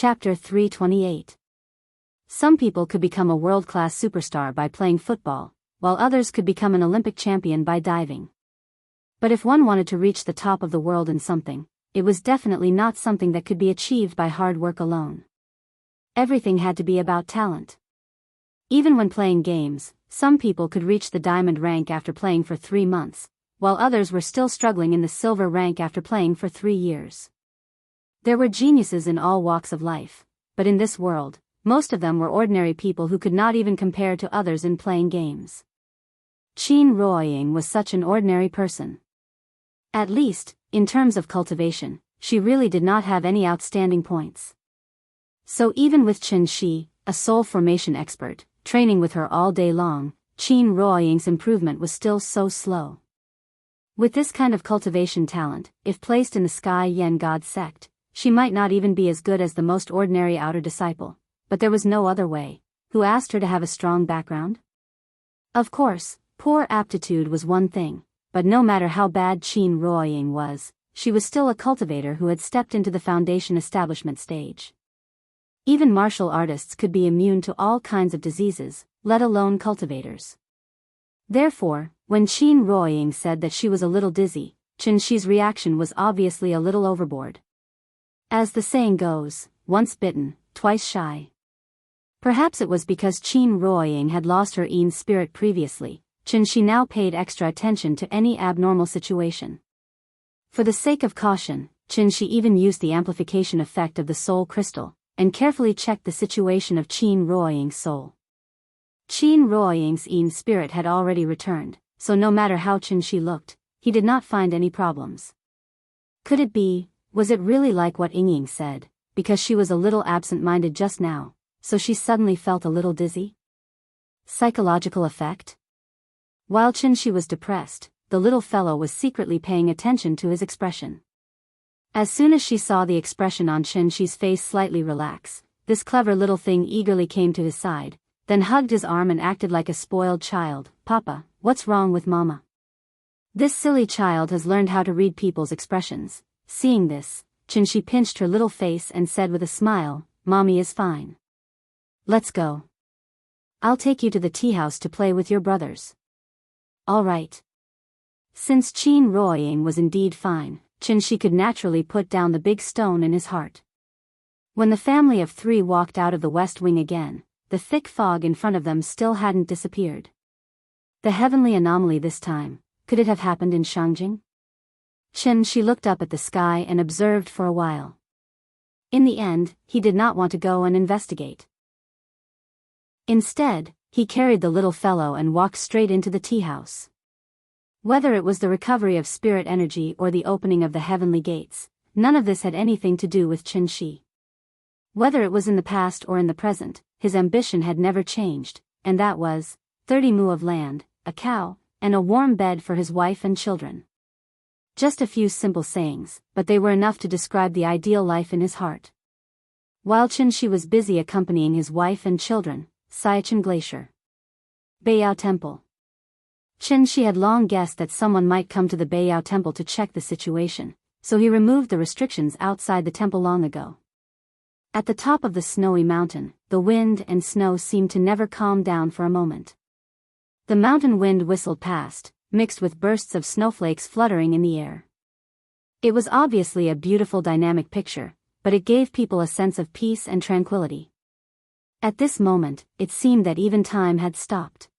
Chapter 328. Some people could become a world-class superstar by playing football, while others could become an Olympic champion by diving. But if one wanted to reach the top of the world in something, it was definitely not something that could be achieved by hard work alone. Everything had to be about talent. Even when playing games, some people could reach the diamond rank after playing for 3 months, while others were still struggling in the silver rank after playing for 3 years. There were geniuses in all walks of life, but in this world, most of them were ordinary people who could not even compare to others in playing games. Qin Ruoying was such an ordinary person. At least, in terms of cultivation, she really did not have any outstanding points. So even with Qin Shi, a soul formation expert, training with her all day long, Qin Ruoying's improvement was still so slow. With this kind of cultivation talent, if placed in the Sky Yen God sect, she might not even be as good as the most ordinary outer disciple, but there was no other way. Who asked her to have a strong background? Of course, poor aptitude was one thing, but no matter how bad Qin Ruoying was, she was still a cultivator who had stepped into the foundation establishment stage. Even martial artists could be immune to all kinds of diseases, let alone cultivators. Therefore, when Qin Ruoying said that she was a little dizzy, Qin Shi's reaction was obviously a little overboard. As the saying goes, once bitten, twice shy. Perhaps it was because Qin Ruoying had lost her Yin spirit previously, Qin Shi now paid extra attention to any abnormal situation. For the sake of caution, Qin Shi even used the amplification effect of the soul crystal, and carefully checked the situation of Qin Ruoying's soul. Qin Ruoying's Yin spirit had already returned, so no matter how Qin Shi looked, he did not find any problems. Could it be, was it really like what Ying said, because she was a little absent-minded just now, so she suddenly felt a little dizzy? Psychological effect? While Qin Shi was depressed, the little fellow was secretly paying attention to his expression. As soon as she saw the expression on Qin Shi's face slightly relax, this clever little thing eagerly came to his side, then hugged his arm and acted like a spoiled child. "Papa, what's wrong with Mama?" This silly child has learned how to read people's expressions. Seeing this, Qin Shi pinched her little face and said with a smile, "Mommy is fine. Let's go. I'll take you to the tea house to play with your brothers." "All right." Since Qin Ruoying was indeed fine, Qin Shi could naturally put down the big stone in his heart. When the family of 3 walked out of the West Wing again, the thick fog in front of them still hadn't disappeared. The heavenly anomaly this time, could it have happened in Shangjing? Qin Shi looked up at the sky and observed for a while. In the end, he did not want to go and investigate. Instead, he carried the little fellow and walked straight into the tea house. Whether it was the recovery of spirit energy or the opening of the heavenly gates, none of this had anything to do with Qin Shi. Whether it was in the past or in the present, his ambition had never changed, and that was 30 mu of land, a cow, and a warm bed for his wife and children. Just a few simple sayings, but they were enough to describe the ideal life in his heart. While Qin Shi was busy accompanying his wife and children, Siachen Glacier. Beiyao Temple. Qin Shi had long guessed that someone might come to the Beiyao Temple to check the situation, so he removed the restrictions outside the temple long ago. At the top of the snowy mountain, the wind and snow seemed to never calm down for a moment. The mountain wind whistled past, mixed with bursts of snowflakes fluttering in the air. It was obviously a beautiful dynamic picture, but it gave people a sense of peace and tranquility. At this moment, it seemed that even time had stopped.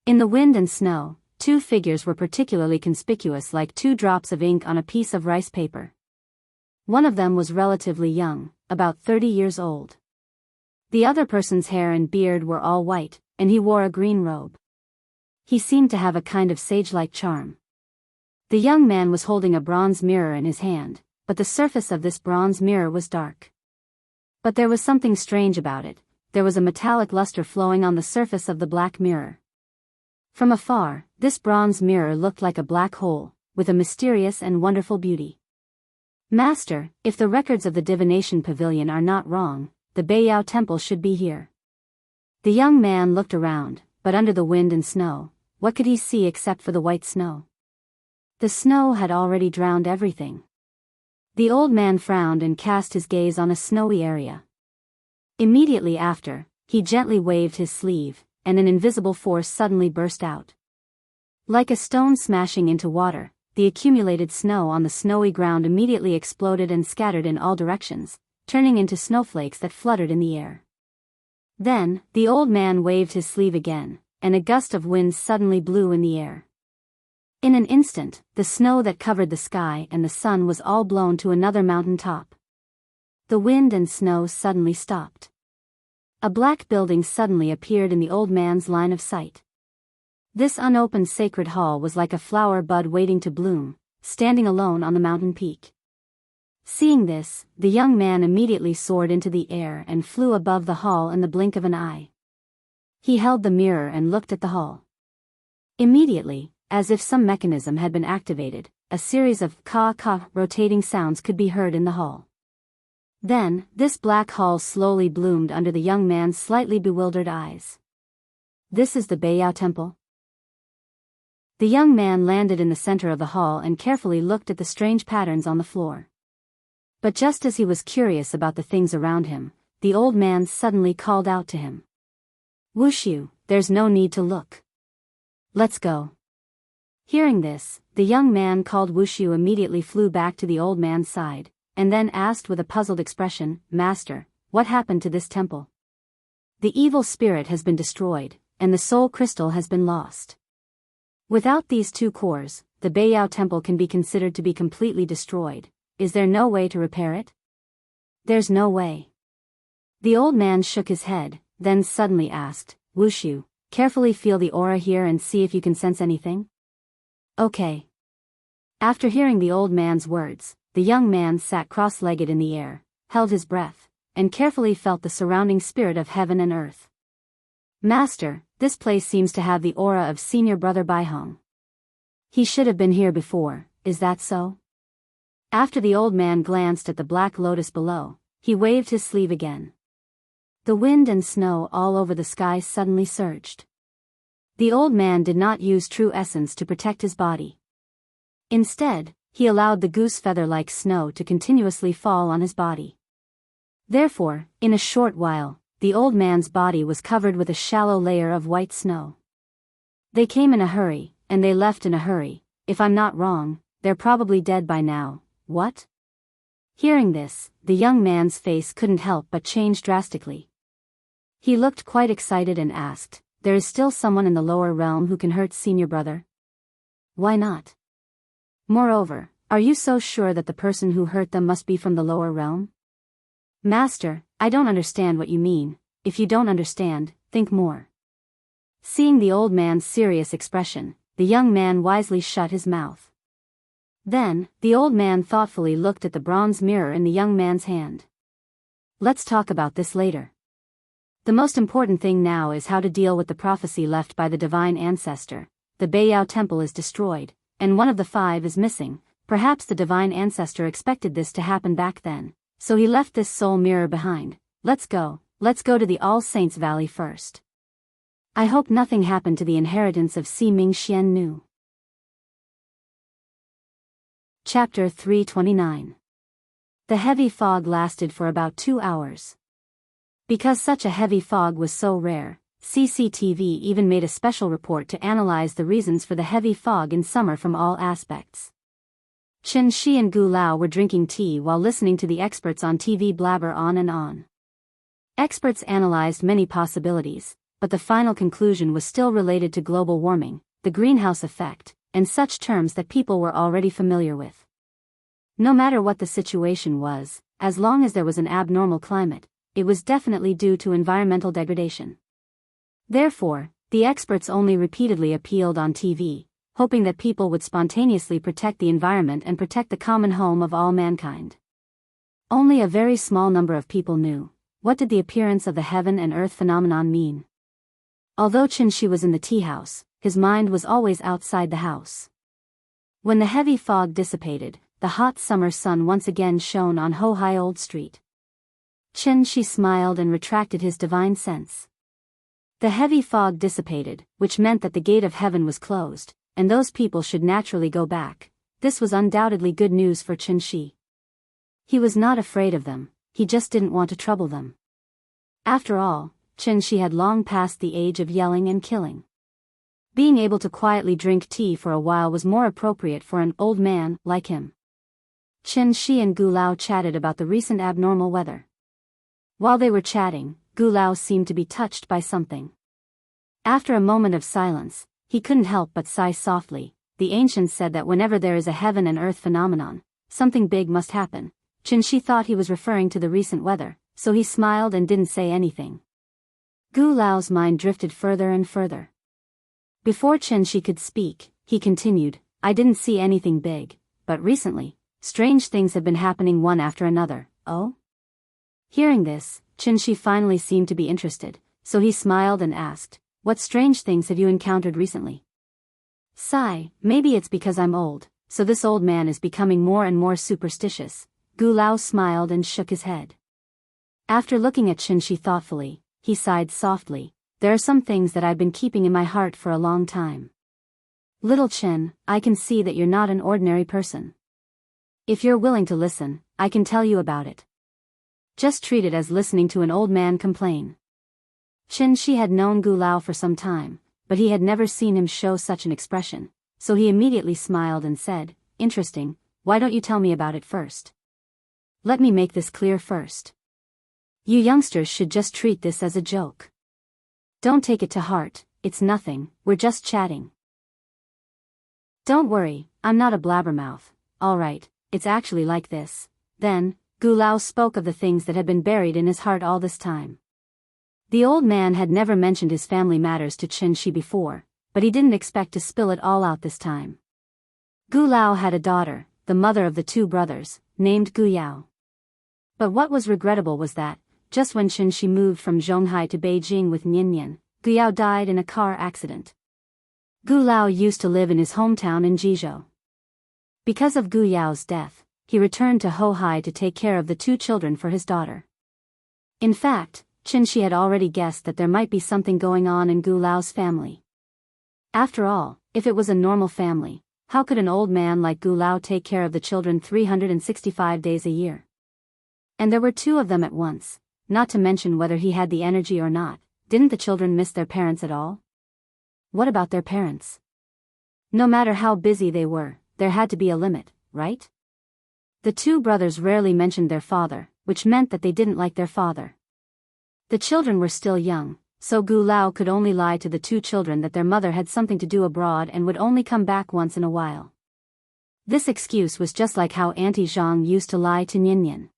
In the wind and snow, 2 figures were particularly conspicuous, like 2 drops of ink on a piece of rice paper. One of them was relatively young, about 30 years old. The other person's hair and beard were all white, and he wore a green robe. He seemed to have a kind of sage-like charm. The young man was holding a bronze mirror in his hand, but the surface of this bronze mirror was dark. But there was something strange about it. There was a metallic luster flowing on the surface of the black mirror. From afar, this bronze mirror looked like a black hole, with a mysterious and wonderful beauty. "Master, if the records of the divination pavilion are not wrong, the Beiyao Temple should be here." The young man looked around, but under the wind and snow, what could he see except for the white snow? The snow had already drowned everything. The old man frowned and cast his gaze on a snowy area. Immediately after, he gently waved his sleeve, and an invisible force suddenly burst out. Like a stone smashing into water, the accumulated snow on the snowy ground immediately exploded and scattered in all directions, turning into snowflakes that fluttered in the air. Then, the old man waved his sleeve again, and a gust of wind suddenly blew in the air. In an instant, the snow that covered the sky and the sun was all blown to another mountain top. The wind and snow suddenly stopped. A black building suddenly appeared in the old man's line of sight. This unopened sacred hall was like a flower bud waiting to bloom, standing alone on the mountain peak. Seeing this, the young man immediately soared into the air and flew above the hall in the blink of an eye. He held the mirror and looked at the hall. Immediately, as if some mechanism had been activated, a series of ka-ka rotating sounds could be heard in the hall. Then, this black hall slowly bloomed under the young man's slightly bewildered eyes. This is the Baiyao Temple? The young man landed in the center of the hall and carefully looked at the strange patterns on the floor. But just as he was curious about the things around him, the old man suddenly called out to him. "Wushu, there's no need to look. Let's go." Hearing this, the young man called Wushu immediately flew back to the old man's side, and then asked with a puzzled expression, "Master, what happened to this temple? The evil spirit has been destroyed, and the soul crystal has been lost. Without these two cores, the Baiyao Temple can be considered to be completely destroyed. Is there no way to repair it?" "There's no way." The old man shook his head, then suddenly asked, "Wushu, carefully feel the aura here and see if you can sense anything." "Okay." After hearing the old man's words, the young man sat cross-legged in the air, held his breath, and carefully felt the surrounding spirit of heaven and earth. "Master, this place seems to have the aura of senior brother Baihong. He should have been here before, is that so?" After the old man glanced at the black lotus below, he waved his sleeve again. The wind and snow all over the sky suddenly surged. The old man did not use true essence to protect his body. Instead, he allowed the goose feather-like snow to continuously fall on his body. Therefore, in a short while, the old man's body was covered with a shallow layer of white snow. "They came in a hurry, and they left in a hurry. If I'm not wrong, they're probably dead by now. What?" Hearing this, the young man's face couldn't help but change drastically. He looked quite excited and asked, "There is still someone in the lower realm who can hurt senior brother?" "Why not? Moreover, are you so sure that the person who hurt them must be from the lower realm?" "Master, I don't understand what you mean. If you don't understand, think more." Seeing the old man's serious expression, the young man wisely shut his mouth. Then, the old man thoughtfully looked at the bronze mirror in the young man's hand. "Let's talk about this later. The most important thing now is how to deal with the prophecy left by the divine ancestor. The Baiyao Temple is destroyed, and one of the 5 is missing. Perhaps the divine ancestor expected this to happen back then, so he left this soul mirror behind. Let's go to the All Saints Valley first. I hope nothing happened to the inheritance of Si Ming Xian Nu." Chapter 329. The heavy fog lasted for about 2 hours. Because such a heavy fog was so rare, CCTV even made a special report to analyze the reasons for the heavy fog in summer from all aspects. Chen Shi and Gu Lao were drinking tea while listening to the experts on TV blabber on and on. Experts analyzed many possibilities, but the final conclusion was still related to global warming, the greenhouse effect, and such terms that people were already familiar with. No matter what the situation was, as long as there was an abnormal climate, it was definitely due to environmental degradation. Therefore, the experts only repeatedly appealed on TV, hoping that people would spontaneously protect the environment and protect the common home of all mankind. Only a very small number of people knew, what did the appearance of the heaven and earth phenomenon mean? Although Chen Shi was in the tea house, his mind was always outside the house. When the heavy fog dissipated, the hot summer sun once again shone on Ho Hai Old Street. Chen Shi smiled and retracted his divine sense. The heavy fog dissipated, which meant that the gate of heaven was closed, and those people should naturally go back. This was undoubtedly good news for Chen Shi. He was not afraid of them, he just didn't want to trouble them. After all, Shi had long passed the age of yelling and killing. Being able to quietly drink tea for a while was more appropriate for an old man like him. Shi and Gu Lao chatted about the recent abnormal weather. While they were chatting, Gu Lao seemed to be touched by something. After a moment of silence, he couldn't help but sigh softly. The ancients said that whenever there is a heaven and earth phenomenon, something big must happen. Shi thought he was referring to the recent weather, so he smiled and didn't say anything. Gu Lao's mind drifted further and further. Before Shi could speak, he continued, I didn't see anything big, but recently, strange things have been happening one after another. Oh? Hearing this, Shi finally seemed to be interested, so he smiled and asked, what strange things have you encountered recently? Sigh, maybe it's because I'm old, so this old man is becoming more and more superstitious. Gu Lao smiled and shook his head. After looking at Shi thoughtfully, he sighed softly, there are some things that I've been keeping in my heart for a long time. Little Chen, I can see that you're not an ordinary person. If you're willing to listen, I can tell you about it. Just treat it as listening to an old man complain. Shi had known Gu Lao for some time, but he had never seen him show such an expression, so he immediately smiled and said, interesting, why don't you tell me about it first? Let me make this clear first. You youngsters should just treat this as a joke. Don't take it to heart, it's nothing, we're just chatting. Don't worry, I'm not a blabbermouth, alright, it's actually like this. Then, Gu Lao spoke of the things that had been buried in his heart all this time. The old man had never mentioned his family matters to Shi before, but he didn't expect to spill it all out this time. Gu Lao had a daughter, the mother of the two brothers, named Gu Yao. But what was regrettable was that, just when Shi moved from Zhonghai to Beijing with Nian, Gu Yao died in a car accident. Gu Lao used to live in his hometown in Jizhou. Because of Gu Yao's death, he returned to Hohai to take care of the two children for his daughter. In fact, Shi had already guessed that there might be something going on in Gu Lao's family. After all, if it was a normal family, how could an old man like Gu Lao take care of the children 365 days a year? And there were two of them at once, not to mention whether he had the energy or not. Didn't the children miss their parents at all? What about their parents? No matter how busy they were, there had to be a limit, right? The two brothers rarely mentioned their father, which meant that they didn't like their father. The children were still young, so Gu Lao could only lie to the two children that their mother had something to do abroad and would only come back once in a while. This excuse was just like how Auntie Zhang used to lie to Nian.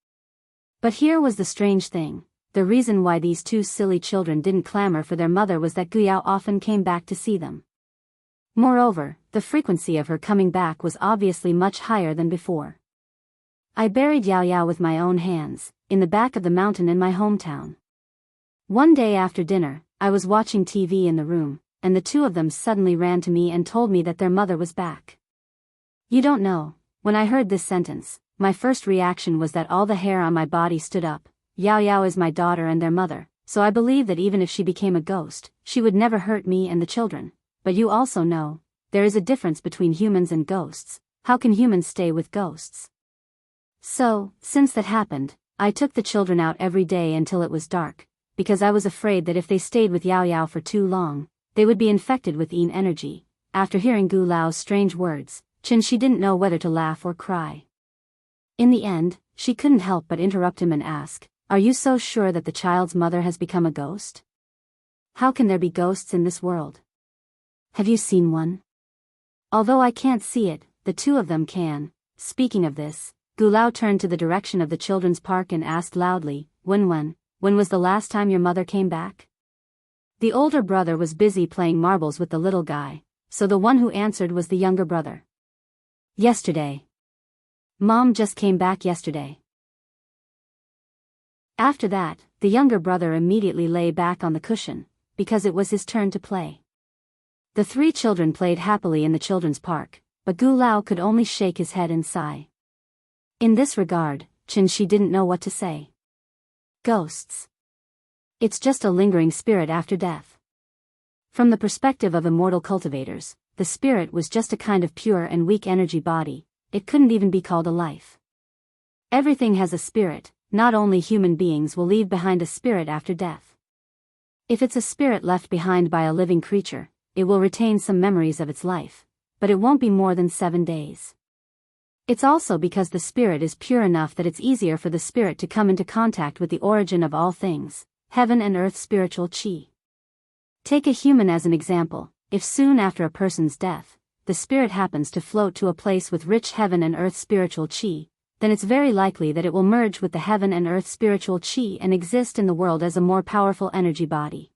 But here was the strange thing, the reason why these two silly children didn't clamor for their mother was that Gu Yao often came back to see them. Moreover, the frequency of her coming back was obviously much higher than before. I buried Yao Yao with my own hands, in the back of the mountain in my hometown. One day after dinner, I was watching TV in the room, and the two of them suddenly ran to me and told me that their mother was back. You don't know, when I heard this sentence, my first reaction was that all the hair on my body stood up. Yao Yao is my daughter and their mother, so I believe that even if she became a ghost, she would never hurt me and the children. But you also know, there is a difference between humans and ghosts. How can humans stay with ghosts? So, since that happened, I took the children out every day until it was dark, because I was afraid that if they stayed with Yao Yao for too long, they would be infected with yin energy. After hearing Gu Lao's strange words, Shi didn't know whether to laugh or cry. In the end, she couldn't help but interrupt him and ask, are you so sure that the child's mother has become a ghost? How can there be ghosts in this world? Have you seen one? Although I can't see it, the two of them can. Speaking of this, Gu Lao turned to the direction of the children's park and asked loudly, when was the last time your mother came back? The older brother was busy playing marbles with the little guy, so the one who answered was the younger brother. Yesterday. Mom just came back yesterday. After that, the younger brother immediately lay back on the cushion, because it was his turn to play. The three children played happily in the children's park, but Gu Lao could only shake his head and sigh. In this regard, Shi didn't know what to say. Ghosts. It's just a lingering spirit after death. From the perspective of immortal cultivators, the spirit was just a kind of pure and weak energy body. It couldn't even be called a life. Everything has a spirit, not only human beings will leave behind a spirit after death. If it's a spirit left behind by a living creature, it will retain some memories of its life, but it won't be more than 7 days. It's also because the spirit is pure enough that it's easier for the spirit to come into contact with the origin of all things, heaven and earth spiritual chi. Take a human as an example. If soon after a person's death, the spirit happens to float to a place with rich heaven and earth spiritual chi, then it's very likely that it will merge with the heaven and earth spiritual chi and exist in the world as a more powerful energy body.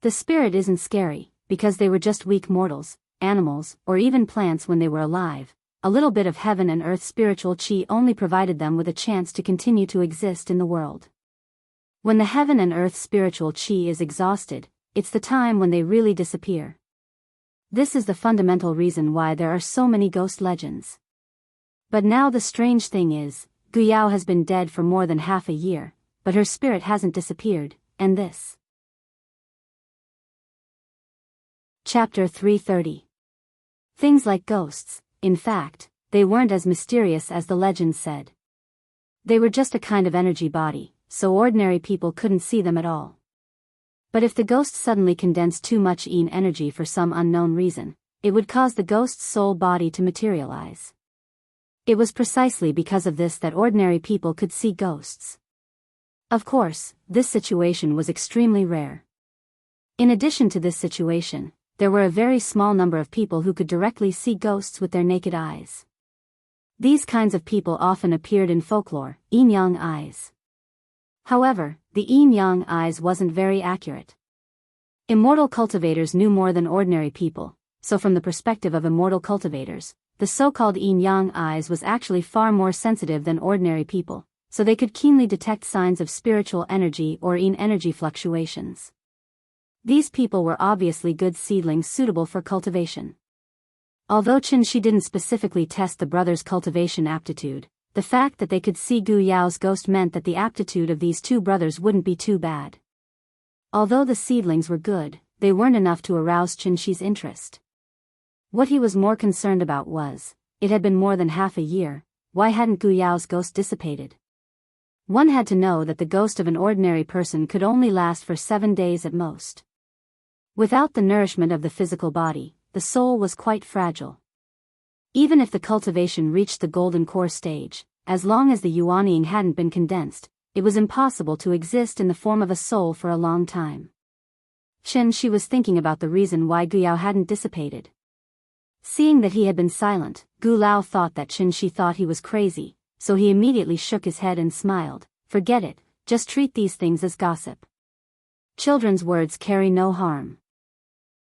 The spirit isn't scary, because they were just weak mortals, animals, or even plants when they were alive. A little bit of heaven and earth spiritual chi only provided them with a chance to continue to exist in the world. When the heaven and earth spiritual chi is exhausted, it's the time when they really disappear. This is the fundamental reason why there are so many ghost legends. But now the strange thing is, Guyao has been dead for more than half a year, but her spirit hasn't disappeared, and this. Chapter 330. Things like ghosts. In fact, they weren't as mysterious as the legend said. They were just a kind of energy body, so ordinary people couldn't see them at all. But if the ghost suddenly condensed too much energy for some unknown reason, it would cause the ghost's soul body to materialize. It was precisely because of this that ordinary people could see ghosts. Of course, this situation was extremely rare. In addition to this situation, there were a very small number of people who could directly see ghosts with their naked eyes. These kinds of people often appeared in folklore, yin-yang eyes. However, the yin-yang eyes wasn't very accurate. Immortal cultivators knew more than ordinary people, so from the perspective of immortal cultivators, the so-called yin-yang eyes was actually far more sensitive than ordinary people, so they could keenly detect signs of spiritual energy or energy fluctuations. These people were obviously good seedlings suitable for cultivation. Although Qin didn't specifically test the brothers' cultivation aptitude, the fact that they could see Gu Yao's ghost meant that the aptitude of these two brothers wouldn't be too bad. Although the seedlings were good, they weren't enough to arouse Qin's interest. What he was more concerned about was, it had been more than half a year, why hadn't Gu Yao's ghost dissipated? One had to know that the ghost of an ordinary person could only last for 7 days at most. Without the nourishment of the physical body, the soul was quite fragile. Even if the cultivation reached the golden core stage, as long as the yuanying hadn't been condensed, it was impossible to exist in the form of a soul for a long time. She was thinking about the reason why Guyao hadn't dissipated. Seeing that he had been silent, Gu Lao thought that she thought he was crazy, so he immediately shook his head and smiled. Forget it, just treat these things as gossip. Children's words carry no harm.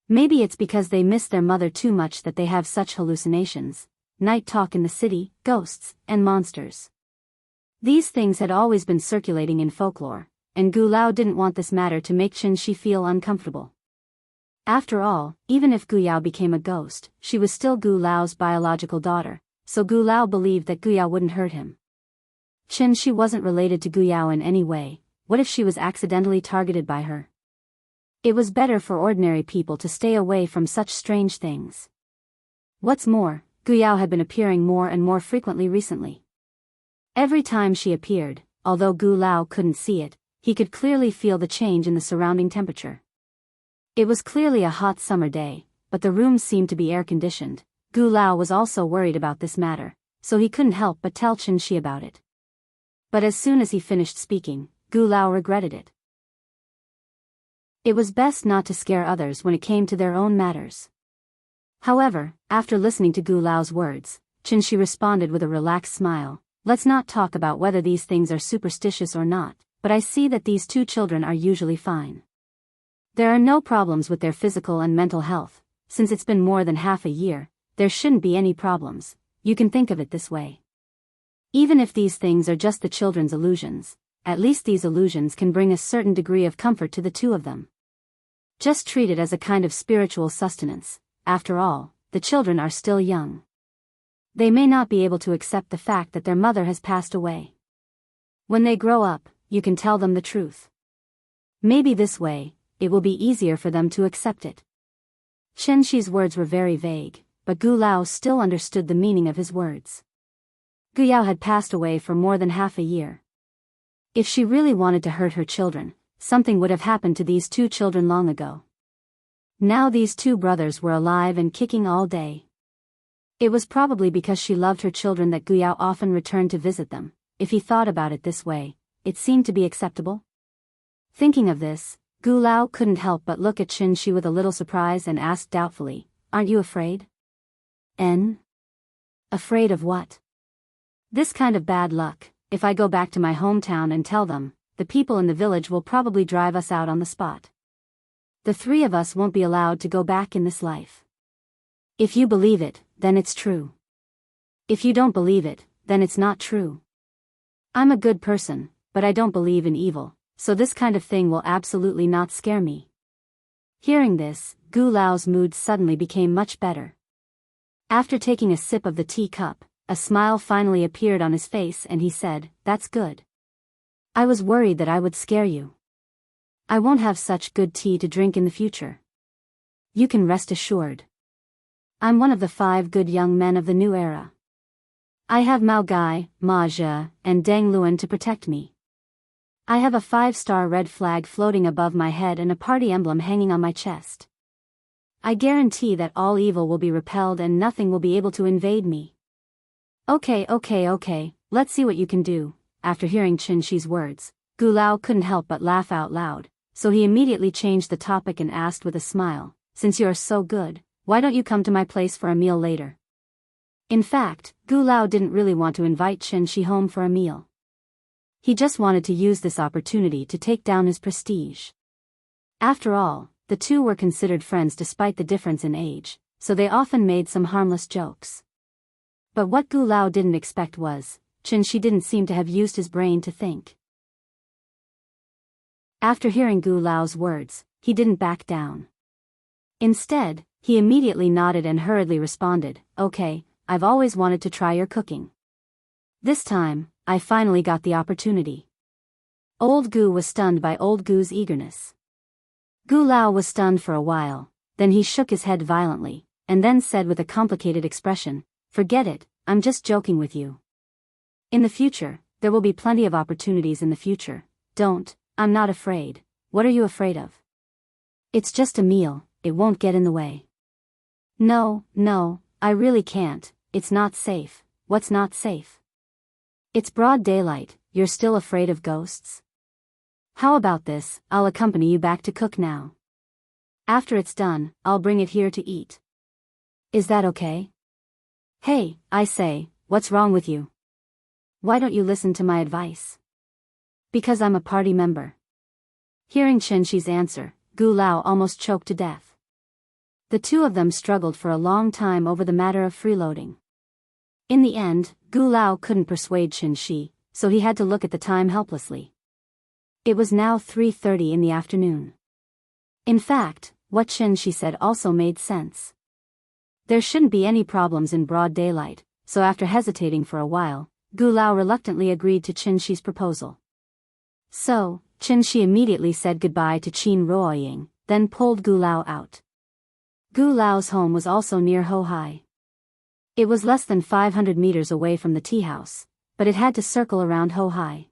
Maybe it's because they miss their mother too much that they have such hallucinations, night talk in the city, ghosts, and monsters. These things had always been circulating in folklore, and Gu Lao didn't want this matter to make Qin feel uncomfortable. After all, even if Gu Yao became a ghost, she was still Gu Lao's biological daughter, so Gu Lao believed that Gu Yao wouldn't hurt him. Qin wasn't related to Gu Yao in any way. What if she was accidentally targeted by her? It was better for ordinary people to stay away from such strange things. What's more, Guyao had been appearing more and more frequently recently. Every time she appeared, although Gu Lao couldn't see it, he could clearly feel the change in the surrounding temperature. It was clearly a hot summer day, but the room seemed to be air-conditioned. Gu Lao was also worried about this matter, so he couldn't help but tell Qin about it. But as soon as he finished speaking, Gu Lao regretted it. It was best not to scare others when it came to their own matters. However, after listening to Gu Lao's words, Qin responded with a relaxed smile. Let's not talk about whether these things are superstitious or not, but I see that these two children are usually fine. There are no problems with their physical and mental health. Since it's been more than half a year, there shouldn't be any problems. You can think of it this way. Even if these things are just the children's illusions, at least these illusions can bring a certain degree of comfort to the two of them. Just treat it as a kind of spiritual sustenance. After all, the children are still young. They may not be able to accept the fact that their mother has passed away. When they grow up, you can tell them the truth. Maybe this way, it will be easier for them to accept it. Qin's words were very vague, but Gu Lao still understood the meaning of his words. Gu Yao had passed away for more than half a year. If she really wanted to hurt her children, something would have happened to these two children long ago. Now these two brothers were alive and kicking all day. It was probably because she loved her children that Gu Yao often returned to visit them. If he thought about it this way, it seemed to be acceptable. Thinking of this, Gu Lao couldn't help but look at Qin Shi with a little surprise and asked doubtfully, "Aren't you afraid?" "En? Afraid of what?" "This kind of bad luck. If I go back to my hometown and tell them, the people in the village will probably drive us out on the spot. The three of us won't be allowed to go back in this life. If you believe it, then it's true. If you don't believe it, then it's not true. I'm a good person, but I don't believe in evil, so this kind of thing will absolutely not scare me." Hearing this, Gu Lao's mood suddenly became much better. After taking a sip of the tea cup, a smile finally appeared on his face and he said, "That's good. I was worried that I would scare you. I won't have such good tea to drink in the future. You can rest assured. I'm one of the 5 good young men of the new era. I have Mao Gai, Ma Zhe, and Deng Luan to protect me. I have a 5-star red flag floating above my head and a party emblem hanging on my chest. I guarantee that all evil will be repelled and nothing will be able to invade me. Okay, let's see what you can do." After hearing Qin Shi's words, Gu Lao couldn't help but laugh out loud, so he immediately changed the topic and asked with a smile, "Since you are so good, why don't you come to my place for a meal later?" In fact, Gu Lao didn't really want to invite Qin Shi home for a meal. He just wanted to use this opportunity to take down his prestige. After all, the two were considered friends despite the difference in age, so they often made some harmless jokes. But what Gu Lao didn't expect was, Qin Shi didn't seem to have used his brain to think. After hearing Gu Lao's words, he didn't back down. Instead, he immediately nodded and hurriedly responded, "Okay, I've always wanted to try your cooking. This time, I finally got the opportunity." Old Gu was stunned by old Gu's eagerness. Gu Lao was stunned for a while, then he shook his head violently, and then said with a complicated expression, "Forget it, I'm just joking with you. In the future, there will be plenty of opportunities in the future. I'm not afraid. What are you afraid of? It's just a meal, it won't get in the way." No, I really can't, it's not safe." "What's not safe?" "It's broad daylight, you're still afraid of ghosts? How about this, I'll accompany you back to cook now. After it's done, I'll bring it here to eat. Is that okay?" "Hey, I say, what's wrong with you? Why don't you listen to my advice?" "Because I'm a party member." Hearing Qin Shi's answer, Gu Lao almost choked to death. The two of them struggled for a long time over the matter of freeloading. In the end, Gu Lao couldn't persuade Qin Shi, so he had to look at the time helplessly. It was now 3:30 in the afternoon. In fact, what Qin Shi said also made sense. There shouldn't be any problems in broad daylight, so after hesitating for a while, Gu Lao reluctantly agreed to Qin Shi's proposal. So, Qin Shi immediately said goodbye to Qin Ruoying, then pulled Gu Lao out. Gu Lao's home was also near Ho Hai. It was less than 500 meters away from the tea house, but it had to circle around Ho Hai.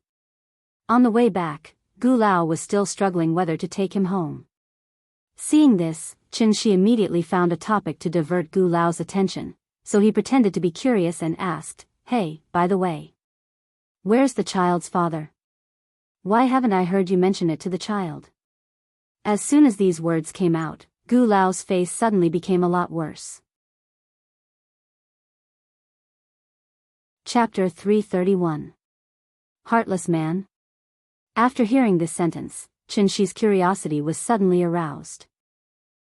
On the way back, Gu Lao was still struggling whether to take him home. Seeing this, Qin Shi immediately found a topic to divert Gu Lao's attention, so he pretended to be curious and asked, "Hey, by the way, where's the child's father? Why haven't I heard you mention it to the child?" As soon as these words came out, Gu Lao's face suddenly became a lot worse. Chapter 331. Heartless Man. After hearing this sentence, Qin Shi's curiosity was suddenly aroused.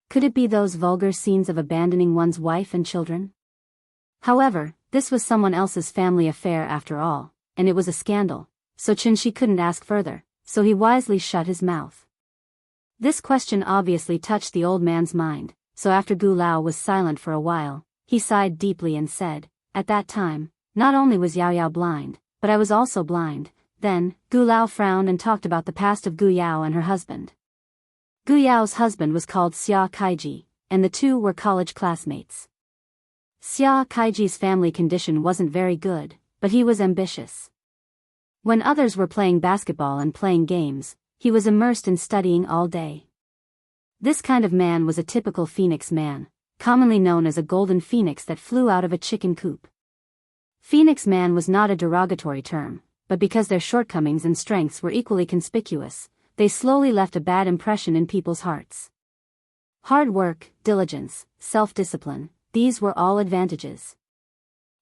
Could it be those vulgar scenes of abandoning one's wife and children? However, this was someone else's family affair after all, and it was a scandal, so Qin Shi couldn't ask further, so he wisely shut his mouth. This question obviously touched the old man's mind, so after Gu Lao was silent for a while, he sighed deeply and said, "At that time, not only was Yao Yao blind, but I was also blind." Then, Gu Lao frowned and talked about the past of Gu Yao and her husband. Gu Yao's husband was called Xia Kaiji, and the two were college classmates. Xia Kaiji's family condition wasn't very good, but he was ambitious. When others were playing basketball and playing games, he was immersed in studying all day. This kind of man was a typical phoenix man, commonly known as a golden phoenix that flew out of a chicken coop. Phoenix man was not a derogatory term, but because their shortcomings and strengths were equally conspicuous, they slowly left a bad impression in people's hearts. Hard work, diligence, self-discipline, these were all advantages.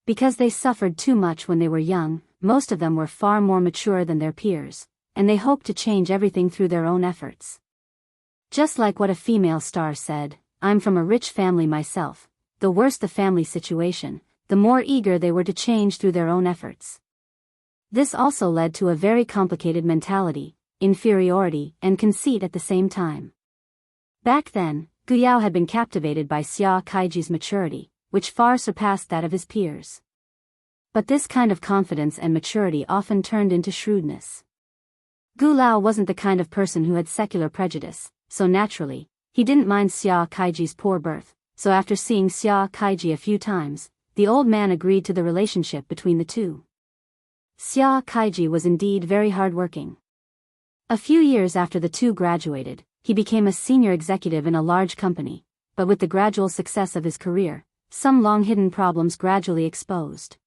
Because they suffered too much when they were young, most of them were far more mature than their peers, and they hoped to change everything through their own efforts. Just like what a female star said, "I'm from a rich family myself," the worse the family situation, the more eager they were to change through their own efforts. This also led to a very complicated mentality, inferiority, and conceit at the same time. Back then, Guyao had been captivated by Xia Kaiji's maturity, which far surpassed that of his peers. But this kind of confidence and maturity often turned into shrewdness. Gu Lao wasn't the kind of person who had secular prejudice, so naturally, he didn't mind Xia Kaiji's poor birth, so after seeing Xia Kaiji a few times, the old man agreed to the relationship between the two. Xia Kaiji was indeed very hardworking. A few years after the two graduated, he became a senior executive in a large company, but with the gradual success of his career, some long-hidden problems gradually exposed.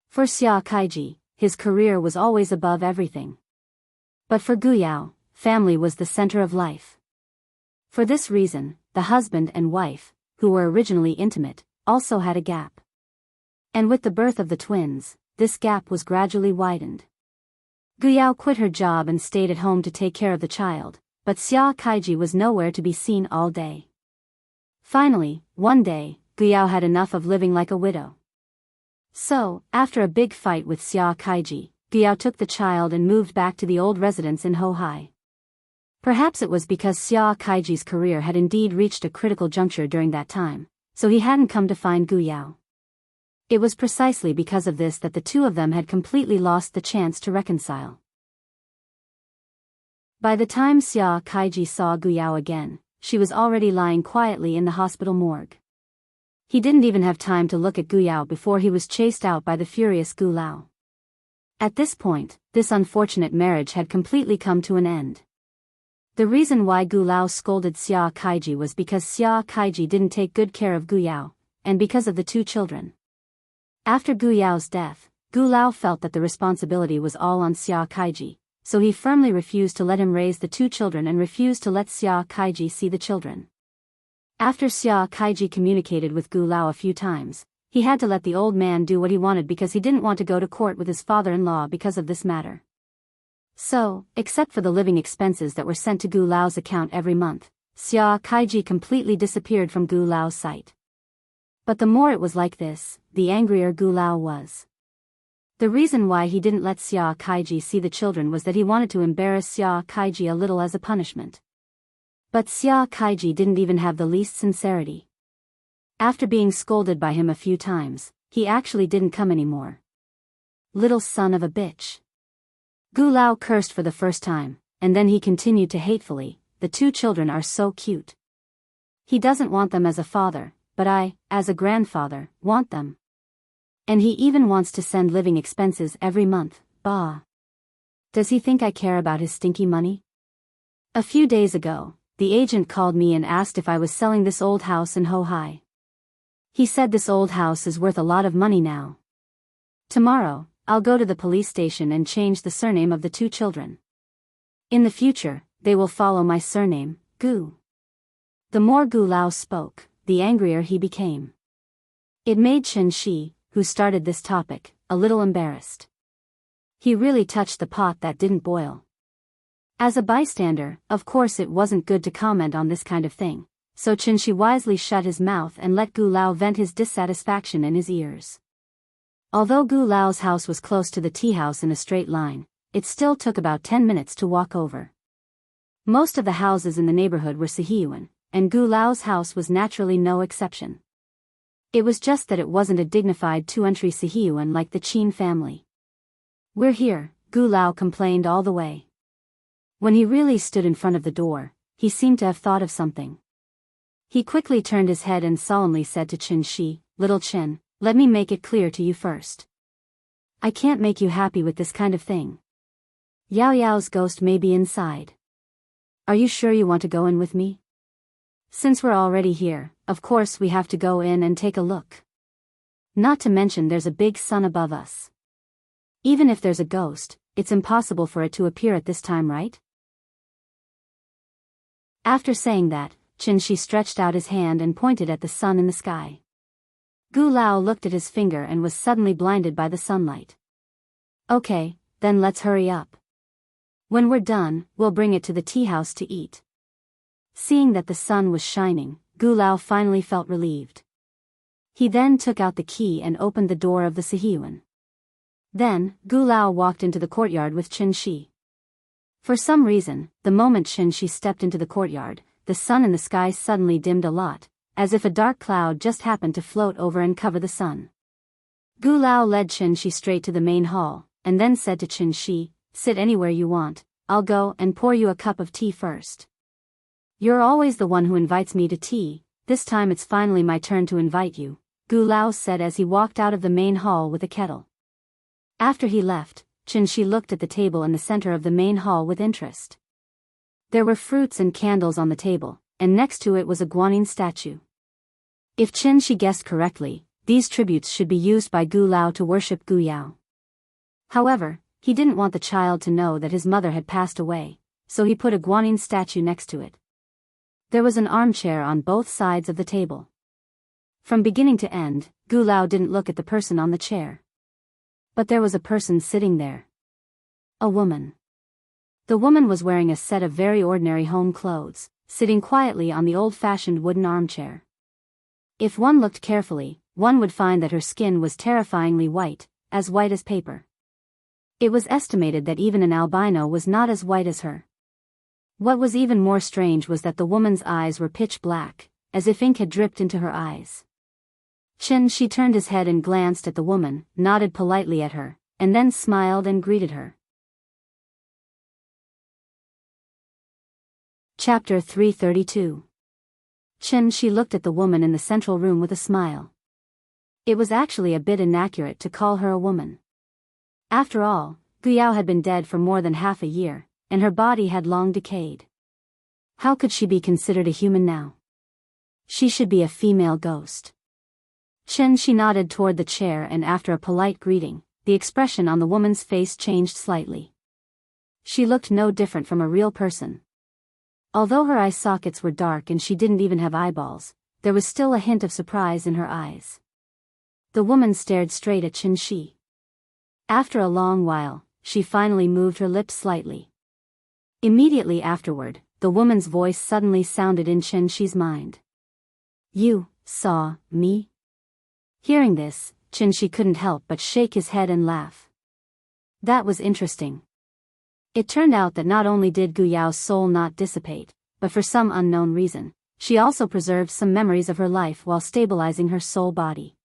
For Xia Kaiji, his career was always above everything. But for Guyao, family was the center of life. For this reason, the husband and wife, who were originally intimate, also had a gap. And with the birth of the twins, this gap was gradually widened. Guyao quit her job and stayed at home to take care of the child, but Xia Kaiji was nowhere to be seen all day. Finally, one day, Guyao had enough of living like a widow. So, after a big fight with Xia Kaiji, Guyao took the child and moved back to the old residence in Hohai. Perhaps it was because Xia Kaiji's career had indeed reached a critical juncture during that time, so he hadn't come to find Guyao. It was precisely because of this that the two of them had completely lost the chance to reconcile. By the time Xia Kaiji saw Guyao again, she was already lying quietly in the hospital morgue. He didn't even have time to look at Guyao before he was chased out by the furious Gu Lao. At this point, this unfortunate marriage had completely come to an end. The reason why Gu Lao scolded Xia Kaiji was because Xia Kaiji didn't take good care of Guyao, and because of the two children. After Guyao's death, Gu Lao felt that the responsibility was all on Xia Kaiji, so he firmly refused to let him raise the two children and refused to let Xia Kaiji see the children. After Xia Kaiji communicated with Gu Lao a few times, he had to let the old man do what he wanted because he didn't want to go to court with his father-in-law because of this matter. So, except for the living expenses that were sent to Gu Lao's account every month, Xia Kaiji completely disappeared from Gu Lao's sight. But the more it was like this, the angrier Gu Lao was. The reason why he didn't let Xia Kaiji see the children was that he wanted to embarrass Xia Kaiji a little as a punishment. But Xia Kaiji didn't even have the least sincerity. After being scolded by him a few times, he actually didn't come anymore. Little son of a bitch. Gu Lao cursed for the first time, and then he continued to hatefully, "The two children are so cute. He doesn't want them as a father, but I, as a grandfather, want them. And he even wants to send living expenses every month, bah. Does he think I care about his stinky money?" A few days ago, the agent called me and asked if I was selling this old house in Hohai. He said this old house is worth a lot of money now. Tomorrow, I'll go to the police station and change the surname of the two children. In the future, they will follow my surname, Gu. The more Gu Lao spoke, the angrier he became. It made Chen Shi, who started this topic, a little embarrassed. He really touched the pot that didn't boil. As a bystander, of course it wasn't good to comment on this kind of thing, so Chen Shi wisely shut his mouth and let Gu Lao vent his dissatisfaction in his ears. Although Gu Lao's house was close to the tea house in a straight line, it still took about 10 minutes to walk over. Most of the houses in the neighborhood were Sihiyuan, and Gu Lao's house was naturally no exception. It was just that it wasn't a dignified two-entry Sihiyuan like the Qin family. "We're here," Gu Lao complained all the way. When he really stood in front of the door, he seemed to have thought of something. He quickly turned his head and solemnly said to Chen Shi, "Little Chen, let me make it clear to you first. I can't make you happy with this kind of thing. Yao Yao's ghost may be inside. Are you sure you want to go in with me? Since we're already here, of course we have to go in and take a look. Not to mention there's a big sun above us. Even if there's a ghost, it's impossible for it to appear at this time, right? After saying that, Qin Shi stretched out his hand and pointed at the sun in the sky. Gu Lao looked at his finger and was suddenly blinded by the sunlight. Okay, then let's hurry up. When we're done, we'll bring it to the tea house to eat. Seeing that the sun was shining, Gu Lao finally felt relieved. He then took out the key and opened the door of the Sihiyuan. Then, Gu Lao walked into the courtyard with Qin Shi. For some reason, the moment Qin Shi stepped into the courtyard, the sun in the sky suddenly dimmed a lot, as if a dark cloud just happened to float over and cover the sun. Gu Lao led Qin Shi straight to the main hall, and then said to Qin Shi, "Sit anywhere you want, I'll go and pour you a cup of tea first. You're always the one who invites me to tea, this time it's finally my turn to invite you," Gu Lao said as he walked out of the main hall with a kettle. After he left, Qin Shi looked at the table in the center of the main hall with interest. There were fruits and candles on the table, and next to it was a guanyin statue. If Qin Shi guessed correctly, these tributes should be used by Gu Lao to worship Gu Yao. However, he didn't want the child to know that his mother had passed away, so he put a guanyin statue next to it. There was an armchair on both sides of the table. From beginning to end, Gu Lao didn't look at the person on the chair. But there was a person sitting there. A woman. The woman was wearing a set of very ordinary home clothes, sitting quietly on the old-fashioned wooden armchair. If one looked carefully, one would find that her skin was terrifyingly white as paper. It was estimated that even an albino was not as white as her. What was even more strange was that the woman's eyes were pitch black, as if ink had dripped into her eyes. Qin Shi turned his head and glanced at the woman, nodded politely at her, and then smiled and greeted her. Chapter 332. Qin Shi looked at the woman in the central room with a smile. It was actually a bit inaccurate to call her a woman. After all, Gu Yao had been dead for more than half a year, and her body had long decayed. How could she be considered a human now? She should be a female ghost. Qin Shi nodded toward the chair, and after a polite greeting, the expression on the woman's face changed slightly. She looked no different from a real person. Although her eye sockets were dark and she didn't even have eyeballs, there was still a hint of surprise in her eyes. The woman stared straight at Qin Shi. After a long while, she finally moved her lips slightly. Immediately afterward, the woman's voice suddenly sounded in Qin Shi's mind. "You saw me?" Hearing this, Qin Shi couldn't help but shake his head and laugh. That was interesting. It turned out that not only did Gu Yao's soul not dissipate, but for some unknown reason, she also preserved some memories of her life while stabilizing her soul body.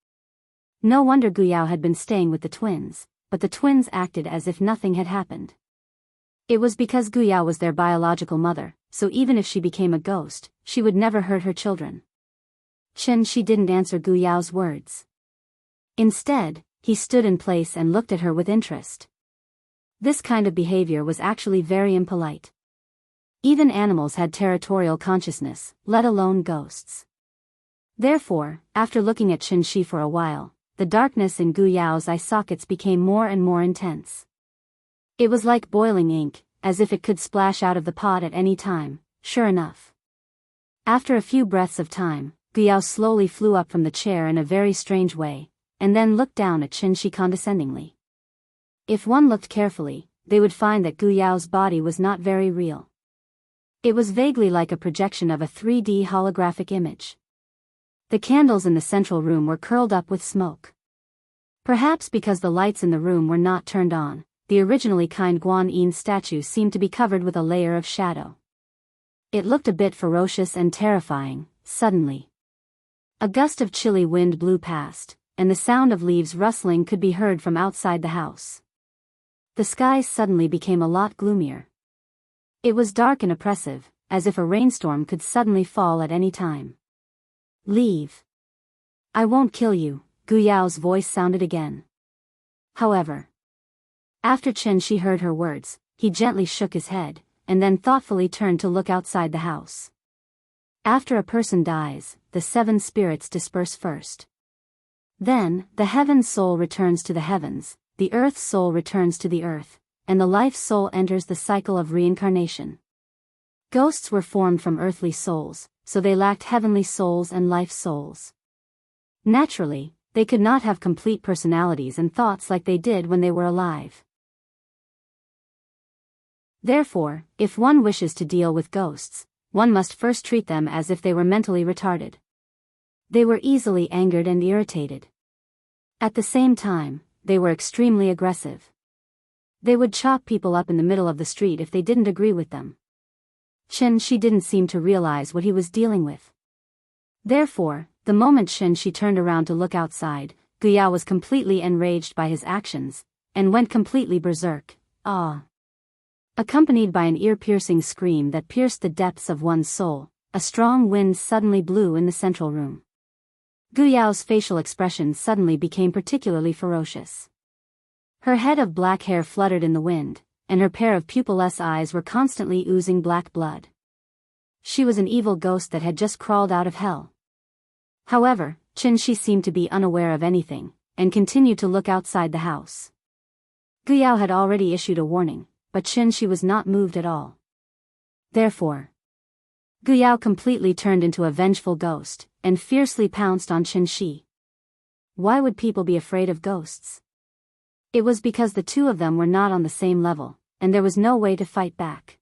No wonder Gu Yao had been staying with the twins, but the twins acted as if nothing had happened. It was because Gu Yao was their biological mother, so even if she became a ghost, she would never hurt her children. Qin Shi didn't answer Gu Yao's words. Instead, he stood in place and looked at her with interest. This kind of behavior was actually very impolite. Even animals had territorial consciousness, let alone ghosts. Therefore, after looking at Qin Shi for a while, the darkness in Gu Yao's eye sockets became more and more intense. It was like boiling ink, as if it could splash out of the pot at any time. Sure enough. After a few breaths of time, Gu Yao slowly flew up from the chair in a very strange way, and then looked down at Qin Shi condescendingly. If one looked carefully, they would find that Gu Yao's body was not very real. It was vaguely like a projection of a 3D holographic image. The candles in the central room were curled up with smoke. Perhaps because the lights in the room were not turned on, the originally kind guanyin statue seemed to be covered with a layer of shadow. It looked a bit ferocious and terrifying. Suddenly, a gust of chilly wind blew past, and the sound of leaves rustling could be heard from outside the house. The sky suddenly became a lot gloomier. It was dark and oppressive, as if a rainstorm could suddenly fall at any time. "Leave. I won't kill you," Gu Yao's voice sounded again. However, after Chen Shi heard her words, he gently shook his head, and then thoughtfully turned to look outside the house. After a person dies, the 7 spirits disperse first. Then, the heaven's soul returns to the heavens, the earth's soul returns to the earth, and the life soul enters the cycle of reincarnation. Ghosts were formed from earthly souls, so they lacked heavenly souls and life souls. Naturally, they could not have complete personalities and thoughts like they did when they were alive. Therefore, if one wishes to deal with ghosts, one must first treat them as if they were mentally retarded. They were easily angered and irritated. At the same time, they were extremely aggressive. They would chop people up in the middle of the street if they didn't agree with them. Chen Shi didn't seem to realize what he was dealing with. Therefore, the moment Chen Shi turned around to look outside, Gu Yao was completely enraged by his actions, and went completely berserk, accompanied by an ear-piercing scream that pierced the depths of one's soul. A strong wind suddenly blew in the central room. Gu Yao's facial expression suddenly became particularly ferocious. Her head of black hair fluttered in the wind, and her pair of pupilless eyes were constantly oozing black blood. She was an evil ghost that had just crawled out of hell. However, Chen Shi seemed to be unaware of anything, and continued to look outside the house. Gu Yao had already issued a warning, but Chen Shi was not moved at all. Therefore, Gu Yao completely turned into a vengeful ghost, and fiercely pounced on Chen Shi. Why would people be afraid of ghosts? It was because the two of them were not on the same level, and there was no way to fight back.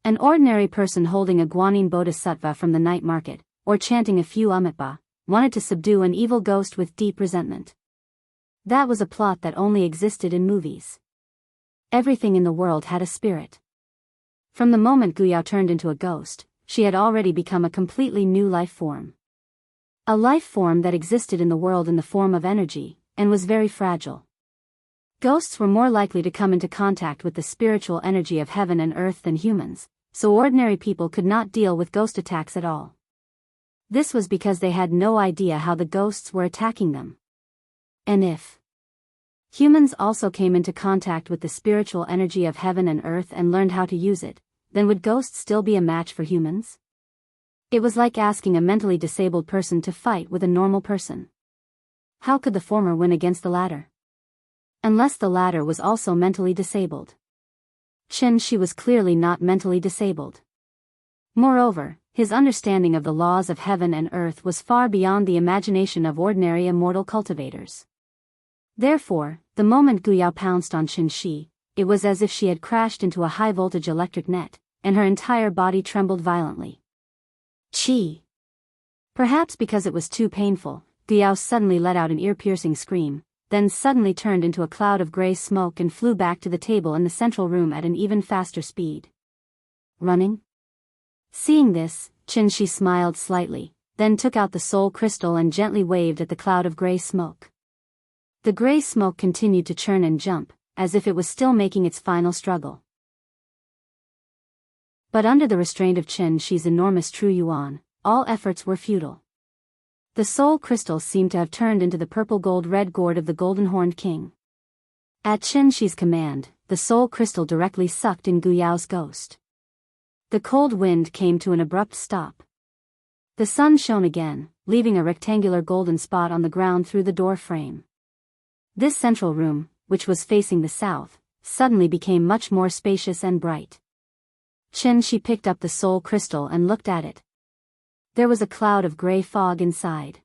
An ordinary person holding a Guanyin Bodhisattva from the night market, or chanting a few Amitabha, wanted to subdue an evil ghost with deep resentment. That was a plot that only existed in movies. Everything in the world had a spirit. From the moment Gu Yao turned into a ghost, she had already become a completely new life form. A life form that existed in the world in the form of energy, and was very fragile. Ghosts were more likely to come into contact with the spiritual energy of heaven and earth than humans, so ordinary people could not deal with ghost attacks at all. This was because they had no idea how the ghosts were attacking them. And if humans also came into contact with the spiritual energy of heaven and earth and learned how to use it, then would ghosts still be a match for humans? It was like asking a mentally disabled person to fight with a normal person. How could the former win against the latter? Unless the latter was also mentally disabled. Chen Shi was clearly not mentally disabled. Moreover, his understanding of the laws of heaven and earth was far beyond the imagination of ordinary immortal cultivators. Therefore, the moment Gu Yao pounced on Chen Shi, it was as if she had crashed into a high-voltage electric net, and her entire body trembled violently. Chi! Perhaps because it was too painful, Gu Yao suddenly let out an ear-piercing scream, then suddenly turned into a cloud of gray smoke and flew back to the table in the central room at an even faster speed. Running? Seeing this, Chen Shi smiled slightly, then took out the soul crystal and gently waved at the cloud of gray smoke. The gray smoke continued to churn and jump, as if it was still making its final struggle. But under the restraint of Chen Shi's enormous true yuan, all efforts were futile. The soul crystal seemed to have turned into the purple gold-red gourd of the golden-horned king. At Chen Shi's command, the soul crystal directly sucked in Gu Yao's ghost. The cold wind came to an abrupt stop. The sun shone again, leaving a rectangular golden spot on the ground through the door frame. This central room, which was facing the south, suddenly became much more spacious and bright. Chen Shi picked up the soul crystal and looked at it. There was a cloud of gray fog inside.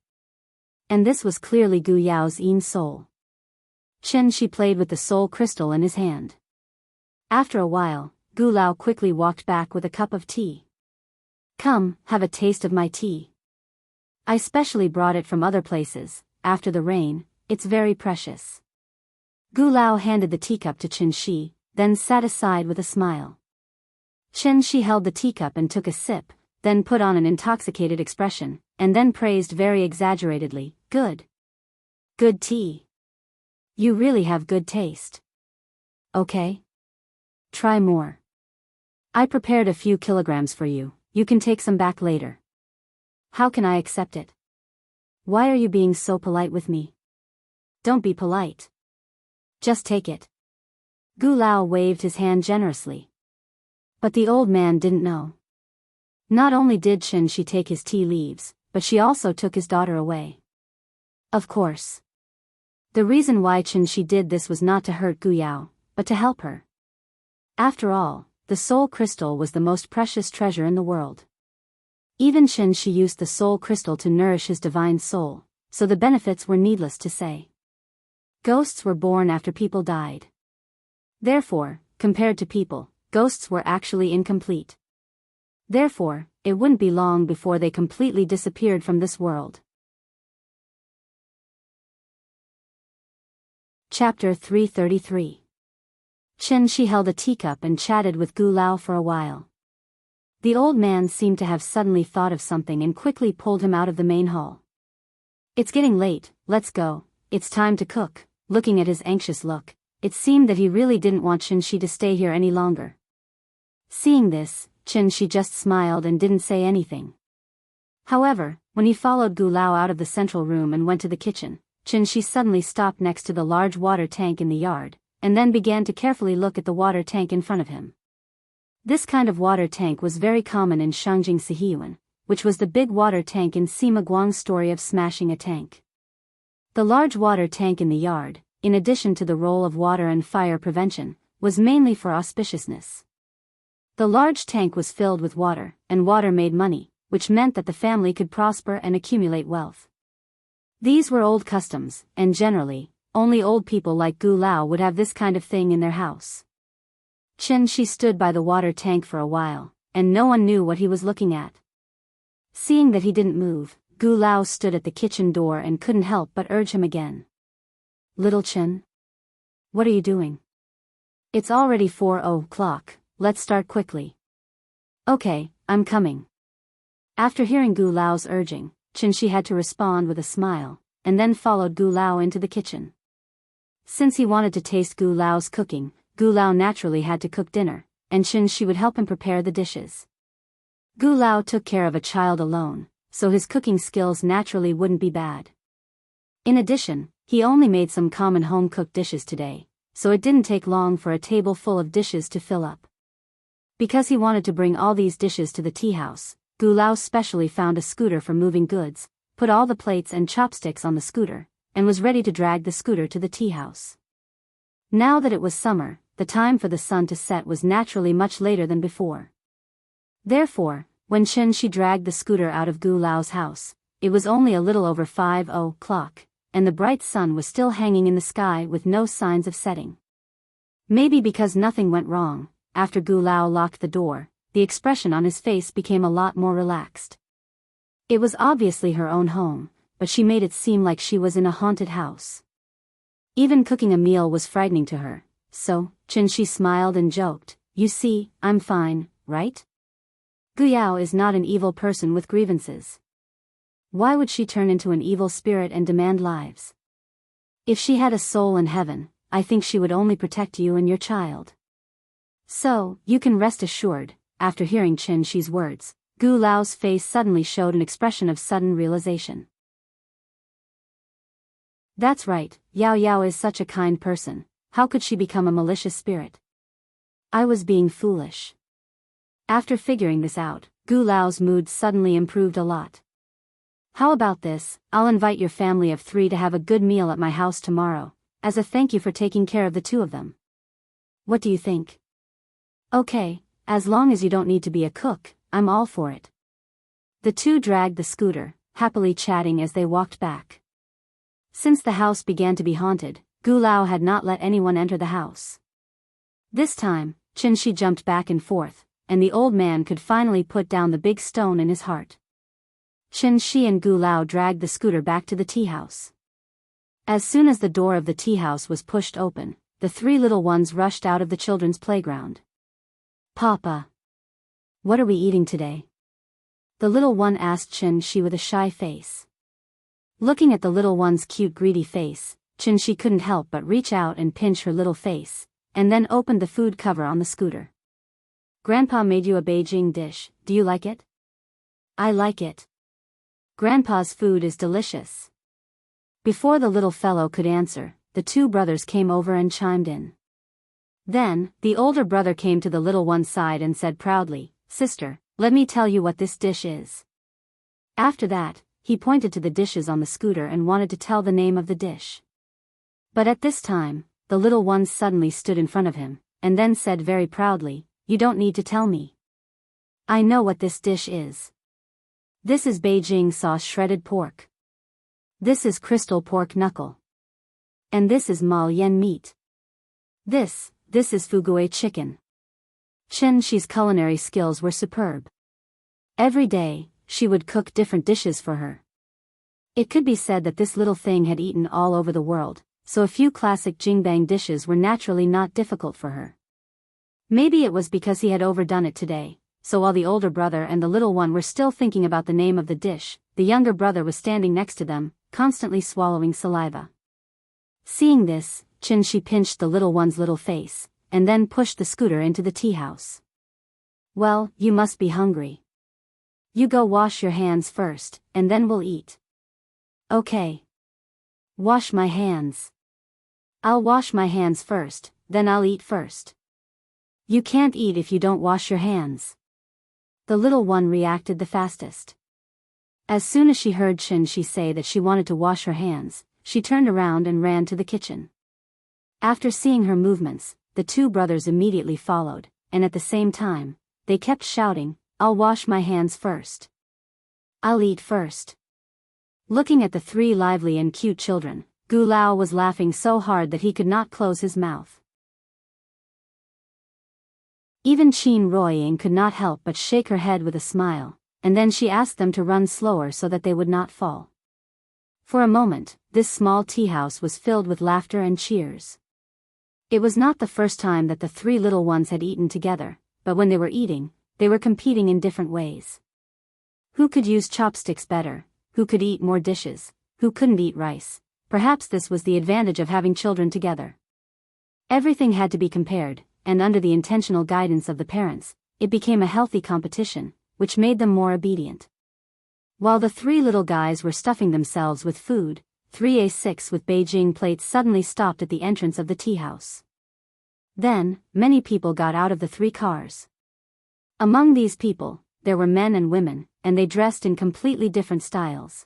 And this was clearly Gu Yao's Yin soul. Chen Shi played with the soul crystal in his hand. After a while, Gu Lao quickly walked back with a cup of tea. Come, have a taste of my tea. I specially brought it from other places, after the rain, it's very precious. Gu Lao handed the teacup to Chen Shi, then sat aside with a smile. Chen Shi held the teacup and took a sip, then put on an intoxicated expression, and then praised very exaggeratedly, Good. Good tea. You really have good taste. Okay? Try more. I prepared a few kilograms for you, you can take some back later. How can I accept it? Why are you being so polite with me? Don't be polite. Just take it. Gu Lao waved his hand generously. But the old man didn't know. Not only did Chen Shi take his tea leaves, but she also took his daughter away. Of course. The reason why Chen Shi did this was not to hurt Gu Yao, but to help her. After all, the soul crystal was the most precious treasure in the world. Even Chen Shi used the soul crystal to nourish his divine soul, so the benefits were needless to say. Ghosts were born after people died. Therefore, compared to people, ghosts were actually incomplete. Therefore, it wouldn't be long before they completely disappeared from this world. Chapter 333. Chen Shi held a teacup and chatted with Gu Lao for a while. The old man seemed to have suddenly thought of something and quickly pulled him out of the main hall. It's getting late, let's go, it's time to cook. Looking at his anxious look, it seemed that he really didn't want Chen Shi to stay here any longer. Seeing this, Chen Shi just smiled and didn't say anything. However, when he followed Gu Lao out of the central room and went to the kitchen, Chen Shi suddenly stopped next to the large water tank in the yard, and then began to carefully look at the water tank in front of him. This kind of water tank was very common in Shangjing Sihiyuan, which was the big water tank in Sima Guang's story of smashing a tank. The large water tank in the yard, in addition to the role of water and fire prevention, was mainly for auspiciousness. The large tank was filled with water, and water made money, which meant that the family could prosper and accumulate wealth. These were old customs, and generally, only old people like Gu Lao would have this kind of thing in their house. Chen Shi stood by the water tank for a while, and no one knew what he was looking at. Seeing that he didn't move, Gu Lao stood at the kitchen door and couldn't help but urge him again. Little Chen? What are you doing? It's already 4:00, let's start quickly. Okay, I'm coming. After hearing Gu Lao's urging, Chen Shi had to respond with a smile, and then followed Gu Lao into the kitchen. Since he wanted to taste Gu Lao's cooking, Gu Lao naturally had to cook dinner, and Chen Shi would help him prepare the dishes. Gu Lao took care of a child alone, so his cooking skills naturally wouldn't be bad. In addition, he only made some common home-cooked dishes today, so it didn't take long for a table full of dishes to fill up. Because he wanted to bring all these dishes to the tea house, Gu Lao specially found a scooter for moving goods, put all the plates and chopsticks on the scooter, and was ready to drag the scooter to the tea house. Now that it was summer, the time for the sun to set was naturally much later than before. Therefore, when Chen Shi dragged the scooter out of Gu Lao's house, it was only a little over 5:00, and the bright sun was still hanging in the sky with no signs of setting. Maybe because nothing went wrong, after Gu Lao locked the door, the expression on his face became a lot more relaxed. It was obviously her own home, but she made it seem like she was in a haunted house. Even cooking a meal was frightening to her, so Chen Shi smiled and joked, "You see, I'm fine, right? Gu Yao is not an evil person with grievances. Why would she turn into an evil spirit and demand lives? If she had a soul in heaven, I think she would only protect you and your child." So, you can rest assured, after hearing Chen Shi's words, Gu Lao's face suddenly showed an expression of sudden realization. That's right, Yao Yao is such a kind person, how could she become a malicious spirit? I was being foolish. After figuring this out, Gu Lao's mood suddenly improved a lot. How about this, I'll invite your family of 3 to have a good meal at my house tomorrow, as a thank you for taking care of the 2 of them. What do you think? Okay, as long as you don't need to be a cook, I'm all for it. The 2 dragged the scooter, happily chatting as they walked back. Since the house began to be haunted, Gu Lao had not let anyone enter the house. This time, Chen Shi jumped back and forth, and the old man could finally put down the big stone in his heart. Chen Shi and Gu Lao dragged the scooter back to the tea house. As soon as the door of the tea house was pushed open, the 3 little ones rushed out of the children's playground. Papa, what are we eating today? The little one asked Chen Shi with a shy face. Looking at the little one's cute greedy face, Chen Shi couldn't help but reach out and pinch her little face, and then opened the food cover on the scooter. Grandpa made you a Beijing dish, do you like it? I like it. Grandpa's food is delicious. Before the little fellow could answer, the two brothers came over and chimed in. Then, the older brother came to the little one's side and said proudly, "Sister, let me tell you what this dish is." After that, he pointed to the dishes on the scooter and wanted to tell the name of the dish. But at this time, the little one suddenly stood in front of him, and then said very proudly, "You don't need to tell me. I know what this dish is. This is Beijing sauce shredded pork. This is crystal pork knuckle. And this is mal yen meat. This is fugue chicken." Chen Shi's culinary skills were superb. Every day, she would cook different dishes for her. It could be said that this little thing had eaten all over the world, so a few classic Jingbang dishes were naturally not difficult for her. Maybe it was because he had overdone it today, so while the older brother and the little one were still thinking about the name of the dish, the younger brother was standing next to them, constantly swallowing saliva. Seeing this, Chen Shi pinched the little one's little face, and then pushed the scooter into the tea house. "Well, you must be hungry. You go wash your hands first, and then we'll eat." "Okay. Wash my hands." "I'll wash my hands first, then I'll eat first." "You can't eat if you don't wash your hands." The little one reacted the fastest. As soon as she heard Chen Shi say that she wanted to wash her hands, she turned around and ran to the kitchen. After seeing her movements, the two brothers immediately followed, and at the same time, they kept shouting, "I'll wash my hands first. I'll eat first." Looking at the three lively and cute children, Gu Lao was laughing so hard that he could not close his mouth. Even Qin Ruoying could not help but shake her head with a smile, and then she asked them to run slower so that they would not fall. For a moment, this small tea house was filled with laughter and cheers. It was not the first time that the three little ones had eaten together, but when they were eating, they were competing in different ways. Who could use chopsticks better? Who could eat more dishes? Who couldn't eat rice? Perhaps this was the advantage of having children together. Everything had to be compared, and under the intentional guidance of the parents, it became a healthy competition, which made them more obedient. While the three little guys were stuffing themselves with food, 3A6 with Beijing plates suddenly stopped at the entrance of the tea house. Then, many people got out of the three cars. Among these people, there were men and women, and they dressed in completely different styles.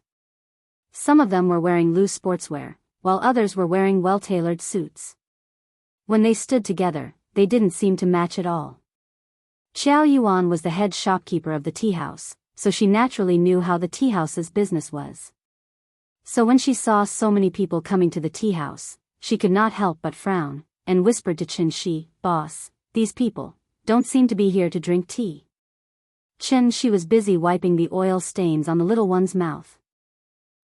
Some of them were wearing loose sportswear, while others were wearing well-tailored suits. When they stood together, they didn't seem to match at all. Xiao Yuan was the head shopkeeper of the tea house, so she naturally knew how the tea house's business was. So when she saw so many people coming to the tea house, she could not help but frown, and whispered to Chen Shi, "Boss, these people don't seem to be here to drink tea." Chen Shi was busy wiping the oil stains on the little one's mouth.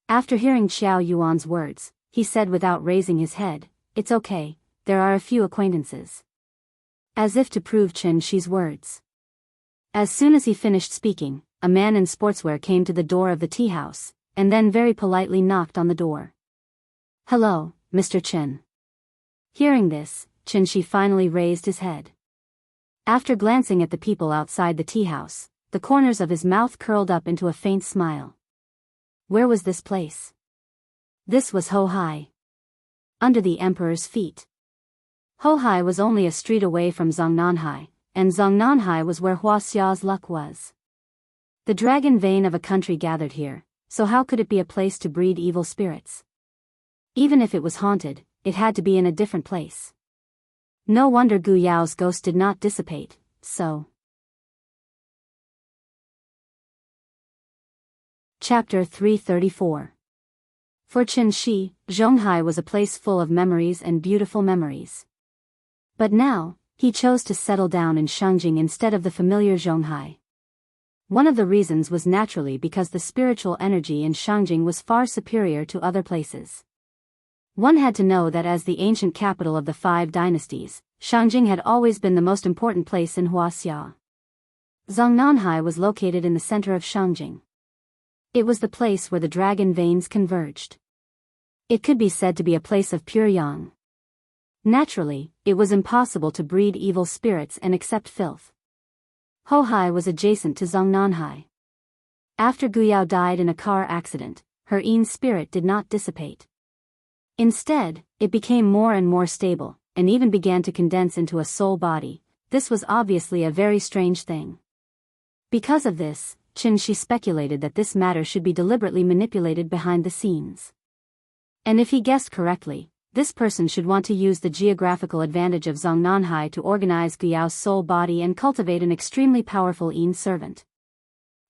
After hearing Xiao Yuan's words, he said without raising his head, "It's okay, there are a few acquaintances." As if to prove Chen Shi's words. As soon as he finished speaking, a man in sportswear came to the door of the tea house, and then very politely knocked on the door. "Hello, Mr. Chen." Hearing this, Chen Shi finally raised his head. After glancing at the people outside the tea house, the corners of his mouth curled up into a faint smile. Where was this place? This was Hohai. Under the emperor's feet. Hohai was only a street away from Zongnanhai, and Zongnanhai was where Huaxia's luck was. The dragon vein of a country gathered here, so how could it be a place to breed evil spirits? Even if it was haunted, it had to be in a different place. No wonder Gu Yao's ghost did not dissipate, so. Chapter 334. For Chen Shi, Zhonghai was a place full of memories and beautiful memories. But now, he chose to settle down in Shangjing instead of the familiar Zhonghai. One of the reasons was naturally because the spiritual energy in Shangjing was far superior to other places. One had to know that as the ancient capital of the 5 dynasties, Shangjing had always been the most important place in Huaxia. Zongnanhai was located in the center of Shangjing. It was the place where the dragon veins converged. It could be said to be a place of pure yang. Naturally, it was impossible to breed evil spirits and accept filth. Hohai was adjacent to Zongnanhai. After Guyao died in a car accident, her Yin spirit did not dissipate. Instead, It became more and more stable, and even began to condense into a soul body. This was obviously a very strange thing. Because of this, Qin speculated that this matter should be deliberately manipulated behind the scenes. And if he guessed correctly, this person should want to use the geographical advantage of Zhongnanhai to organize Guyao's soul body and cultivate an extremely powerful Yin servant.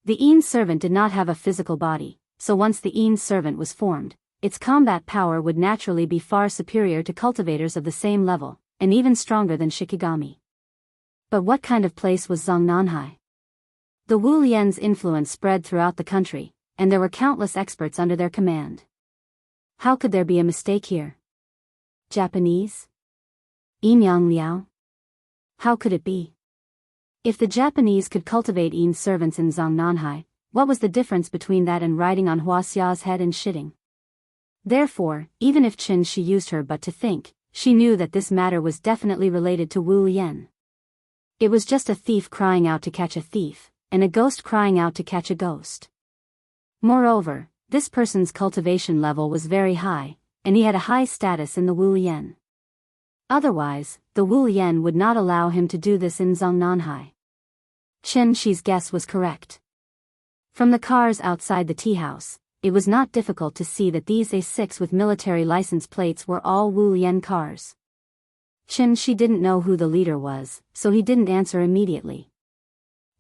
The Yin servant did not have a physical body, so once the Yin servant was formed, its combat power would naturally be far superior to cultivators of the same level, and even stronger than Shikigami. But what kind of place was Zhongnanhai? The Wu Lian's influence spread throughout the country, and there were countless experts under their command. How could there be a mistake here? Japanese? Yimyang Liao? How could it be? If the Japanese could cultivate Yin servants in Zhongnanhai, what was the difference between that and riding on Huaxia's head and shitting? Therefore, even if Qin Shi used her but to think, she knew that this matter was definitely related to Wu Lian. It was just a thief crying out to catch a thief, and a ghost crying out to catch a ghost. Moreover, this person's cultivation level was very high, and he had a high status in the Wu Lian. Otherwise, the Wu Lian would not allow him to do this in Zhongnanhai. Qin Shi's guess was correct. From the cars outside the tea house, it was not difficult to see that these A6 with military license plates were all Wu Lian cars. Qin Shi didn't know who the leader was, so he didn't answer immediately.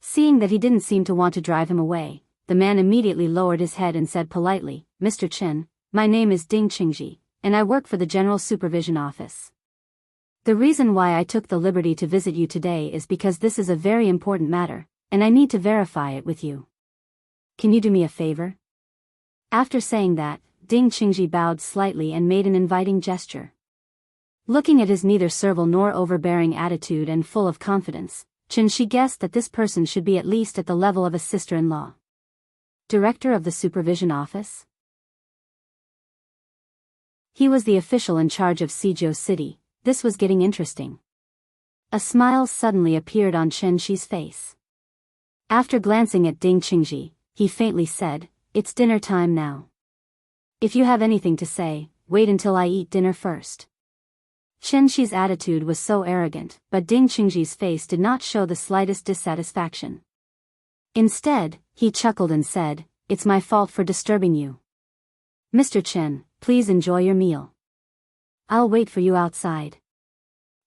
Seeing that he didn't seem to want to drive him away, the man immediately lowered his head and said politely, "Mr. Qin, my name is Ding Qingji, and I work for the General Supervision Office. The reason why I took the liberty to visit you today is because this is a very important matter, and I need to verify it with you. Can you do me a favor?" After saying that, Ding Qingji bowed slightly and made an inviting gesture. Looking at his neither servile nor overbearing attitude and full of confidence, Qin Shi guessed that this person should be at least at the level of a sister-in-law. Director of the Supervision Office? He was the official in charge of Suzhou City. This was getting interesting. A smile suddenly appeared on Qin Shi's face. After glancing at Ding Qingji, he faintly said, "It's dinner time now. If you have anything to say, wait until I eat dinner first." Qin Shi's attitude was so arrogant, but Ding Qingji's face did not show the slightest dissatisfaction. Instead, he chuckled and said, "It's my fault for disturbing you. Mr. Qin, please enjoy your meal. I'll wait for you outside."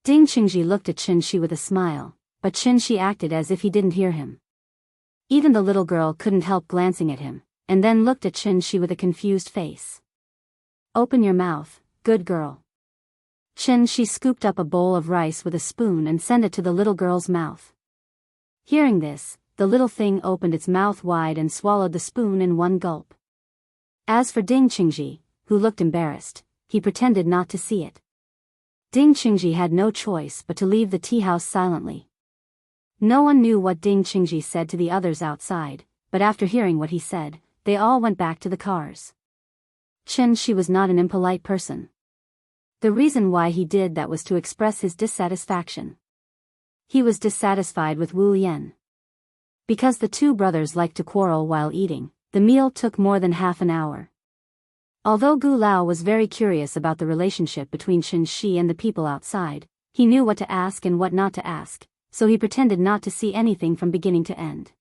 Ding Qingji looked at Qin Shi with a smile, but Qin Shi acted as if he didn't hear him. Even the little girl couldn't help glancing at him, and then looked at Qin Shi with a confused face. "Open your mouth, good girl." Qin Shi scooped up a bowl of rice with a spoon and sent it to the little girl's mouth. Hearing this, the little thing opened its mouth wide and swallowed the spoon in one gulp. As for Ding Qingji, who looked embarrassed, he pretended not to see it. Ding Qingji had no choice but to leave the tea house silently. No one knew what Ding Qingji said to the others outside, but after hearing what he said, they all went back to the cars. Qin Shi was not an impolite person. The reason why he did that was to express his dissatisfaction. He was dissatisfied with Wu Lian. Because the two brothers liked to quarrel while eating, the meal took more than half an hour. Although Gu Lao was very curious about the relationship between Qin Shi and the people outside, he knew what to ask and what not to ask, so he pretended not to see anything from beginning to end.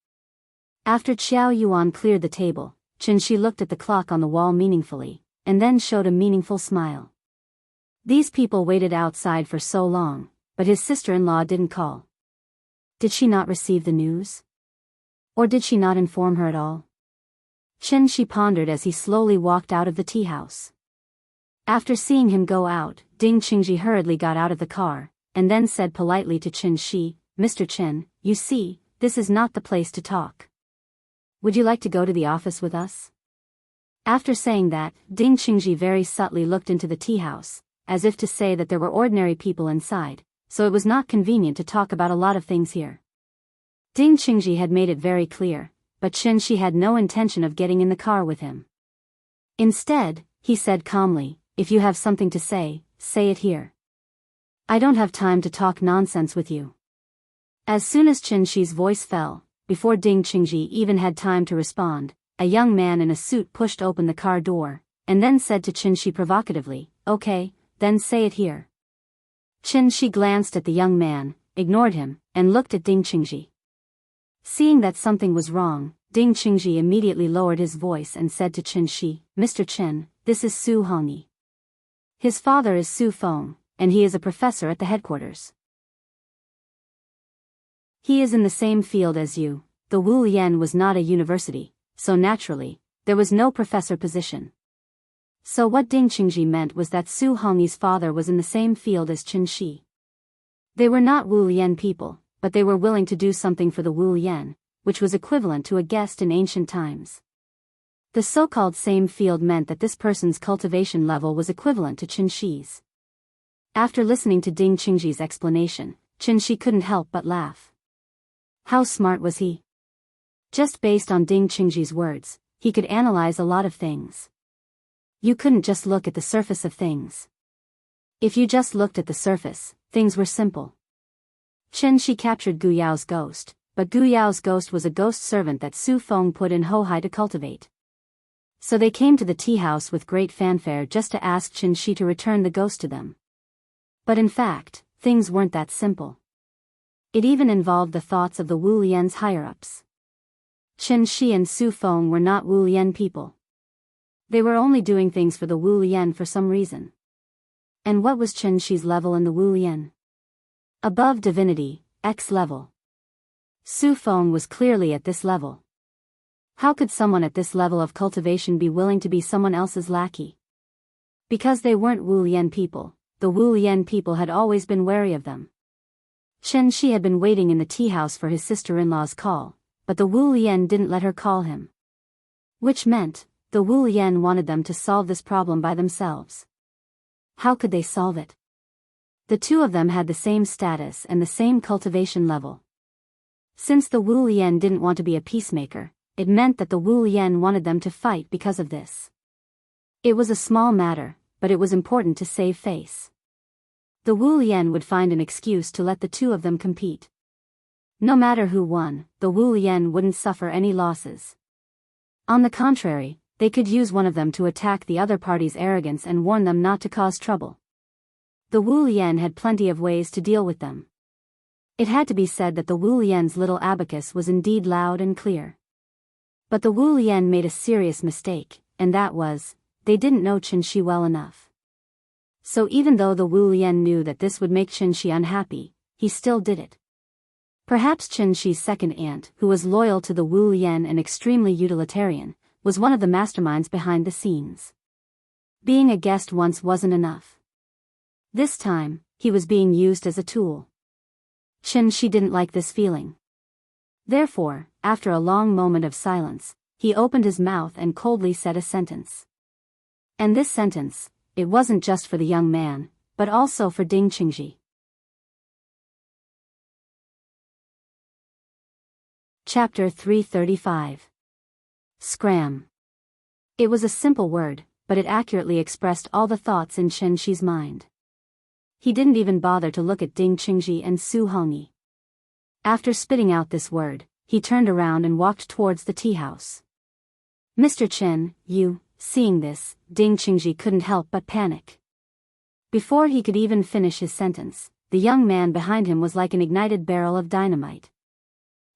After Qiao Yuan cleared the table, Qin Shi looked at the clock on the wall meaningfully, and then showed a meaningful smile. These people waited outside for so long, but his sister-in-law didn't call. Did she not receive the news? Or did she not inform her at all? Qin Shi pondered as he slowly walked out of the tea house. After seeing him go out, Ding Qingji hurriedly got out of the car, and then said politely to Qin Shi, "Mr. Qin, you see, this is not the place to talk. Would you like to go to the office with us?" After saying that, Ding Qingji very subtly looked into the tea house, as if to say that there were ordinary people inside, so it was not convenient to talk about a lot of things here. Ding Qingji had made it very clear, but Qin Shi had no intention of getting in the car with him. Instead, he said calmly, "If you have something to say, say it here. I don't have time to talk nonsense with you." As soon as Qin Shi's voice fell, before Ding Qingji even had time to respond, a young man in a suit pushed open the car door, and then said to Qin Shi provocatively, "Okay, then say it here. Qin Shi glanced at the young man, ignored him, and looked at Ding Qingji. Seeing that something was wrong, Ding Qingji immediately lowered his voice and said to Qin Shi, Mr. Qin, this is Su Hongyi. His father is Su Feng, and he is a professor at the headquarters. He is in the same field as you. The Wu Lian was not a university, so naturally, there was no professor position. So what Ding Qingji meant was that Su Hongyi's father was in the same field as Qin Shi. They were not Wu Lian people, but they were willing to do something for the Wu Lian, which was equivalent to a guest in ancient times. The so-called same field meant that this person's cultivation level was equivalent to Qin Shi's. After listening to Ding Qingji's explanation, Qin Shi couldn't help but laugh. How smart was he? Just based on Ding Qingji's words, he could analyze a lot of things. You couldn't just look at the surface of things. If you just looked at the surface, things were simple. Qin Shi captured Gu Yao's ghost, but Gu Yao's ghost was a ghost servant that Su Feng put in Hohai to cultivate. So they came to the tea house with great fanfare just to ask Qin Shi to return the ghost to them. But in fact, things weren't that simple. It even involved the thoughts of the Wu Lian's higher-ups. Qin Shi and Su Feng were not Wu Lian people. They were only doing things for the Wu Lian for some reason. And what was Qin Shi's level in the Wu Lian? Above divinity, X level. Su Feng was clearly at this level. How could someone at this level of cultivation be willing to be someone else's lackey? Because they weren't Wu Lian people, the Wu Lian people had always been wary of them. Qin Shi had been waiting in the tea house for his sister-in-law's call, but the Wu Lian didn't let her call him. Which meant, the Wu Lian wanted them to solve this problem by themselves. How could they solve it? The two of them had the same status and the same cultivation level. Since the Wu Lian didn't want to be a peacemaker, it meant that the Wu Lian wanted them to fight because of this. It was a small matter, but it was important to save face. The Wu Lian would find an excuse to let the two of them compete. No matter who won, the Wu Lian wouldn't suffer any losses. On the contrary, they could use one of them to attack the other party's arrogance and warn them not to cause trouble. The Wu Lian had plenty of ways to deal with them. It had to be said that the Wu Lian's little abacus was indeed loud and clear. But the Wu Lian made a serious mistake, and that was, they didn't know Qin Shi well enough. So even though the Wu Lian knew that this would make Qin Shi unhappy, he still did it. Perhaps Qin Shi's second aunt, who was loyal to the Wu Lian and extremely utilitarian, was one of the masterminds behind the scenes. Being a guest once wasn't enough. This time, he was being used as a tool. Qin Shi didn't like this feeling. Therefore, after a long moment of silence, he opened his mouth and coldly said a sentence. And this sentence, it wasn't just for the young man, but also for Ding Qingji. Chapter 335. Scram. It was a simple word, but it accurately expressed all the thoughts in Qin Shi's mind. He didn't even bother to look at Ding Qingji and Su Hongyi. After spitting out this word, he turned around and walked towards the tea house. Mr. Qin, you... Seeing this, Ding Qingji couldn't help but panic. Before he could even finish his sentence, the young man behind him was like an ignited barrel of dynamite.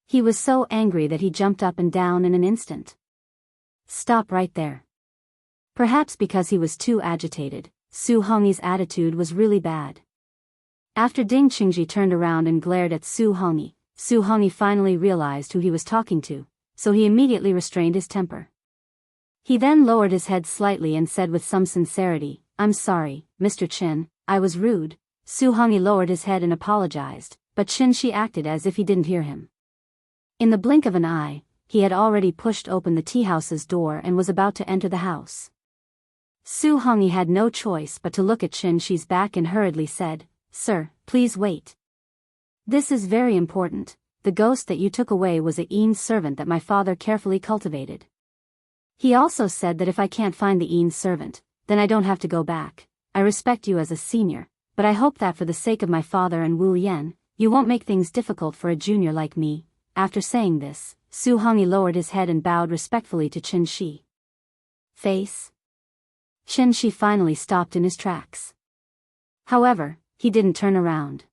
He was so angry that he jumped up and down in an instant. Stop right there. Perhaps because he was too agitated, Su Hongyi's attitude was really bad. After Ding Qingji turned around and glared at Su Hongyi finally realized who he was talking to, so he immediately restrained his temper. He then lowered his head slightly and said with some sincerity, I'm sorry, Mr. Qin, I was rude. Su Hongyi lowered his head and apologized, but Qin Shi acted as if he didn't hear him. In the blink of an eye, he had already pushed open the tea house's door and was about to enter the house. Su Hongyi had no choice but to look at Qin Shi's back and hurriedly said, Sir, please wait. This is very important. The ghost that you took away was a Yin's servant that my father carefully cultivated. He also said that if I can't find the Yin's servant, then I don't have to go back. I respect you as a senior, but I hope that for the sake of my father and Wu Lian, you won't make things difficult for a junior like me. After saying this, Su Hongyi lowered his head and bowed respectfully to Qin Shi. Face. Qin Shi finally stopped in his tracks. However, he didn't turn around.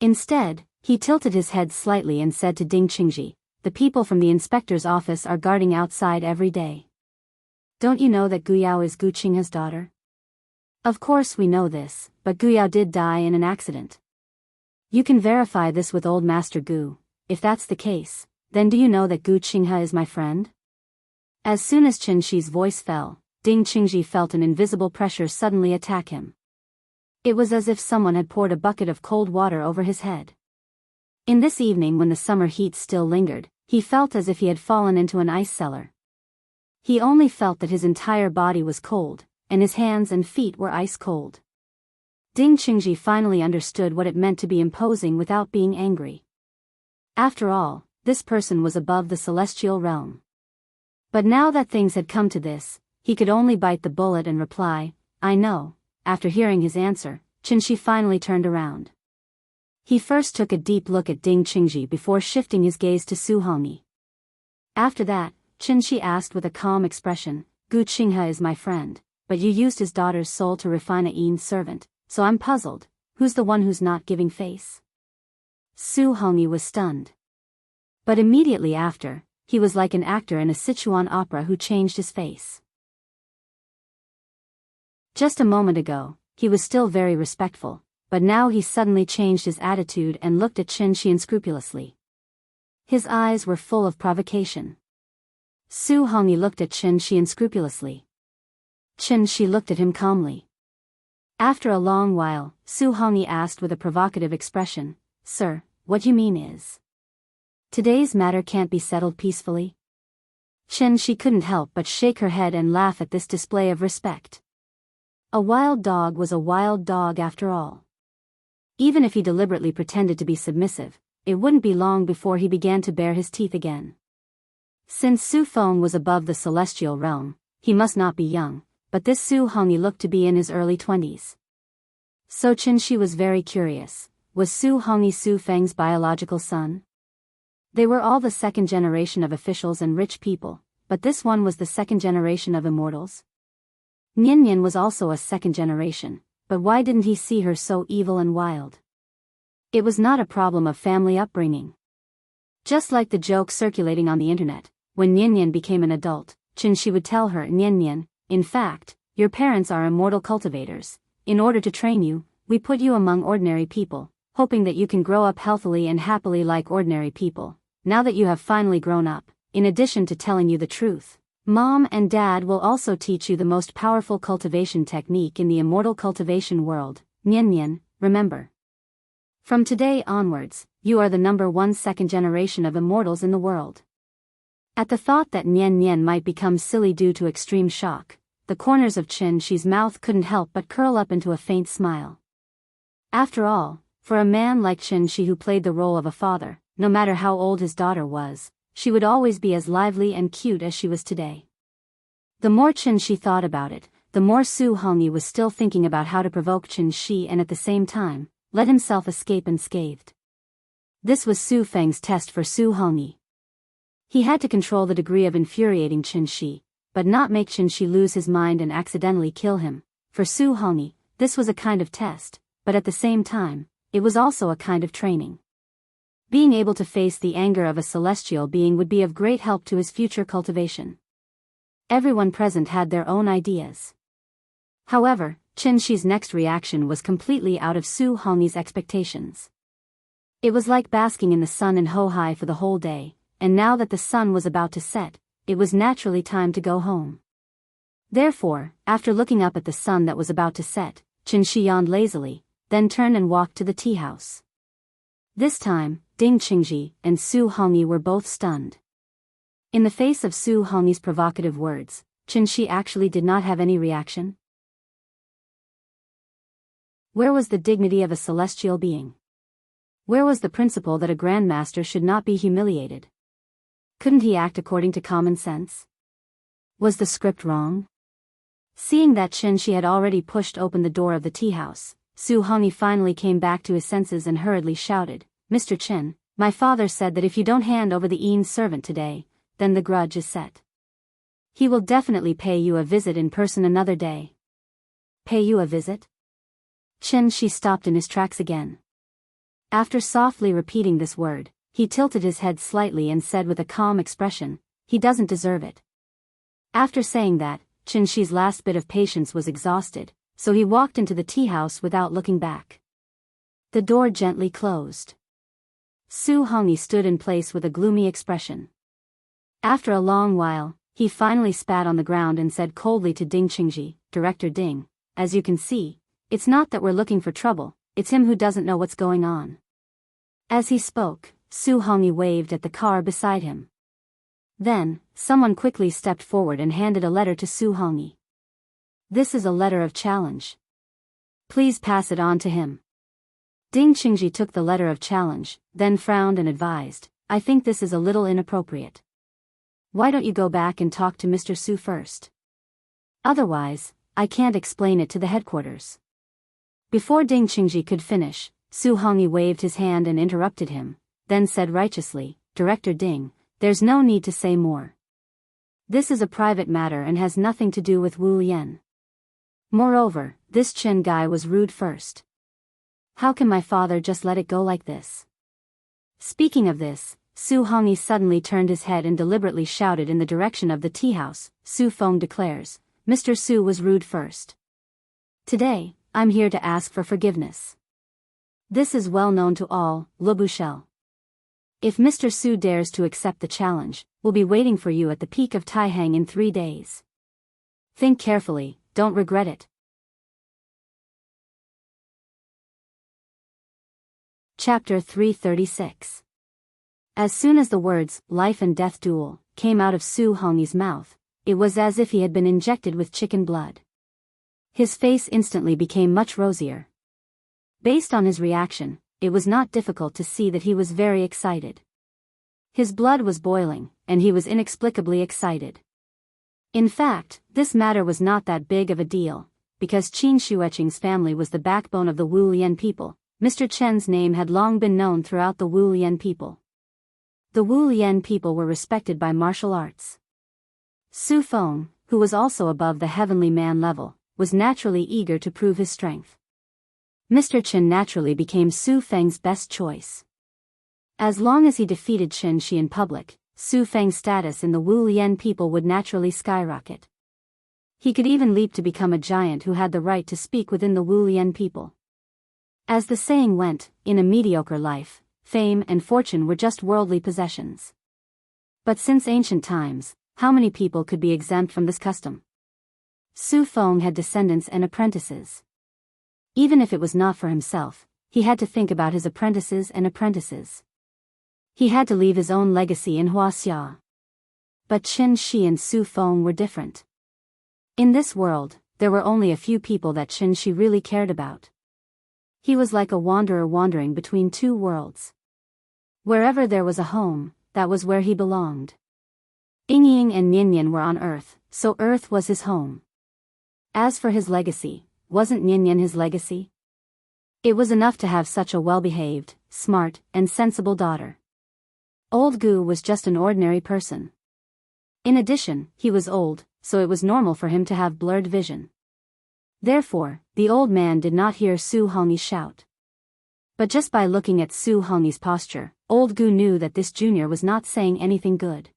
Instead, he tilted his head slightly and said to Ding Qingji, "The people from the inspector's office are guarding outside every day. Don't you know that Guyao is Gu Qinghe's daughter? Of course we know this, but Guyao did die in an accident. You can verify this with old Master Gu. If that's the case, then do you know that Gu Qinghe is my friend?" As soon as Qin Shi's voice fell, Ding Qingji felt an invisible pressure suddenly attack him. It was as if someone had poured a bucket of cold water over his head. In this evening when the summer heat still lingered, he felt as if he had fallen into an ice cellar. He only felt that his entire body was cold, and his hands and feet were ice cold. Ding Qingji finally understood what it meant to be imposing without being angry. After all, this person was above the celestial realm. But now that things had come to this, he could only bite the bullet and reply, "I know." After hearing his answer, Qin Shi finally turned around. He first took a deep look at Ding Qingji before shifting his gaze to Su Hongyi. After that, Qin Shi asked with a calm expression, "Gu Qinghe is my friend, but you used his daughter's soul to refine a Yin's servant, so I'm puzzled, who's the one who's not giving face?" Su Hongyi was stunned. But immediately after, he was like an actor in a Sichuan opera who changed his face. Just a moment ago, he was still very respectful, but now he suddenly changed his attitude and looked at Qin Shi unscrupulously. His eyes were full of provocation. Su Hongyi looked at Qin Shi unscrupulously. Qin Shi looked at him calmly. After a long while, Su Hongyi asked with a provocative expression, "Sir, what you mean is today's matter can't be settled peacefully?" Qin Shi couldn't help but shake her head and laugh at this display of respect. A wild dog was a wild dog after all. Even if he deliberately pretended to be submissive, it wouldn't be long before he began to bare his teeth again. Since Su Feng was above the celestial realm, he must not be young, but this Su Hongyi looked to be in his early 20s. So Qin Shi was very curious, was Su Hongyi Su Feng's biological son? They were all the second generation of officials and rich people, but this one was the second generation of immortals. Nian Nian was also a second generation, but why didn't he see her so evil and wild? It was not a problem of family upbringing. Just like the joke circulating on the internet, when Nian Nian became an adult, Qin Shi would tell her, "Nian Nian, in fact, your parents are immortal cultivators. In order to train you, we put you among ordinary people, hoping that you can grow up healthily and happily like ordinary people. Now that you have finally grown up, in addition to telling you the truth, Mom and Dad will also teach you the most powerful cultivation technique in the immortal cultivation world. Nian Nian, remember. From today onwards, you are the #1 second generation of immortals in the world." At the thought that Nian Nian might become silly due to extreme shock, the corners of Qin Shi's mouth couldn't help but curl up into a faint smile. After all, for a man like Qin Shi who played the role of a father, no matter how old his daughter was, she would always be as lively and cute as she was today. The more Qin Shi thought about it, the more Su Hongyi was still thinking about how to provoke Qin Shi and at the same time, let himself escape unscathed. This was Su Feng's test for Su Hongyi. He had to control the degree of infuriating Qin Shi, but not make Qin Shi lose his mind and accidentally kill him. For Su Hongyi, this was a kind of test, but at the same time, it was also a kind of training. Being able to face the anger of a celestial being would be of great help to his future cultivation. Everyone present had their own ideas. However, Qin Shi's next reaction was completely out of Su Hongyi's expectations. It was like basking in the sun in Hohai for the whole day, and now that the sun was about to set, it was naturally time to go home. Therefore, after looking up at the sun that was about to set, Qin Shi yawned lazily, then turned and walked to the tea house. This time, Ding Qingji and Su Hongyi were both stunned. In the face of Su Hongyi's provocative words, Qin Shi actually did not have any reaction. Where was the dignity of a celestial being? Where was the principle that a grandmaster should not be humiliated? Couldn't he act according to common sense? Was the script wrong? Seeing that Qin Shi had already pushed open the door of the tea house, Su Hongyi finally came back to his senses and hurriedly shouted, "Mr. Qin, my father said that if you don't hand over the Yin's servant today, then the grudge is set. He will definitely pay you a visit in person another day." Pay you a visit? Chen Shi stopped in his tracks again. After softly repeating this word, he tilted his head slightly and said with a calm expression, "He doesn't deserve it." After saying that, Chen Shi's last bit of patience was exhausted, so he walked into the tea house without looking back. The door gently closed. Su Hongyi stood in place with a gloomy expression. After a long while, he finally spat on the ground and said coldly to Ding Qingji, "Director Ding, as you can see, it's not that we're looking for trouble, it's him who doesn't know what's going on." As he spoke, Su Hongyi waved at the car beside him. Then, someone quickly stepped forward and handed a letter to Su Hongyi. "This is a letter of challenge. Please pass it on to him." Ding Qingji took the letter of challenge, then frowned and advised, "I think this is a little inappropriate. Why don't you go back and talk to Mr. Su first? Otherwise, I can't explain it to the headquarters." Before Ding Qingji could finish, Su Hongyi waved his hand and interrupted him, then said righteously, "Director Ding, there's no need to say more. This is a private matter and has nothing to do with Wu Yan. Moreover, this Chen guy was rude first. How can my father just let it go like this?" Speaking of this, Su Hongyi suddenly turned his head and deliberately shouted in the direction of the tea house, "Su Feng declares, Mr. Su was rude first. Today, I'm here to ask for forgiveness. This is well known to all, Le Bouchel. If Mr. Su dares to accept the challenge, we'll be waiting for you at the peak of Taihang in 3 days. Think carefully, don't regret it." Chapter 336. As soon as the words, "life and death duel," came out of Su Hongyi's mouth, it was as if he had been injected with chicken blood. His face instantly became much rosier. Based on his reaction, it was not difficult to see that he was very excited. His blood was boiling, and he was inexplicably excited. In fact, this matter was not that big of a deal, because Qin Shueqing's family was the backbone of the Wu Lian people. Mr. Chen's name had long been known throughout the Wu Lian people. The Wu Lian people were respected by martial arts. Su Feng, who was also above the heavenly man level, was naturally eager to prove his strength. Mr. Chen naturally became Su Feng's best choice. As long as he defeated Chen Shi in public, Su Feng's status in the Wu Lian people would naturally skyrocket. He could even leap to become a giant who had the right to speak within the Wu Lian people. As the saying went, in a mediocre life, fame and fortune were just worldly possessions. But since ancient times, how many people could be exempt from this custom? Su Feng had descendants and apprentices. Even if it was not for himself, he had to think about his apprentices and apprentices. He had to leave his own legacy in Huaxia. But Qin Shi and Su Feng were different. In this world, there were only a few people that Qin Shi really cared about. He was like a wanderer wandering between two worlds. Wherever there was a home, that was where he belonged. Yingying and Ninian were on Earth, so Earth was his home. As for his legacy, wasn't Ninian his legacy? It was enough to have such a well-behaved, smart, and sensible daughter. Old Gu was just an ordinary person. In addition, he was old, so it was normal for him to have blurred vision. Therefore, the old man did not hear Su Hongyi shout. But just by looking at Su Hongyi's posture, old Gu knew that this junior was not saying anything good.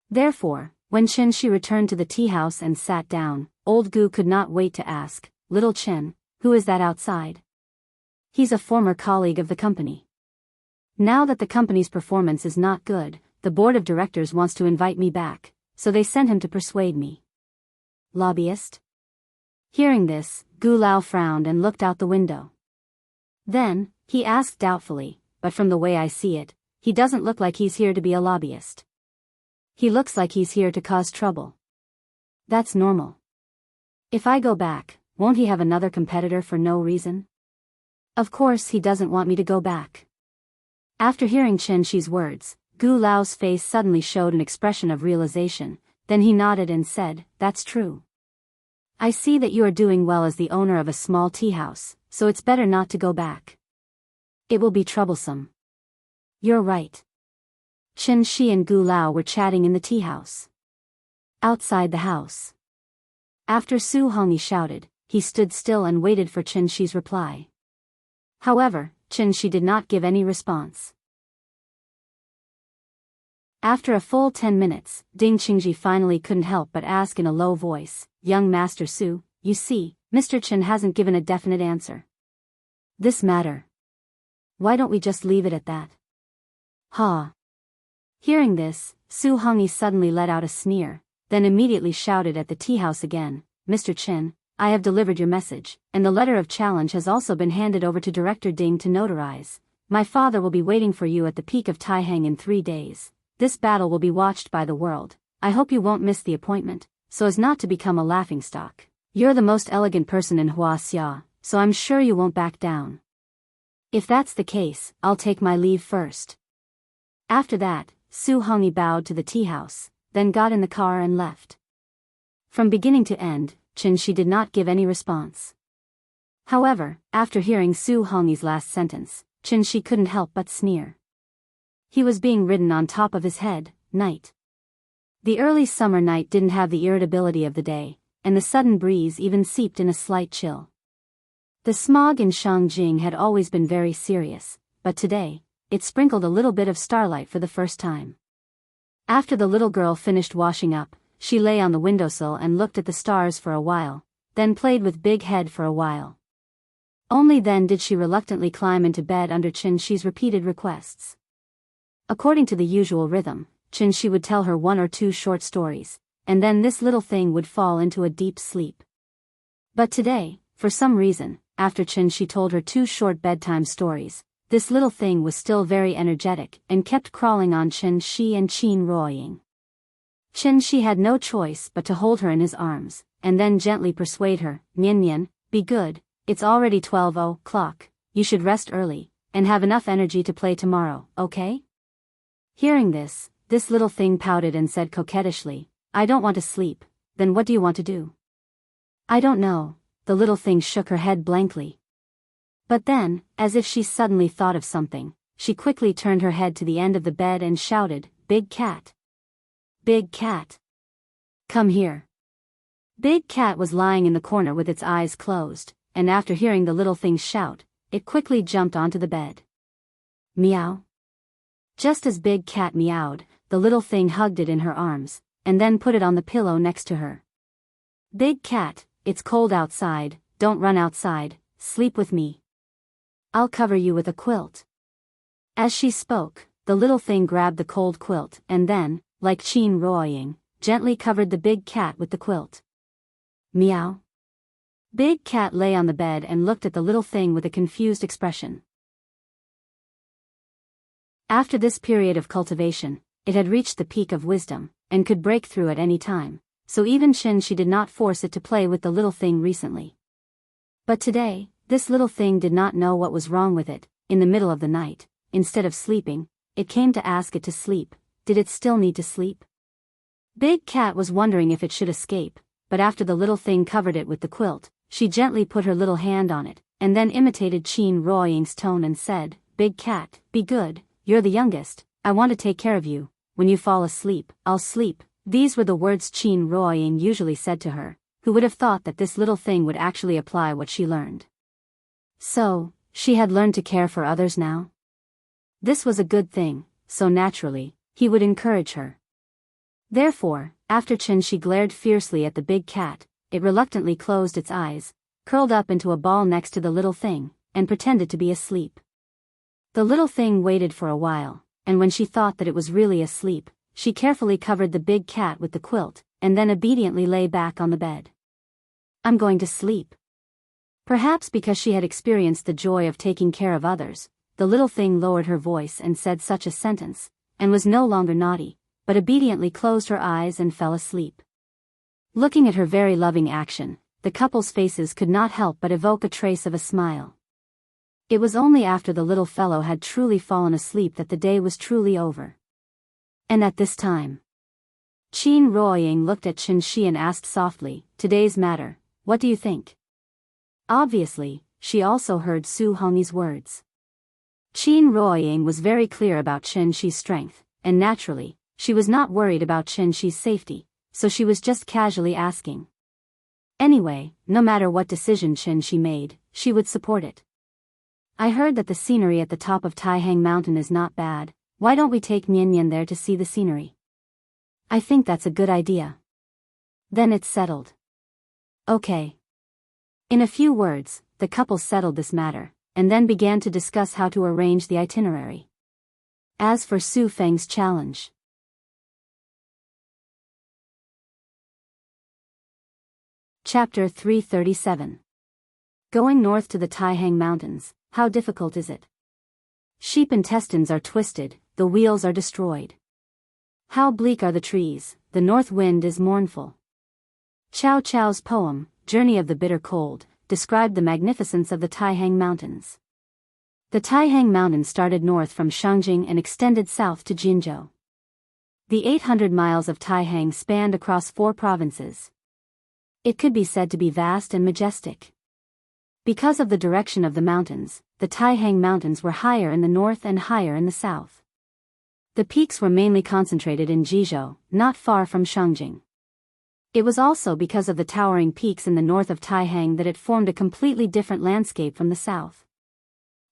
Therefore, when Qin Shi returned to the tea house and sat down, old Gu could not wait to ask, "Little Chen, who is that outside?" "He's a former colleague of the company. Now that the company's performance is not good, the board of directors wants to invite me back, so they sent him to persuade me." "Lobbyist?" Hearing this, Gu Lao frowned and looked out the window. Then, he asked doubtfully, "But from the way I see it, he doesn't look like he's here to be a lobbyist. He looks like he's here to cause trouble." "That's normal. If I go back, won't he have another competitor for no reason?" "Of course he doesn't want me to go back." After hearing Chen Shi's words, Gu Lao's face suddenly showed an expression of realization, then he nodded and said, "That's true. I see that you are doing well as the owner of a small tea house, so it's better not to go back. It will be troublesome." "You're right." Chen Shi and Gu Lao were chatting in the tea house. Outside the house. After Su Hongyi shouted, he stood still and waited for Qin Shi's reply. However, Qin Shi did not give any response. After a full 10 minutes, Ding Qingji finally couldn't help but ask in a low voice, "Young Master Su, you see, Mr. Qin hasn't given a definite answer. This matter. Why don't we just leave it at that?" Ha! Hearing this, Su Hongyi suddenly let out a sneer, then immediately shouted at the tea house again, "Mr. Qin, I have delivered your message, and the letter of challenge has also been handed over to Director Ding to notarize. My father will be waiting for you at the peak of Taihang in 3 days. This battle will be watched by the world. I hope you won't miss the appointment, so as not to become a laughingstock. You're the most elegant person in Huaxia, so I'm sure you won't back down. If that's the case, I'll take my leave first." After that, Su Hongyi bowed to the tea house, then got in the car and left. From beginning to end, Qin Shi did not give any response. However, after hearing Su Hongyi's last sentence, Qin Shi couldn't help but sneer. He was being ridden on top of his head, night. The early summer night didn't have the irritability of the day, and the sudden breeze even seeped in a slight chill. The smog in Shangjing had always been very serious, but today, it sprinkled a little bit of starlight for the first time. After the little girl finished washing up, she lay on the windowsill and looked at the stars for a while, then played with Big Head for a while. Only then did she reluctantly climb into bed under Qin Shi's repeated requests. According to the usual rhythm, Qin Shi would tell her 1 or 2 short stories, and then this little thing would fall into a deep sleep. But today, for some reason, after Qin Shi told her 2 short bedtime stories, this little thing was still very energetic and kept crawling on Qin Shi and Qin Ruoying. Qin Shi had no choice but to hold her in his arms, and then gently persuade her, "Nian Nian, be good, it's already 12 o'clock, you should rest early, and have enough energy to play tomorrow, okay?" Hearing this little thing pouted and said coquettishly, "I don't want to sleep, then what do you want to do?" "I don't know," the little thing shook her head blankly. But then, as if she suddenly thought of something, she quickly turned her head to the end of the bed and shouted, "Big Cat! Big Cat! Come here!" Big Cat was lying in the corner with its eyes closed, and after hearing the little thing's shout, it quickly jumped onto the bed. Meow. Just as Big Cat meowed, the little thing hugged it in her arms, and then put it on the pillow next to her. "Big Cat, it's cold outside, don't run outside, sleep with me. I'll cover you with a quilt." As she spoke, the little thing grabbed the cold quilt and then, like Qin Ruoying, gently covered the Big Cat with the quilt. Meow. Big Cat lay on the bed and looked at the little thing with a confused expression. After this period of cultivation, it had reached the peak of wisdom, and could break through at any time, so even Qin Shi did not force it to play with the little thing recently. But today, this little thing did not know what was wrong with it. In the middle of the night, instead of sleeping, it came to ask it to sleep. Did it still need to sleep? Big Cat was wondering if it should escape, but after the little thing covered it with the quilt, she gently put her little hand on it, and then imitated Qin Ruoying's tone and said, "Big Cat, be good, you're the youngest, I want to take care of you, when you fall asleep, I'll sleep." These were the words Qin Ruoying usually said to her. Who would have thought that this little thing would actually apply what she learned? So, she had learned to care for others now? This was a good thing, so naturally, he would encourage her. Therefore, after Qin Shi glared fiercely at the Big Cat, it reluctantly closed its eyes, curled up into a ball next to the little thing, and pretended to be asleep. The little thing waited for a while, and when she thought that it was really asleep, she carefully covered the Big Cat with the quilt, and then obediently lay back on the bed. "I'm going to sleep." Perhaps because she had experienced the joy of taking care of others, the little thing lowered her voice and said such a sentence, and was no longer naughty, but obediently closed her eyes and fell asleep. Looking at her very loving action, the couple's faces could not help but evoke a trace of a smile. It was only after the little fellow had truly fallen asleep that the day was truly over. And at this time, Qin Ruoying looked at Qin Shi and asked softly, "Today's matter, what do you think?" Obviously, she also heard Su Hongyi's words. Qin Ruoying was very clear about Qin Shi's strength, and naturally, she was not worried about Qin Shi's safety, so she was just casually asking. Anyway, no matter what decision she made, she would support it. I heard that the scenery at the top of Taihang Mountain is not bad. Why don't we take Nian there to see the scenery? I think that's a good idea. Then it's settled. Okay. In a few words, the couple settled this matter, and then began to discuss how to arrange the itinerary. As for Su Feng's challenge. Chapter 337. Going north to the Taihang Mountains, how difficult is it? Sheep intestines are twisted, the wheels are destroyed. How bleak are the trees, the north wind is mournful. Qiao Qiao's poem, Journey of the Bitter Cold, described the magnificence of the Taihang Mountains. The Taihang Mountains started north from Shangjing and extended south to Jinzhou. The 800 miles of Taihang spanned across 4 provinces. It could be said to be vast and majestic. Because of the direction of the mountains, the Taihang Mountains were higher in the north and higher in the south. The peaks were mainly concentrated in Jizhou, not far from Shangjing. It was also because of the towering peaks in the north of Taihang that it formed a completely different landscape from the south.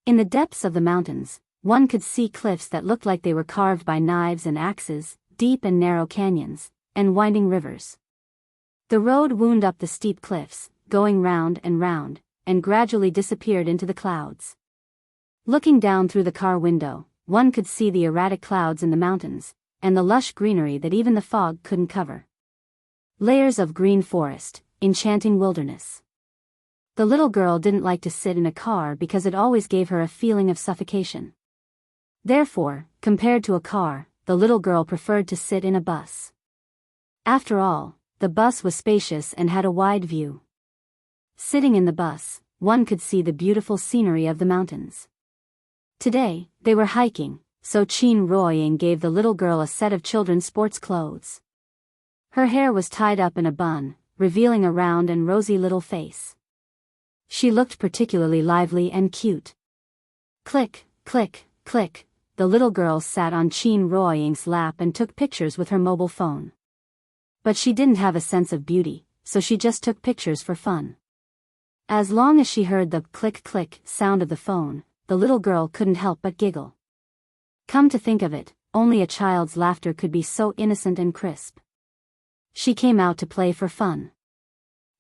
In the depths of the mountains, one could see cliffs that looked like they were carved by knives and axes, deep and narrow canyons, and winding rivers. The road wound up the steep cliffs, going round, and gradually disappeared into the clouds. Looking down through the car window, one could see the erratic clouds in the mountains, and the lush greenery that even the fog couldn't cover. Layers of green forest, enchanting wilderness. The little girl didn't like to sit in a car because it always gave her a feeling of suffocation. Therefore, compared to a car, the little girl preferred to sit in a bus. After all, the bus was spacious and had a wide view. Sitting in the bus, one could see the beautiful scenery of the mountains. Today, they were hiking, so Qin Ruoying gave the little girl a set of children's sports clothes. Her hair was tied up in a bun, revealing a round and rosy little face. She looked particularly lively and cute. Click, click, click, the little girl sat on Qin Ruoying's lap and took pictures with her mobile phone. But she didn't have a sense of beauty, so she just took pictures for fun. As long as she heard the click-click sound of the phone, the little girl couldn't help but giggle. Come to think of it, only a child's laughter could be so innocent and crisp. She came out to play for fun.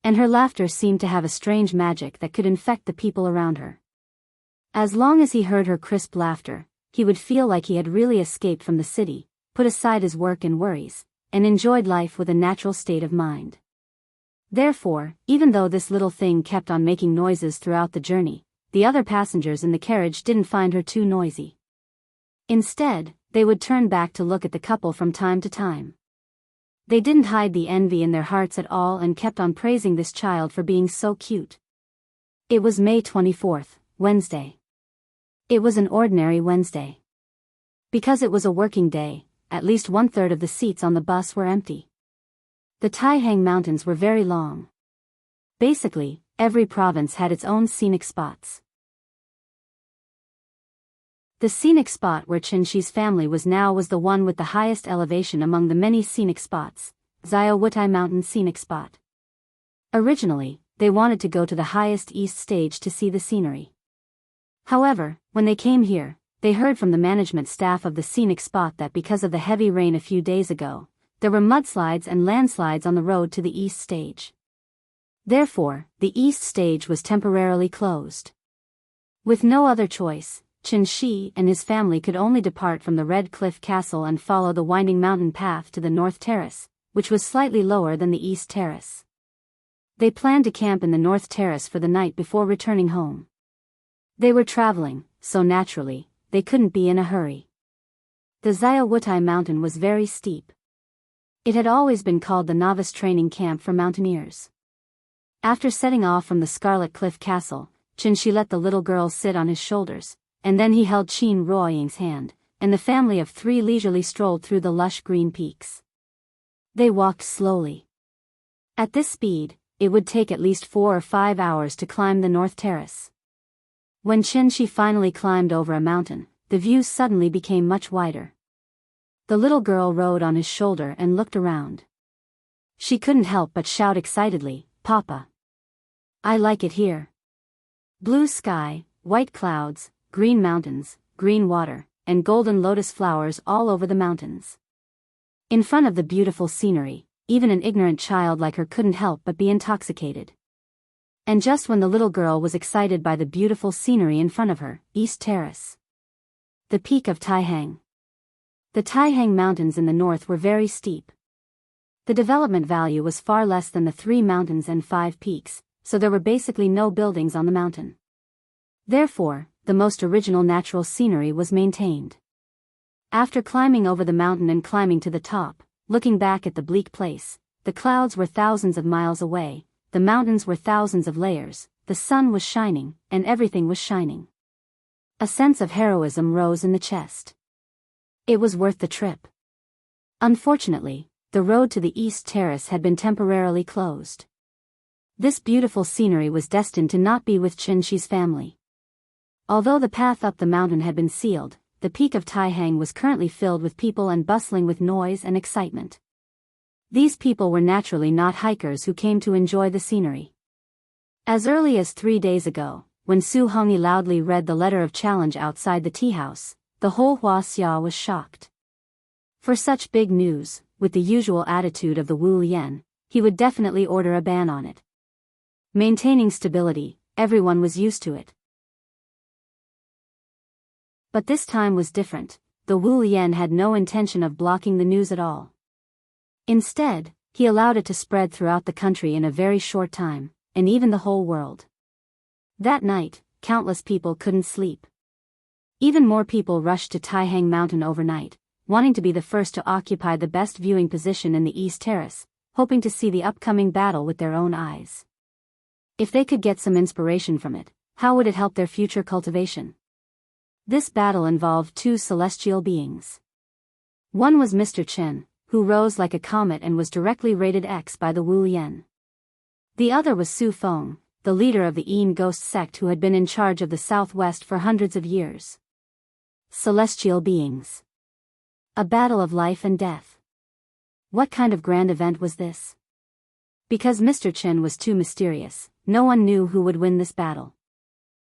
And her laughter seemed to have a strange magic that could infect the people around her. As long as he heard her crisp laughter, he would feel like he had really escaped from the city, put aside his work and worries, and enjoyed life with a natural state of mind. Therefore, even though this little thing kept on making noises throughout the journey, the other passengers in the carriage didn't find her too noisy. Instead, they would turn back to look at the couple from time to time. They didn't hide the envy in their hearts at all and kept on praising this child for being so cute. It was May 24th, Wednesday. It was an ordinary Wednesday. Because it was a working day, at least 1/3 of the seats on the bus were empty. The Taihang Mountains were very long. Basically, every province had its own scenic spots. The scenic spot where Chen Shi's family was now was the one with the highest elevation among the many scenic spots, Xiaowutai Mountain Scenic Spot. Originally, they wanted to go to the highest east stage to see the scenery. However, when they came here, they heard from the management staff of the scenic spot that because of the heavy rain a few days ago, there were mudslides and landslides on the road to the east stage. Therefore, the east stage was temporarily closed. With no other choice, Chen Shi and his family could only depart from the Red Cliff Castle and follow the winding mountain path to the North Terrace, which was slightly lower than the East Terrace. They planned to camp in the North Terrace for the night before returning home. They were traveling, so naturally, they couldn't be in a hurry. The Xiaowutai Mountain was very steep. It had always been called the novice training camp for mountaineers. After setting off from the Scarlet Cliff Castle, Chen Shi let the little girl sit on his shoulders, and then he held Qin Ruoying's hand, and the family of 3 leisurely strolled through the lush green peaks. They walked slowly. At this speed, it would take at least 4 or 5 hours to climb the North Terrace. When Chen Shi finally climbed over a mountain, the view suddenly became much wider. The little girl rode on his shoulder and looked around. She couldn't help but shout excitedly, Papa. I like it here. Blue sky, white clouds, green mountains, green water, and golden lotus flowers all over the mountains. In front of the beautiful scenery, even an ignorant child like her couldn't help but be intoxicated. And just when the little girl was excited by the beautiful scenery in front of her, East Terrace. The peak of Taihang. The Taihang Mountains in the north were very steep. The development value was far less than the 3 mountains and 5 peaks, so there were basically no buildings on the mountain. Therefore, the most original natural scenery was maintained. After climbing over the mountain and climbing to the top, looking back at the bleak place, the clouds were thousands of miles away, the mountains were thousands of layers, the sun was shining, and everything was shining. A sense of heroism rose in the chest. It was worth the trip. Unfortunately, the road to the East Terrace had been temporarily closed. This beautiful scenery was destined to not be with Chen Shi's family. Although the path up the mountain had been sealed, the peak of Taihang was currently filled with people and bustling with noise and excitement. These people were naturally not hikers who came to enjoy the scenery. As early as 3 days ago, when Su Hongyi loudly read the letter of challenge outside the tea house, the whole Huaxia was shocked. For such big news, with the usual attitude of the Wu Lian, he would definitely order a ban on it. Maintaining stability, everyone was used to it. But this time was different. The Wu Lian had no intention of blocking the news at all. Instead, he allowed it to spread throughout the country in a very short time, and even the whole world. That night, countless people couldn't sleep. Even more people rushed to Taihang Mountain overnight, wanting to be the first to occupy the best viewing position in the East Terrace, hoping to see the upcoming battle with their own eyes. If they could get some inspiration from it, how would it help their future cultivation? This battle involved 2 celestial beings. One was Mr. Chen, who rose like a comet and was directly rated X by the Wu Lian. The other was Su Feng, the leader of the Yin ghost sect who had been in charge of the Southwest for hundreds of years. Celestial beings. A battle of life and death. What kind of grand event was this? Because Mr. Chen was too mysterious, no one knew who would win this battle.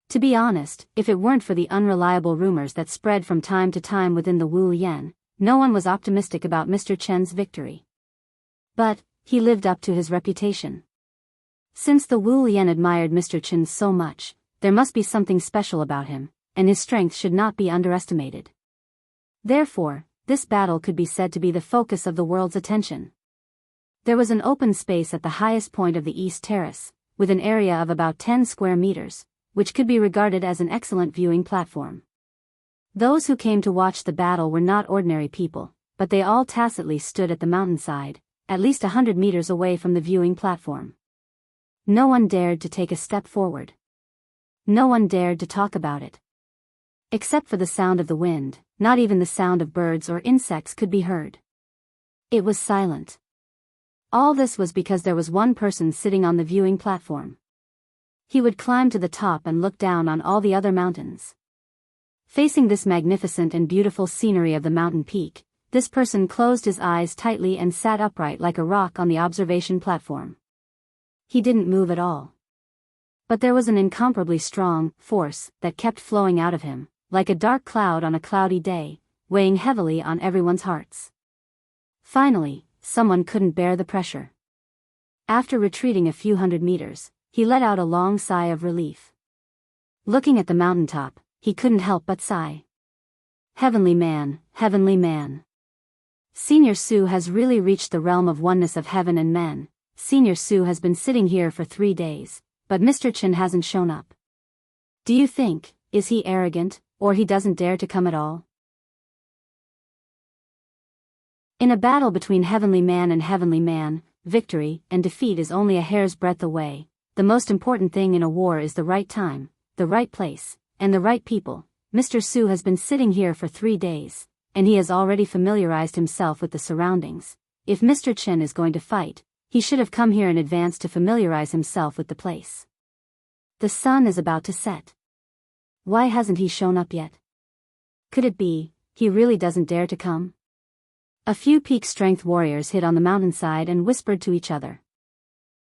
To be honest, if it weren't for the unreliable rumors that spread from time to time within the Wu Lian, no one was optimistic about Mr. Chen's victory. But he lived up to his reputation. Since the Wu Lian admired Mr. Chen so much, there must be something special about him, and his strength should not be underestimated. Therefore, this battle could be said to be the focus of the world's attention. There was an open space at the highest point of the East Terrace, with an area of about 10 square meters, which could be regarded as an excellent viewing platform. Those who came to watch the battle were not ordinary people, but they all tacitly stood at the mountainside, at least 100 meters away from the viewing platform. No one dared to take a step forward. No one dared to talk about it. Except for the sound of the wind, not even the sound of birds or insects could be heard. It was silent. All this was because there was one person sitting on the viewing platform. He would climb to the top and look down on all the other mountains. Facing this magnificent and beautiful scenery of the mountain peak, this person closed his eyes tightly and sat upright like a rock on the observation platform. He didn't move at all. But there was an incomparably strong force that kept flowing out of him, like a dark cloud on a cloudy day, weighing heavily on everyone's hearts. Finally, someone couldn't bear the pressure. After retreating a few hundred meters, he let out a long sigh of relief. Looking at the mountaintop, he couldn't help but sigh. Heavenly man, heavenly man. Senior Su has really reached the realm of oneness of heaven and men. Senior Su has been sitting here for 3 days, but Mr. Chen hasn't shown up. Do you think, is he arrogant, or he doesn't dare to come at all? In a battle between heavenly man and heavenly man, victory and defeat is only a hair's breadth away. The most important thing in a war is the right time, the right place, and the right people. Mr. Su has been sitting here for 3 days, and he has already familiarized himself with the surroundings. If Mr. Chen is going to fight, he should have come here in advance to familiarize himself with the place. The sun is about to set. Why hasn't he shown up yet? Could it be, he really doesn't dare to come? A few peak strength warriors hid on the mountainside and whispered to each other.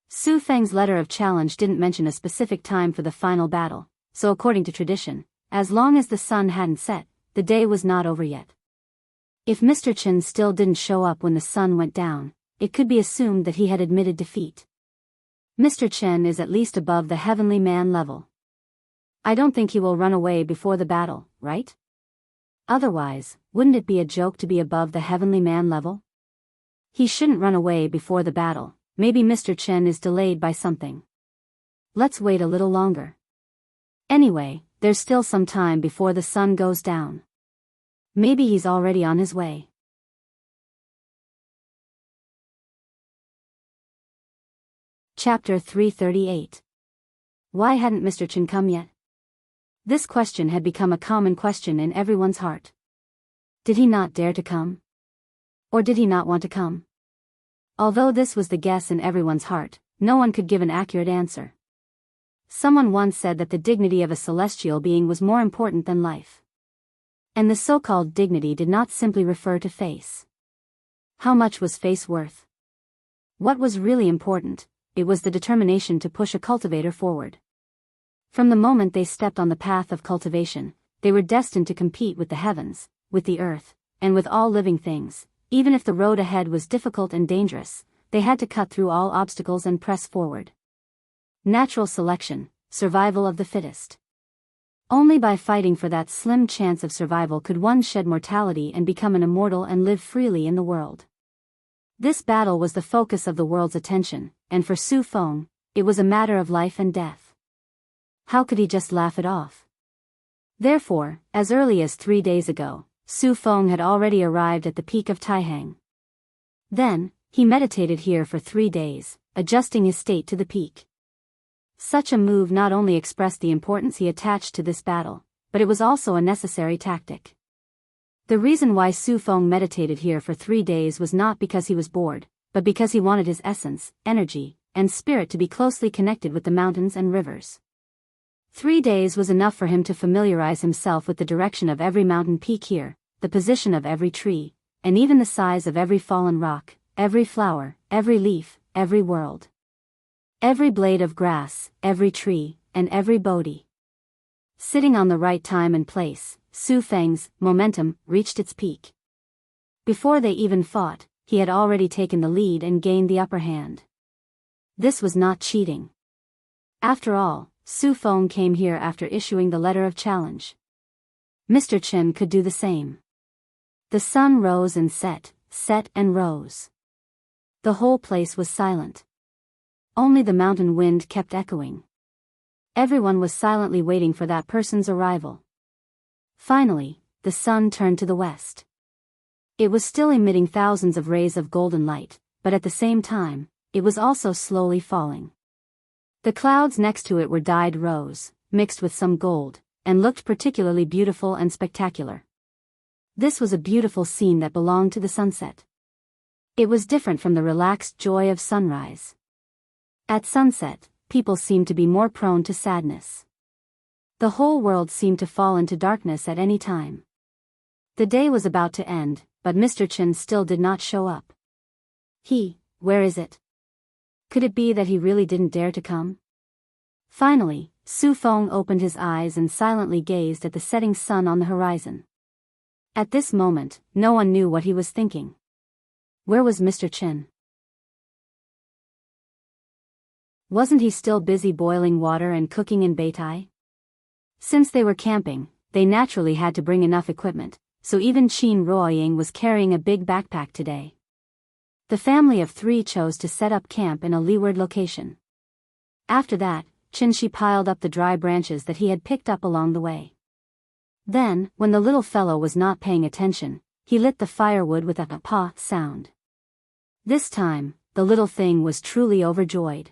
Su Feng's letter of challenge didn't mention a specific time for the final battle, so according to tradition, as long as the sun hadn't set, the day was not over yet. If Mr. Chen still didn't show up when the sun went down, it could be assumed that he had admitted defeat. Mr. Chen is at least above the heavenly man level. I don't think he will run away before the battle, right? Otherwise, wouldn't it be a joke to be above the heavenly man level? He shouldn't run away before the battle. Maybe Mr. Chen is delayed by something. Let's wait a little longer. Anyway, there's still some time before the sun goes down. Maybe he's already on his way. Chapter 338. Why hadn't Mr. Chen come yet? This question had become a common question in everyone's heart. Did he not dare to come? Or did he not want to come? Although this was the guess in everyone's heart, no one could give an accurate answer. Someone once said that the dignity of a celestial being was more important than life. And the so-called dignity did not simply refer to face. How much was face worth? What was really important? It was the determination to push a cultivator forward. From the moment they stepped on the path of cultivation, they were destined to compete with the heavens, with the earth, and with all living things. Even if the road ahead was difficult and dangerous, they had to cut through all obstacles and press forward. Natural selection, survival of the fittest. Only by fighting for that slim chance of survival could one shed mortality and become an immortal and live freely in the world. This battle was the focus of the world's attention, and for Su Feng, it was a matter of life and death. How could he just laugh it off? Therefore, as early as 3 days ago, Su Feng had already arrived at the peak of Taihang. Then, he meditated here for 3 days, adjusting his state to the peak. Such a move not only expressed the importance he attached to this battle, but it was also a necessary tactic. The reason why Su Feng meditated here for 3 days was not because he was bored, but because he wanted his essence, energy, and spirit to be closely connected with the mountains and rivers. 3 days was enough for him to familiarize himself with the direction of every mountain peak here, the position of every tree, and even the size of every fallen rock, every flower, every leaf, every world. Every blade of grass, every tree, and every bodhi. Sitting on the right time and place, Su Feng's momentum reached its peak. Before they even fought, he had already taken the lead and gained the upper hand. This was not cheating. After all, Su Feng came here after issuing the letter of challenge. Mr. Chen could do the same. The sun rose and set and rose. The whole place was silent. Only the mountain wind kept echoing. Everyone was silently waiting for that person's arrival. Finally, the sun turned to the west. It was still emitting thousands of rays of golden light, but at the same time, it was also slowly falling. The clouds next to it were dyed rose, mixed with some gold, and looked particularly beautiful and spectacular. This was a beautiful scene that belonged to the sunset. It was different from the relaxed joy of sunrise. At sunset, people seemed to be more prone to sadness. The whole world seemed to fall into darkness at any time. The day was about to end, but Mr. Chen still did not show up. Where is it? Could it be that he really didn't dare to come? Finally, Su Feng opened his eyes and silently gazed at the setting sun on the horizon. At this moment, no one knew what he was thinking. Where was Mr. Chen? Wasn't he still busy boiling water and cooking in Beitai? Since they were camping, they naturally had to bring enough equipment, so even Qin Ruoying was carrying a big backpack today. The family of 3 chose to set up camp in a leeward location. After that, Qin Shi piled up the dry branches that he had picked up along the way. Then, when the little fellow was not paying attention, he lit the firewood with a pa sound. This time, the little thing was truly overjoyed.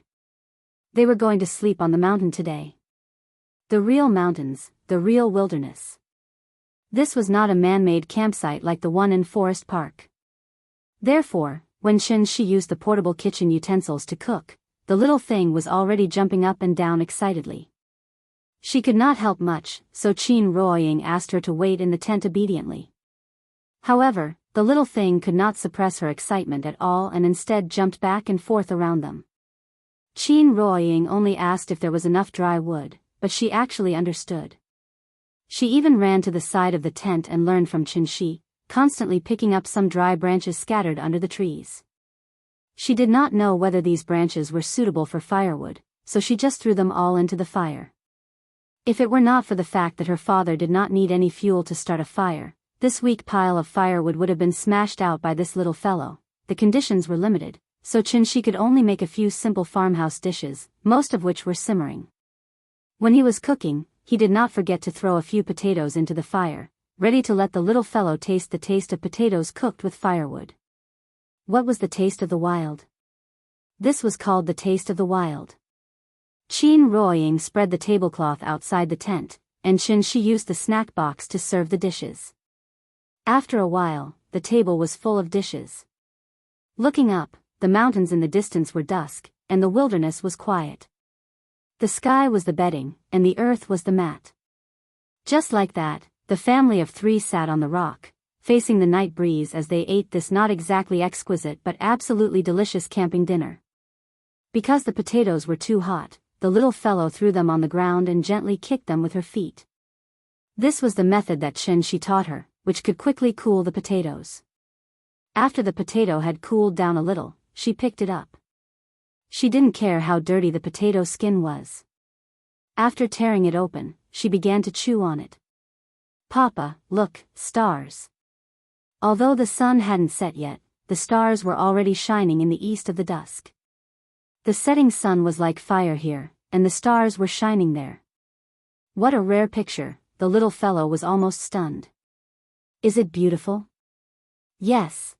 They were going to sleep on the mountain today. The real mountains, the real wilderness. This was not a man-made campsite like the one in Forest Park. Therefore, when Qin Shi used the portable kitchen utensils to cook, the little thing was already jumping up and down excitedly. She could not help much, so Qin Ruoying asked her to wait in the tent obediently. However, the little thing could not suppress her excitement at all and instead jumped back and forth around them. Qin Ruoying only asked if there was enough dry wood, but she actually understood. She even ran to the side of the tent and learned from Qin Shi, constantly picking up some dry branches scattered under the trees. She did not know whether these branches were suitable for firewood, so she just threw them all into the fire. If it were not for the fact that her father did not need any fuel to start a fire, this weak pile of firewood would have been smashed out by this little fellow. The conditions were limited, so Qin Shi could only make a few simple farmhouse dishes, most of which were simmering. When he was cooking, he did not forget to throw a few potatoes into the fire, ready to let the little fellow taste the taste of potatoes cooked with firewood. What was the taste of the wild? This was called the taste of the wild. Qin Ruoying spread the tablecloth outside the tent, and Qin Shi used the snack box to serve the dishes. After a while, the table was full of dishes. Looking up, the mountains in the distance were dusk, and the wilderness was quiet. The sky was the bedding, and the earth was the mat. Just like that, the family of three sat on the rock, facing the night breeze as they ate this not exactly exquisite but absolutely delicious camping dinner. Because the potatoes were too hot, the little fellow threw them on the ground and gently kicked them with her feet. This was the method that Qin Shi taught her, which could quickly cool the potatoes. After the potato had cooled down a little, she picked it up. She didn't care how dirty the potato skin was. After tearing it open, she began to chew on it. "Papa, look, stars." Although the sun hadn't set yet, the stars were already shining in the east of the dusk. The setting sun was like fire here, and the stars were shining there. What a rare picture, the little fellow was almost stunned. "Is it beautiful?" "Yes."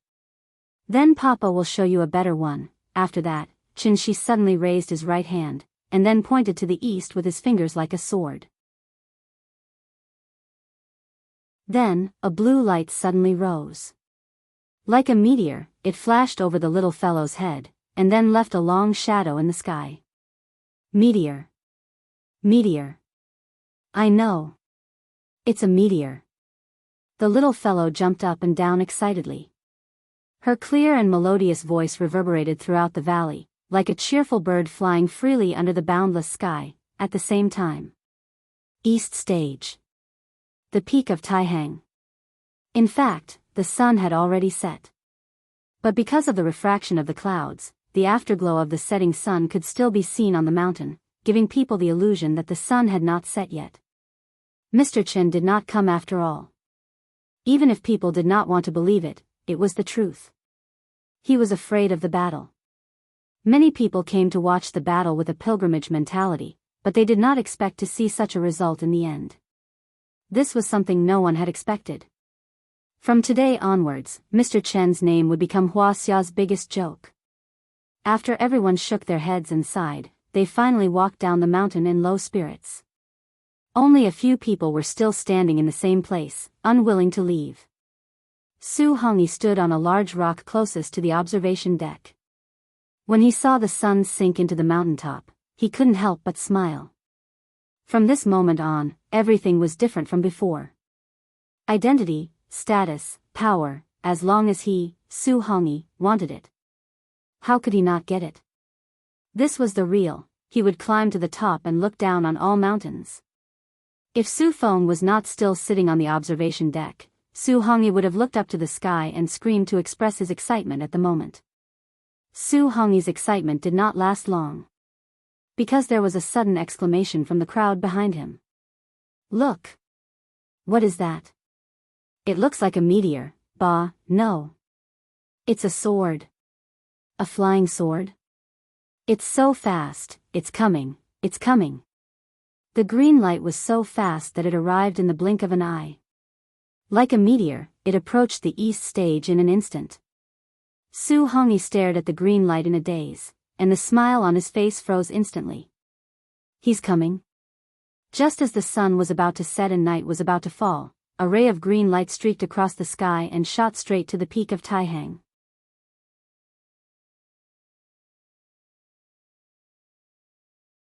"Then Papa will show you a better one." After that, Qin Shi suddenly raised his right hand, and then pointed to the east with his fingers like a sword. Then, a blue light suddenly rose. Like a meteor, it flashed over the little fellow's head, and then left a long shadow in the sky. "Meteor. Meteor. I know. It's a meteor." The little fellow jumped up and down excitedly. Her clear and melodious voice reverberated throughout the valley, like a cheerful bird flying freely under the boundless sky. At the same time. East Stage. The peak of Taihang. In fact, the sun had already set. But because of the refraction of the clouds, the afterglow of the setting sun could still be seen on the mountain, giving people the illusion that the sun had not set yet. Mr. Qin did not come after all. Even if people did not want to believe it, it was the truth. He was afraid of the battle. Many people came to watch the battle with a pilgrimage mentality, but they did not expect to see such a result in the end. This was something no one had expected. From today onwards, Mr. Chen's name would become Huaxia's biggest joke. After everyone shook their heads and sighed, they finally walked down the mountain in low spirits. Only a few people were still standing in the same place, unwilling to leave. Su Hongyi stood on a large rock closest to the observation deck. When he saw the sun sink into the mountaintop, he couldn't help but smile. From this moment on, everything was different from before. Identity, status, power, as long as he, Su Hongyi, wanted it. How could he not get it? This was the real. He would climb to the top and look down on all mountains. If Su Feng was not still sitting on the observation deck, Su Hongyi would have looked up to the sky and screamed to express his excitement at the moment. Su Hongyi's excitement did not last long. Because there was a sudden exclamation from the crowd behind him. "Look! What is that? It looks like a meteor." "Bah, no. It's a sword." "A flying sword? It's so fast, it's coming, it's coming." The green light was so fast that it arrived in the blink of an eye. Like a meteor, it approached the east stage in an instant. Su Hongyi stared at the green light in a daze, and the smile on his face froze instantly. "He's coming." Just as the sun was about to set and night was about to fall, a ray of green light streaked across the sky and shot straight to the peak of Taihang.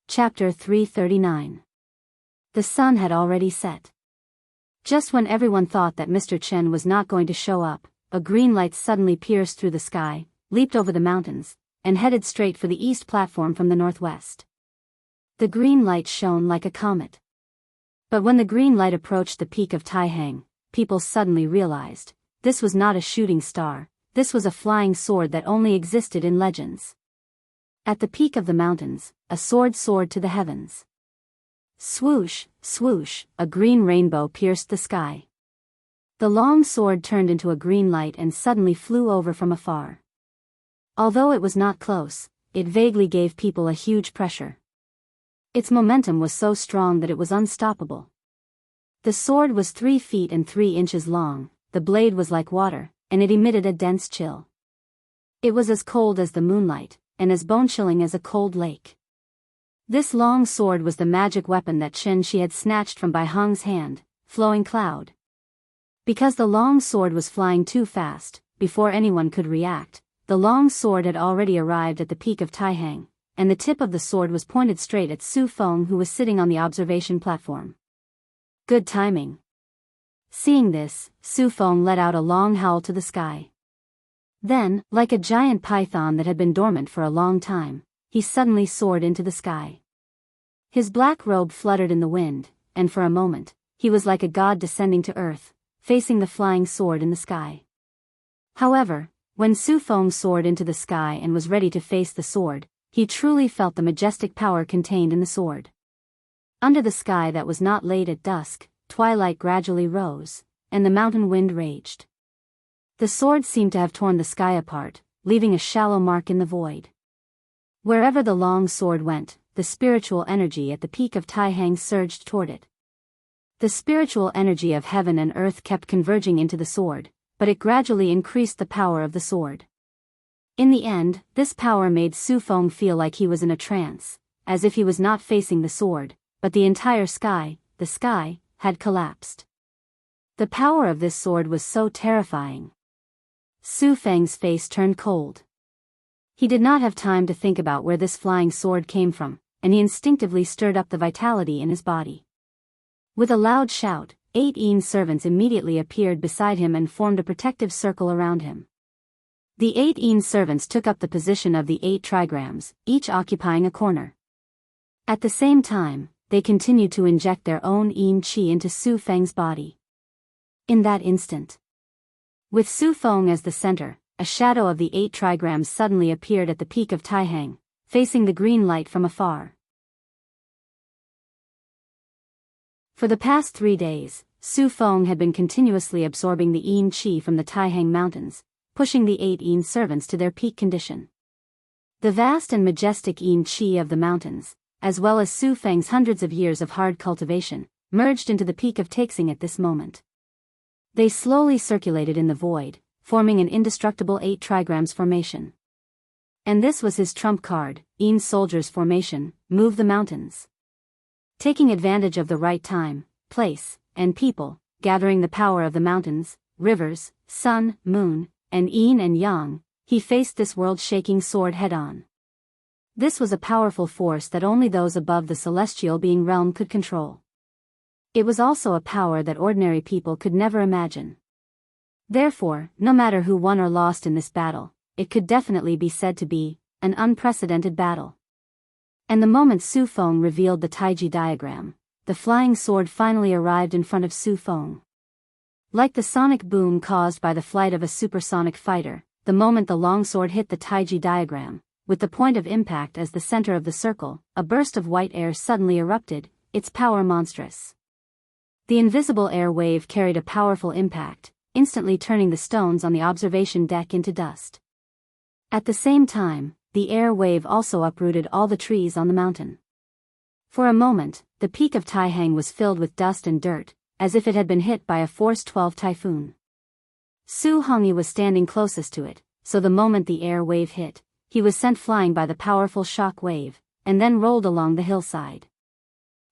Chapter 339. The sun had already set. Just when everyone thought that Mr. Chen was not going to show up, a green light suddenly pierced through the sky, leaped over the mountains, and headed straight for the east platform from the northwest. The green light shone like a comet. But when the green light approached the peak of Taihang, people suddenly realized, this was not a shooting star, this was a flying sword that only existed in legends. At the peak of the mountains, a sword soared to the heavens. Swoosh, swoosh, a green rainbow pierced the sky. The long sword turned into a green light and suddenly flew over from afar. Although it was not close, it vaguely gave people a huge pressure. Its momentum was so strong that it was unstoppable. The sword was 3 feet and 3 inches long, the blade was like water, and it emitted a dense chill. It was as cold as the moonlight, and as bone-chilling as a cold lake. This long sword was the magic weapon that Shi had snatched from Bai Hong's hand, Flowing Cloud. Because the long sword was flying too fast, before anyone could react, the long sword had already arrived at the peak of Taihang, and the tip of the sword was pointed straight at Su Feng, who was sitting on the observation platform. Good timing. Seeing this, Su Feng let out a long howl to the sky. Then, like a giant python that had been dormant for a long time, he suddenly soared into the sky. His black robe fluttered in the wind, and for a moment, he was like a god descending to earth, facing the flying sword in the sky. However, when Su Feng soared into the sky and was ready to face the sword, he truly felt the majestic power contained in the sword. Under the sky that was not late at dusk, twilight gradually rose, and the mountain wind raged. The sword seemed to have torn the sky apart, leaving a shallow mark in the void. Wherever the long sword went, the spiritual energy at the peak of Taihang surged toward it. The spiritual energy of heaven and earth kept converging into the sword, but it gradually increased the power of the sword. In the end, this power made Su Feng feel like he was in a trance, as if he was not facing the sword, but the entire sky, the sky, had collapsed. The power of this sword was so terrifying. Su Feng's face turned cold. He did not have time to think about where this flying sword came from, and he instinctively stirred up the vitality in his body. With a loud shout, 8 Yin servants immediately appeared beside him and formed a protective circle around him. The 8 Yin servants took up the position of the 8 trigrams, each occupying a corner. At the same time, they continued to inject their own Yin Qi into Su Feng's body. In that instant, with Su Feng as the center, a shadow of the 8 trigrams suddenly appeared at the peak of Taihang, facing the green light from afar. For the past 3 days, Su Feng had been continuously absorbing the Yin Qi from the Taihang mountains, pushing the 8 Yin servants to their peak condition. The vast and majestic Yin Qi of the mountains, as well as Su Feng's hundreds of years of hard cultivation, merged into the peak of Taixing at this moment. They slowly circulated in the void, forming an indestructible 8 trigrams formation. And this was his trump card, Yin Soldier's formation, Move the Mountains. Taking advantage of the right time, place, and people, gathering the power of the mountains, rivers, sun, moon, and yin and yang, he faced this world-shaking sword head-on. This was a powerful force that only those above the celestial being realm could control. It was also a power that ordinary people could never imagine. Therefore, no matter who won or lost in this battle, it could definitely be said to be an unprecedented battle. And the moment Su Feng revealed the Taiji diagram, the flying sword finally arrived in front of Su Feng. Like the sonic boom caused by the flight of a supersonic fighter, the moment the longsword hit the Taiji diagram, with the point of impact as the center of the circle, a burst of white air suddenly erupted, its power monstrous. The invisible air wave carried a powerful impact, instantly turning the stones on the observation deck into dust. At the same time, the air wave also uprooted all the trees on the mountain. For a moment, the peak of Taihang was filled with dust and dirt, as if it had been hit by a Force 12 typhoon. Su Hongyi was standing closest to it, so the moment the air wave hit, he was sent flying by the powerful shock wave, and then rolled along the hillside.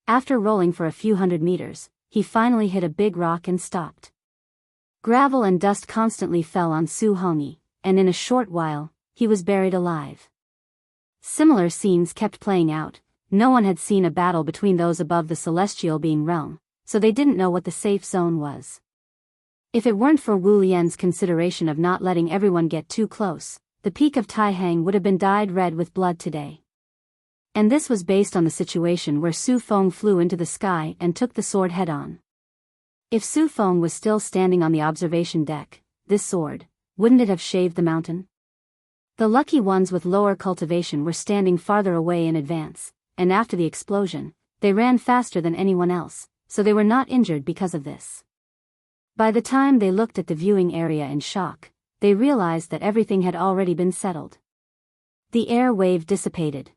After rolling for a few hundred meters, he finally hit a big rock and stopped. Gravel and dust constantly fell on Su Hongyi, and in a short while, he was buried alive. Similar scenes kept playing out. No one had seen a battle between those above the celestial being realm, so they didn't know what the safe zone was. If it weren't for Wu Lian's consideration of not letting everyone get too close, the peak of Taihang would have been dyed red with blood today. And this was based on the situation where Su Feng flew into the sky and took the sword head-on. If Su Feng was still standing on the observation deck, this sword, wouldn't it have shaved the mountain? The lucky ones with lower cultivation were standing farther away in advance, and after the explosion, they ran faster than anyone else, so they were not injured because of this. By the time they looked at the viewing area in shock, they realized that everything had already been settled. The air wave dissipated.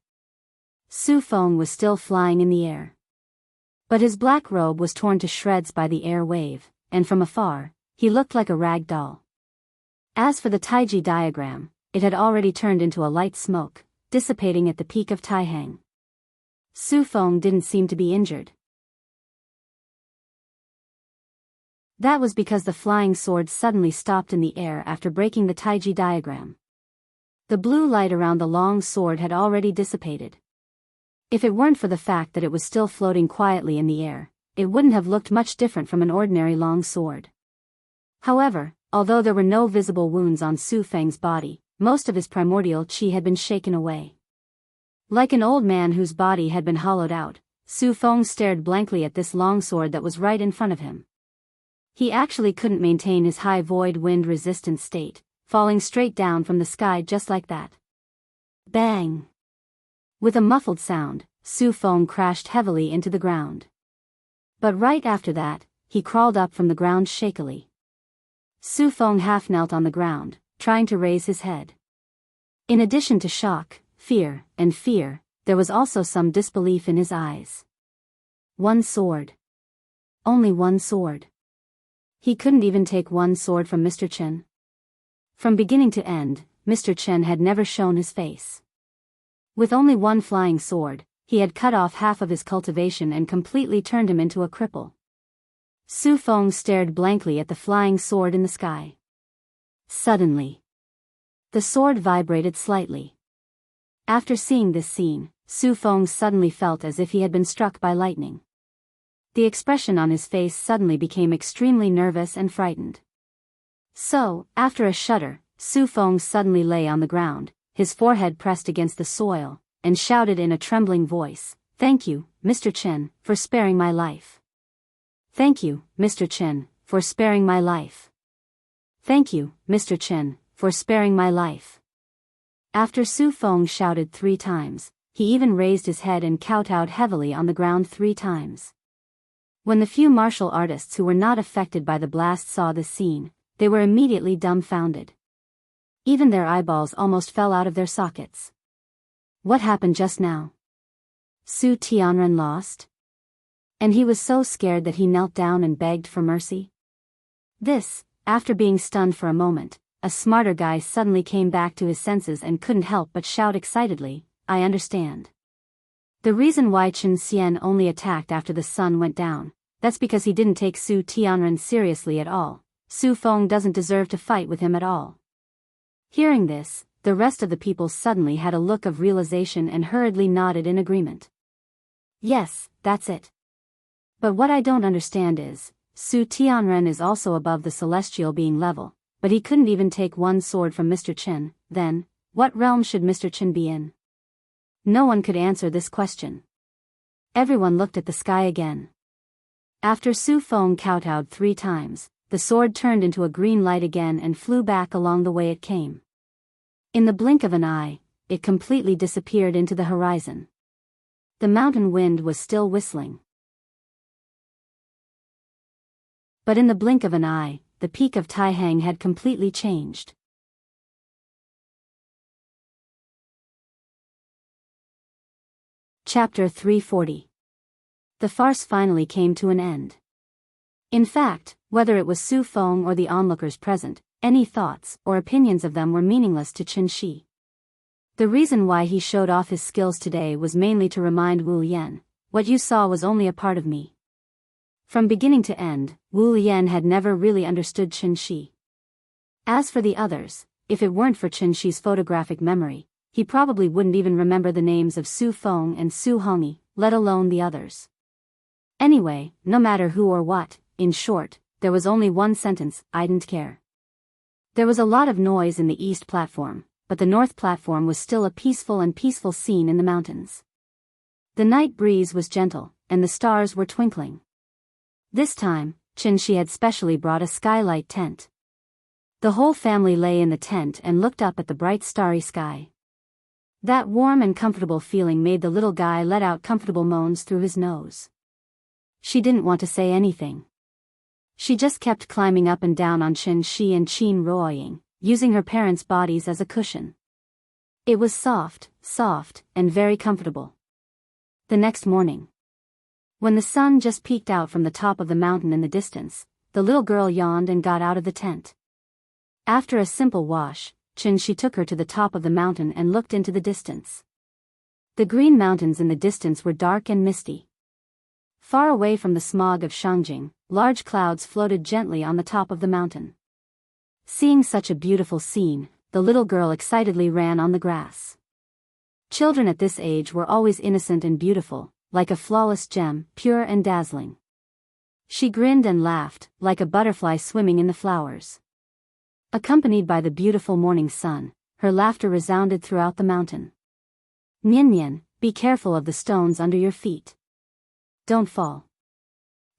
Su Feng was still flying in the air. But his black robe was torn to shreds by the air wave, and from afar, he looked like a rag doll. As for the Taiji diagram, it had already turned into a light smoke, dissipating at the peak of Taihang. Su Feng didn't seem to be injured. That was because the flying sword suddenly stopped in the air after breaking the Taiji diagram. The blue light around the long sword had already dissipated. If it weren't for the fact that it was still floating quietly in the air, it wouldn't have looked much different from an ordinary long sword. However, although there were no visible wounds on Su Feng's body, most of his primordial qi had been shaken away. Like an old man whose body had been hollowed out, Su Feng stared blankly at this long sword that was right in front of him. He actually couldn't maintain his high void wind resistant state, falling straight down from the sky just like that. Bang! With a muffled sound, Su Feng crashed heavily into the ground. But right after that, he crawled up from the ground shakily. Su Feng half knelt on the ground, trying to raise his head. In addition to shock, fear, there was also some disbelief in his eyes. One sword. Only one sword. He couldn't even take one sword from Mr. Chen. From beginning to end, Mr. Chen had never shown his face. With only one flying sword, he had cut off half of his cultivation and completely turned him into a cripple. Su Feng stared blankly at the flying sword in the sky. Suddenly, the sword vibrated slightly. After seeing this scene, Su Feng suddenly felt as if he had been struck by lightning. The expression on his face suddenly became extremely nervous and frightened. So, after a shudder, Su Feng suddenly lay on the ground, his forehead pressed against the soil, and shouted in a trembling voice, "Thank you, Mr. Chen, for sparing my life. Thank you, Mr. Chen, for sparing my life. Thank you, Mr. Chen, for sparing my life." After Su Feng shouted 3 times, he even raised his head and kowtowed heavily on the ground 3 times. When the few martial artists who were not affected by the blast saw this scene, they were immediately dumbfounded. Even their eyeballs almost fell out of their sockets. What happened just now? Su Tianren lost? And he was so scared that he knelt down and begged for mercy? This, after being stunned for a moment, a smarter guy suddenly came back to his senses and couldn't help but shout excitedly, "I understand. The reason why Chen Xian only attacked after the sun went down, that's because he didn't take Su Tianren seriously at all. Su Feng doesn't deserve to fight with him at all." Hearing this, the rest of the people suddenly had a look of realization and hurriedly nodded in agreement. Yes, that's it. But what I don't understand is, Su Tianren is also above the celestial being level, but he couldn't even take one sword from Mr. Chen, then, what realm should Mr. Chen be in? No one could answer this question. Everyone looked at the sky again. After Su Feng kowtowed 3 times, the sword turned into a green light again and flew back along the way it came. In the blink of an eye, it completely disappeared into the horizon. The mountain wind was still whistling. But in the blink of an eye, the peak of Taihang had completely changed. Chapter 340. The farce finally came to an end. In fact, whether it was Su Feng or the onlookers present, any thoughts or opinions of them were meaningless to Qin Shi. The reason why he showed off his skills today was mainly to remind Wu Yan, "What you saw was only a part of me." From beginning to end, Wu Yan had never really understood Qin Shi. As for the others, if it weren't for Qin Shi's photographic memory, he probably wouldn't even remember the names of Su Feng and Su Hongyi, let alone the others. Anyway, no matter who or what, in short, there was only one sentence: "I didn't care." There was a lot of noise in the east platform, but the north platform was still a peaceful scene in the mountains. The night breeze was gentle, and the stars were twinkling. This time, Chin-shi had specially brought a skylight tent. The whole family lay in the tent and looked up at the bright starry sky. That warm and comfortable feeling made the little guy let out comfortable moans through his nose. She didn't want to say anything. She just kept climbing up and down on Chin-shi and Chin-roying, using her parents' bodies as a cushion. It was soft, and very comfortable. The next morning, when the sun just peeked out from the top of the mountain in the distance, the little girl yawned and got out of the tent. After a simple wash, Chin-shi took her to the top of the mountain and looked into the distance. The green mountains in the distance were dark and misty. Far away from the smog of Shangjing, large clouds floated gently on the top of the mountain. Seeing such a beautiful scene, the little girl excitedly ran on the grass. Children at this age were always innocent and beautiful, like a flawless gem, pure and dazzling. She grinned and laughed, like a butterfly swimming in the flowers. Accompanied by the beautiful morning sun, her laughter resounded throughout the mountain. Nian, be careful of the stones under your feet. Don't fall.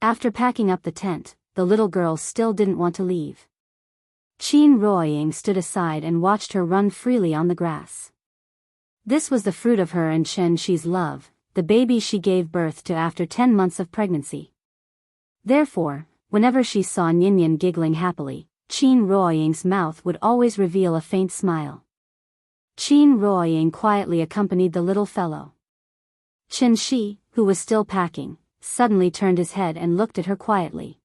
After packing up the tent, the little girl still didn't want to leave. Chin-roying stood aside and watched her run freely on the grass. This was the fruit of her and Chen-shi's love, the baby she gave birth to after 10 months of pregnancy. Therefore, whenever she saw Nian giggling happily, Chin-roying's mouth would always reveal a faint smile. Chin-roying quietly accompanied the little fellow. Chen-shi, who was still packing, suddenly turned his head and looked at her quietly.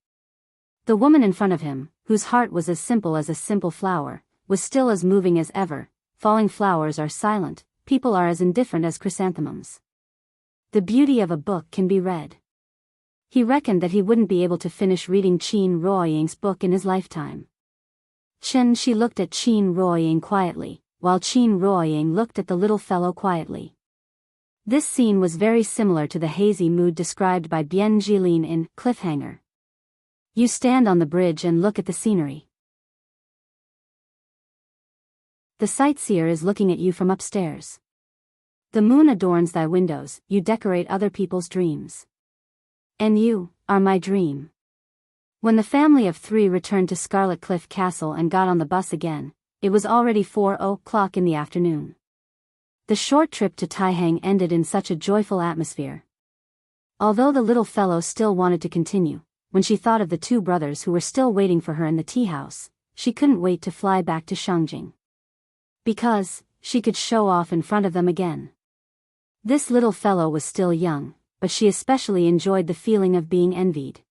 The woman in front of him, whose heart was as simple as a simple flower, was still as moving as ever. Falling flowers are silent, people are as indifferent as chrysanthemums. The beauty of a book can be read. He reckoned that he wouldn't be able to finish reading Chin-roying's book in his lifetime. Chen-shi looked at Chin-roying quietly, while Chin-roying looked at the little fellow quietly. This scene was very similar to the hazy mood described by Bien Jilin in Cliffhanger. You stand on the bridge and look at the scenery. The sightseer is looking at you from upstairs. The moon adorns thy windows, you decorate other people's dreams. And you are my dream. When the family of 3 returned to Scarlet Cliff Castle and got on the bus again, it was already 4:00 in the afternoon. The short trip to Taihang ended in such a joyful atmosphere. Although the little fellow still wanted to continue, when she thought of the 2 brothers who were still waiting for her in the tea house, she couldn't wait to fly back to Shangjing. Because she could show off in front of them again. This little fellow was still young, but she especially enjoyed the feeling of being envied.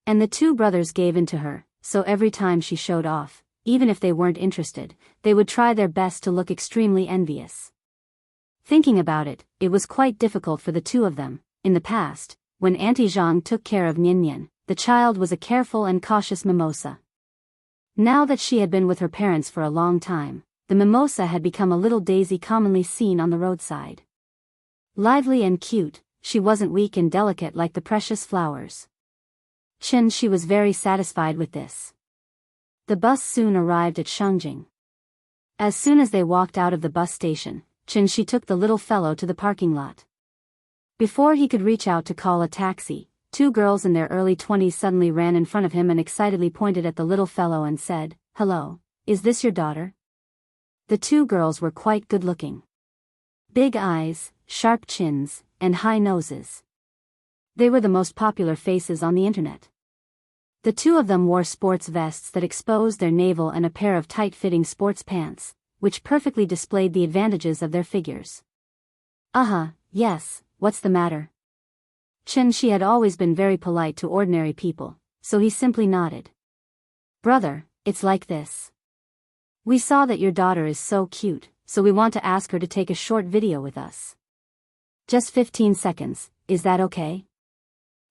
And the 2 brothers gave in to her, so every time she showed off, even if they weren't interested, they would try their best to look extremely envious. Thinking about it, it was quite difficult for the 2 of them. In the past, when Auntie Zhang took care of Nian, the child was a careful and cautious mimosa. Now that she had been with her parents for a long time, the mimosa had become a little daisy commonly seen on the roadside. Lively and cute, she wasn't weak and delicate like the precious flowers. Chen-shi was very satisfied with this. The bus soon arrived at Shangjing. As soon as they walked out of the bus station, Chen-shi took the little fellow to the parking lot. Before he could reach out to call a taxi, 2 girls in their early 20s suddenly ran in front of him and excitedly pointed at the little fellow and said, "Hello, is this your daughter?" The 2 girls were quite good-looking. Big eyes, sharp chins, and high noses. They were the most popular faces on the internet. The 2 of them wore sports vests that exposed their navel and a pair of tight-fitting sports pants, which perfectly displayed the advantages of their figures. Yes, what's the matter? Chen-shi had always been very polite to ordinary people, so he simply nodded. Brother, it's like this. We saw that your daughter is so cute, so we want to ask her to take a short video with us. Just 15 seconds, is that okay?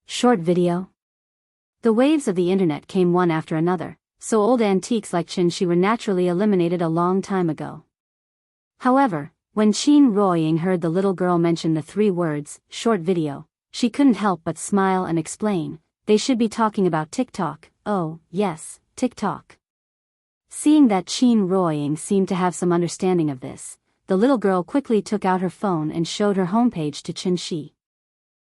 Short video? The waves of the internet came one after another, so old antiques like Chen-shi were naturally eliminated a long time ago. However, when Chin-roying heard the little girl mention the 3 words, short video, she couldn't help but smile and explain, they should be talking about TikTok. Oh, yes, TikTok. Seeing that Qin Ruoying seemed to have some understanding of this, the little girl quickly took out her phone and showed her homepage to Qin Shi.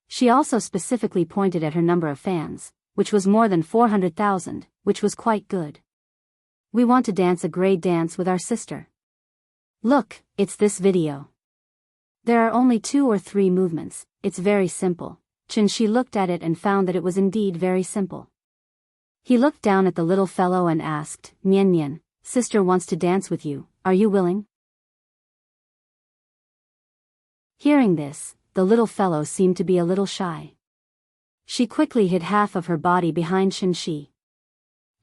She also specifically pointed at her number of fans, which was more than 400,000, which was quite good. We want to dance a grade dance with our sister. Look, it's this video. There are only 2 or 3 movements, it's very simple. Qin Shi looked at it and found that it was indeed very simple. He looked down at the little fellow and asked, Nian Nian, sister wants to dance with you, are you willing? Hearing this, the little fellow seemed to be a little shy. She quickly hid half of her body behind Qin Shi.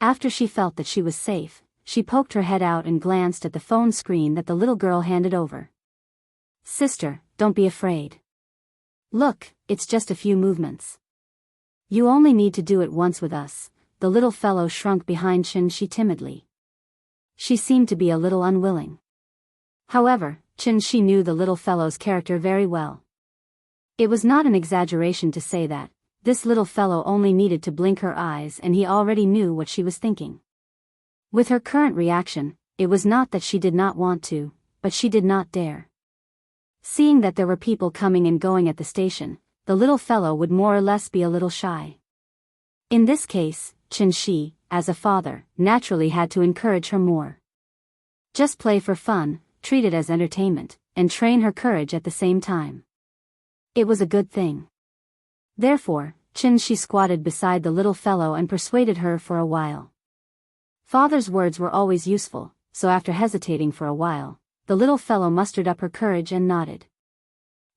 After she felt that she was safe, she poked her head out and glanced at the phone screen that the little girl handed over. Sister, don't be afraid. Look, it's just a few movements. You only need to do it once with us. The little fellow shrunk behind Qin Shi timidly. She seemed to be a little unwilling. However, Qin Shi knew the little fellow's character very well. It was not an exaggeration to say that this little fellow only needed to blink her eyes and he already knew what she was thinking. With her current reaction, it was not that she did not want to, but she did not dare. Seeing that there were people coming and going at the station, the little fellow would more or less be a little shy. In this case, Qin Shi, as a father, naturally had to encourage her more. Just play for fun, treat it as entertainment, and train her courage at the same time. It was a good thing. Therefore, Qin Shi squatted beside the little fellow and persuaded her for a while. Father's words were always useful, so after hesitating for a while, the little fellow mustered up her courage and nodded.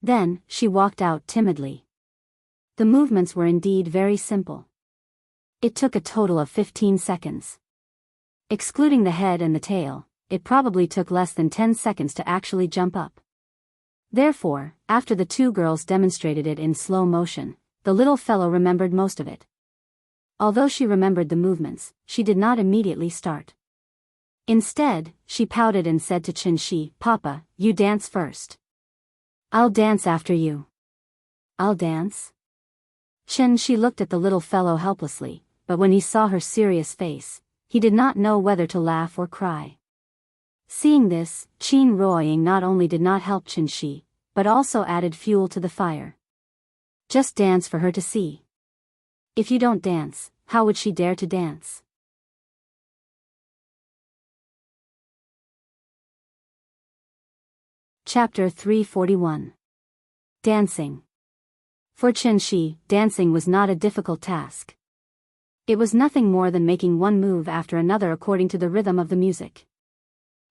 Then, she walked out timidly. The movements were indeed very simple. It took a total of 15 seconds. Excluding the head and the tail, it probably took less than 10 seconds to actually jump up. Therefore, after the 2 girls demonstrated it in slow motion, the little fellow remembered most of it. Although she remembered the movements, she did not immediately start. Instead, she pouted and said to Qin Shi, Papa, you dance first. I'll dance after you. I'll dance? Qin Shi looked at the little fellow helplessly, but when he saw her serious face, he did not know whether to laugh or cry. Seeing this, Qin Ruoying not only did not help Qin Shi, but also added fuel to the fire. Just dance for her to see. If you don't dance, how would she dare to dance? Chapter 341. Dancing. For Qin Shi, dancing was not a difficult task. It was nothing more than making one move after another according to the rhythm of the music.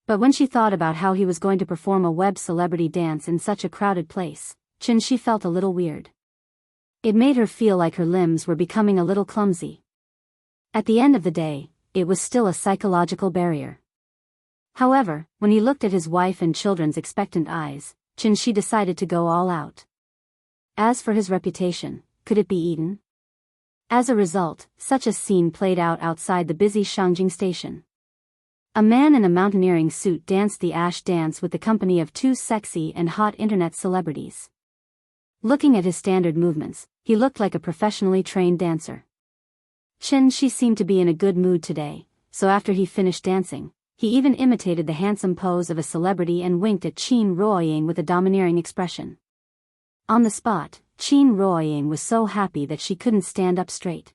But when she thought about how he was going to perform a web celebrity dance in such a crowded place, Qin Shi felt a little weird. It made her feel like her limbs were becoming a little clumsy. At the end of the day, it was still a psychological barrier. However, when he looked at his wife and children's expectant eyes, Qin Shi decided to go all out. As for his reputation, could it be eaten? As a result, such a scene played out outside the busy Shangjing station. A man in a mountaineering suit danced the ash dance with the company of 2 sexy and hot internet celebrities. Looking at his standard movements, he looked like a professionally trained dancer. Qin Shi seemed to be in a good mood today, so after he finished dancing, he even imitated the handsome pose of a celebrity and winked at Qin Ruoying with a domineering expression. On the spot, Qin Ruoying was so happy that she couldn't stand up straight.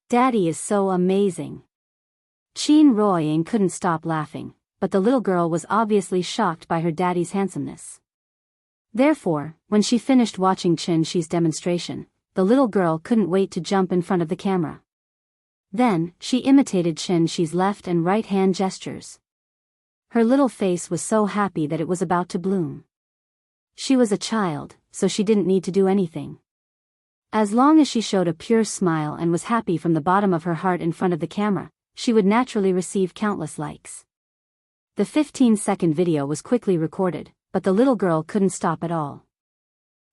Daddy is so amazing. Qin Ruoying couldn't stop laughing, but the little girl was obviously shocked by her daddy's handsomeness. Therefore, when she finished watching Qin Shi's demonstration, the little girl couldn't wait to jump in front of the camera. Then, she imitated Qin Shi's left and right hand gestures. Her little face was so happy that it was about to bloom. She was a child, so she didn't need to do anything. As long as she showed a pure smile and was happy from the bottom of her heart in front of the camera, she would naturally receive countless likes. The 15-second video was quickly recorded, but the little girl couldn't stop at all.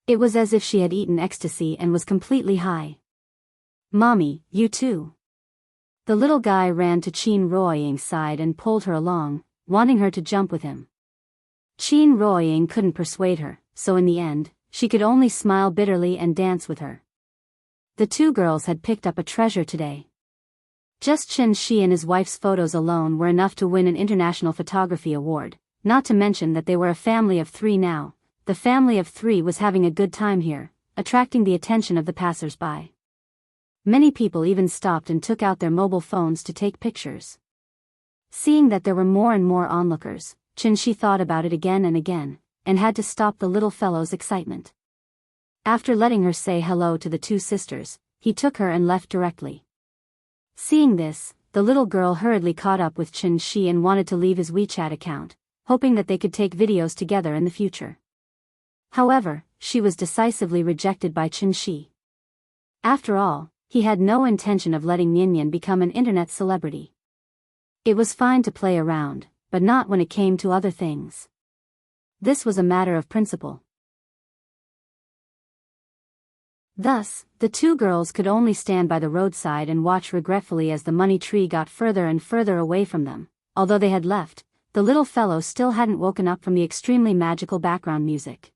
It was as if she had eaten ecstasy and was completely high. Mommy, you too. The little guy ran to Qin Ruoying's side and pulled her along, wanting her to jump with him. Qin Ruoying couldn't persuade her, so in the end, she could only smile bitterly and dance with her. The 2 girls had picked up a treasure today. Just Chen Shi and his wife's photos alone were enough to win an international photography award, not to mention that they were a family of 3 now. The family of 3 was having a good time here, attracting the attention of the passers-by. Many people even stopped and took out their mobile phones to take pictures. Seeing that there were more and more onlookers, Chen Shi thought about it again and again, and had to stop the little fellow's excitement. After letting her say hello to the 2 sisters, he took her and left directly. Seeing this, the little girl hurriedly caught up with Chen Shi and wanted to leave his WeChat account, hoping that they could take videos together in the future. However, she was decisively rejected by Chen Shi. After all, he had no intention of letting Nian become an internet celebrity. It was fine to play around, but not when it came to other things. This was a matter of principle. Thus, the 2 girls could only stand by the roadside and watch regretfully as the money tree got further and further away from them. Although they had left, the little fellow still hadn't woken up from the extremely magical background music.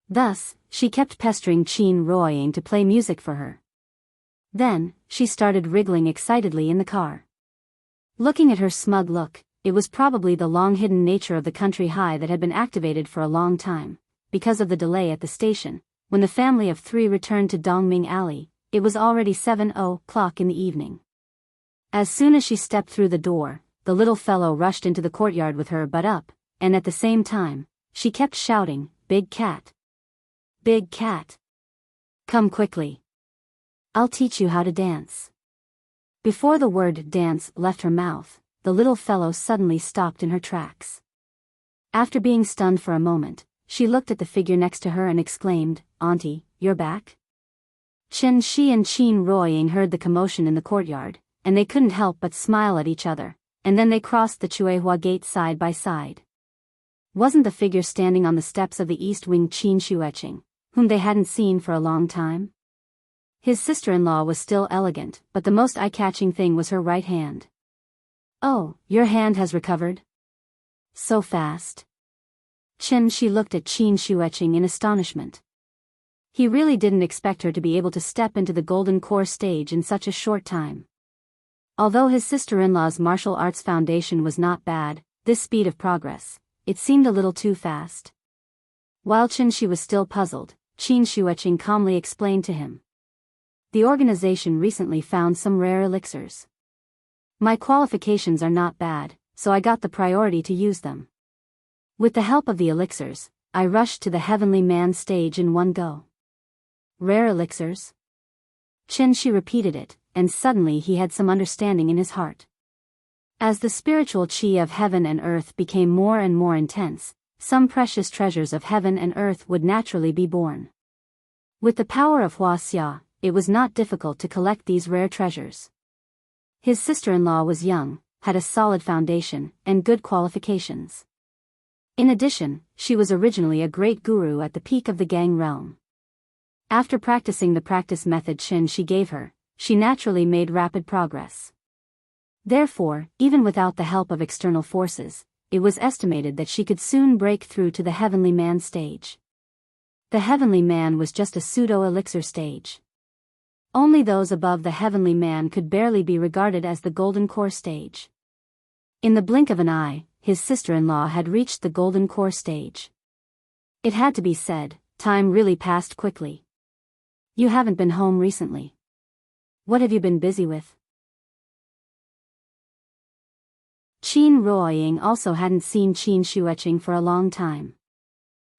Thus, she kept pestering Qin Ruoying to play music for her. Then, she started wriggling excitedly in the car. Looking at her smug look, it was probably the long-hidden nature of the country high that had been activated for a long time. Because of the delay at the station, when the family of 3 returned to Dongming Alley, it was already 7:00 in the evening. As soon as she stepped through the door, the little fellow rushed into the courtyard with her butt up, and at the same time, she kept shouting, "Big cat! Big cat! Come quickly! I'll teach you how to dance." Before the word dance left her mouth, the little fellow suddenly stopped in her tracks. After being stunned for a moment, she looked at the figure next to her and exclaimed, "Auntie, you're back?" Chen Shi and Qin Ruoying heard the commotion in the courtyard, and they couldn't help but smile at each other, and then they crossed the Chuehua gate side by side. Wasn't the figure standing on the steps of the east wing Qin Shueqing, whom they hadn't seen for a long time? His sister-in-law was still elegant, but the most eye-catching thing was her right hand. "Oh, your hand has recovered? So fast." Chen Shi looked at Qin Shueqing in astonishment. He really didn't expect her to be able to step into the golden core stage in such a short time. Although his sister-in-law's martial arts foundation was not bad, this speed of progress, it seemed a little too fast. While Chen Shi was still puzzled, Qin Shueqing calmly explained to him. "The organization recently found some rare elixirs. My qualifications are not bad, so I got the priority to use them. With the help of the elixirs, I rushed to the Heavenly Man stage in one go." Rare elixirs? Chen Shi repeated it, and suddenly he had some understanding in his heart. As the spiritual qi of heaven and earth became more and more intense, some precious treasures of heaven and earth would naturally be born. With the power of Hua Xia, it was not difficult to collect these rare treasures. His sister-in-law was young, had a solid foundation, and good qualifications. In addition, she was originally a great guru at the peak of the Gang realm. After practicing the practice method Chen Shi gave her, she naturally made rapid progress. Therefore, even without the help of external forces, it was estimated that she could soon break through to the Heavenly Man stage. The Heavenly Man was just a pseudo-elixir stage. Only those above the Heavenly Man could barely be regarded as the Golden Core stage. In the blink of an eye, his sister-in-law had reached the Golden Core stage. It had to be said, time really passed quickly. "You haven't been home recently. What have you been busy with?" Qin Ruoying also hadn't seen Qin Shueqing for a long time.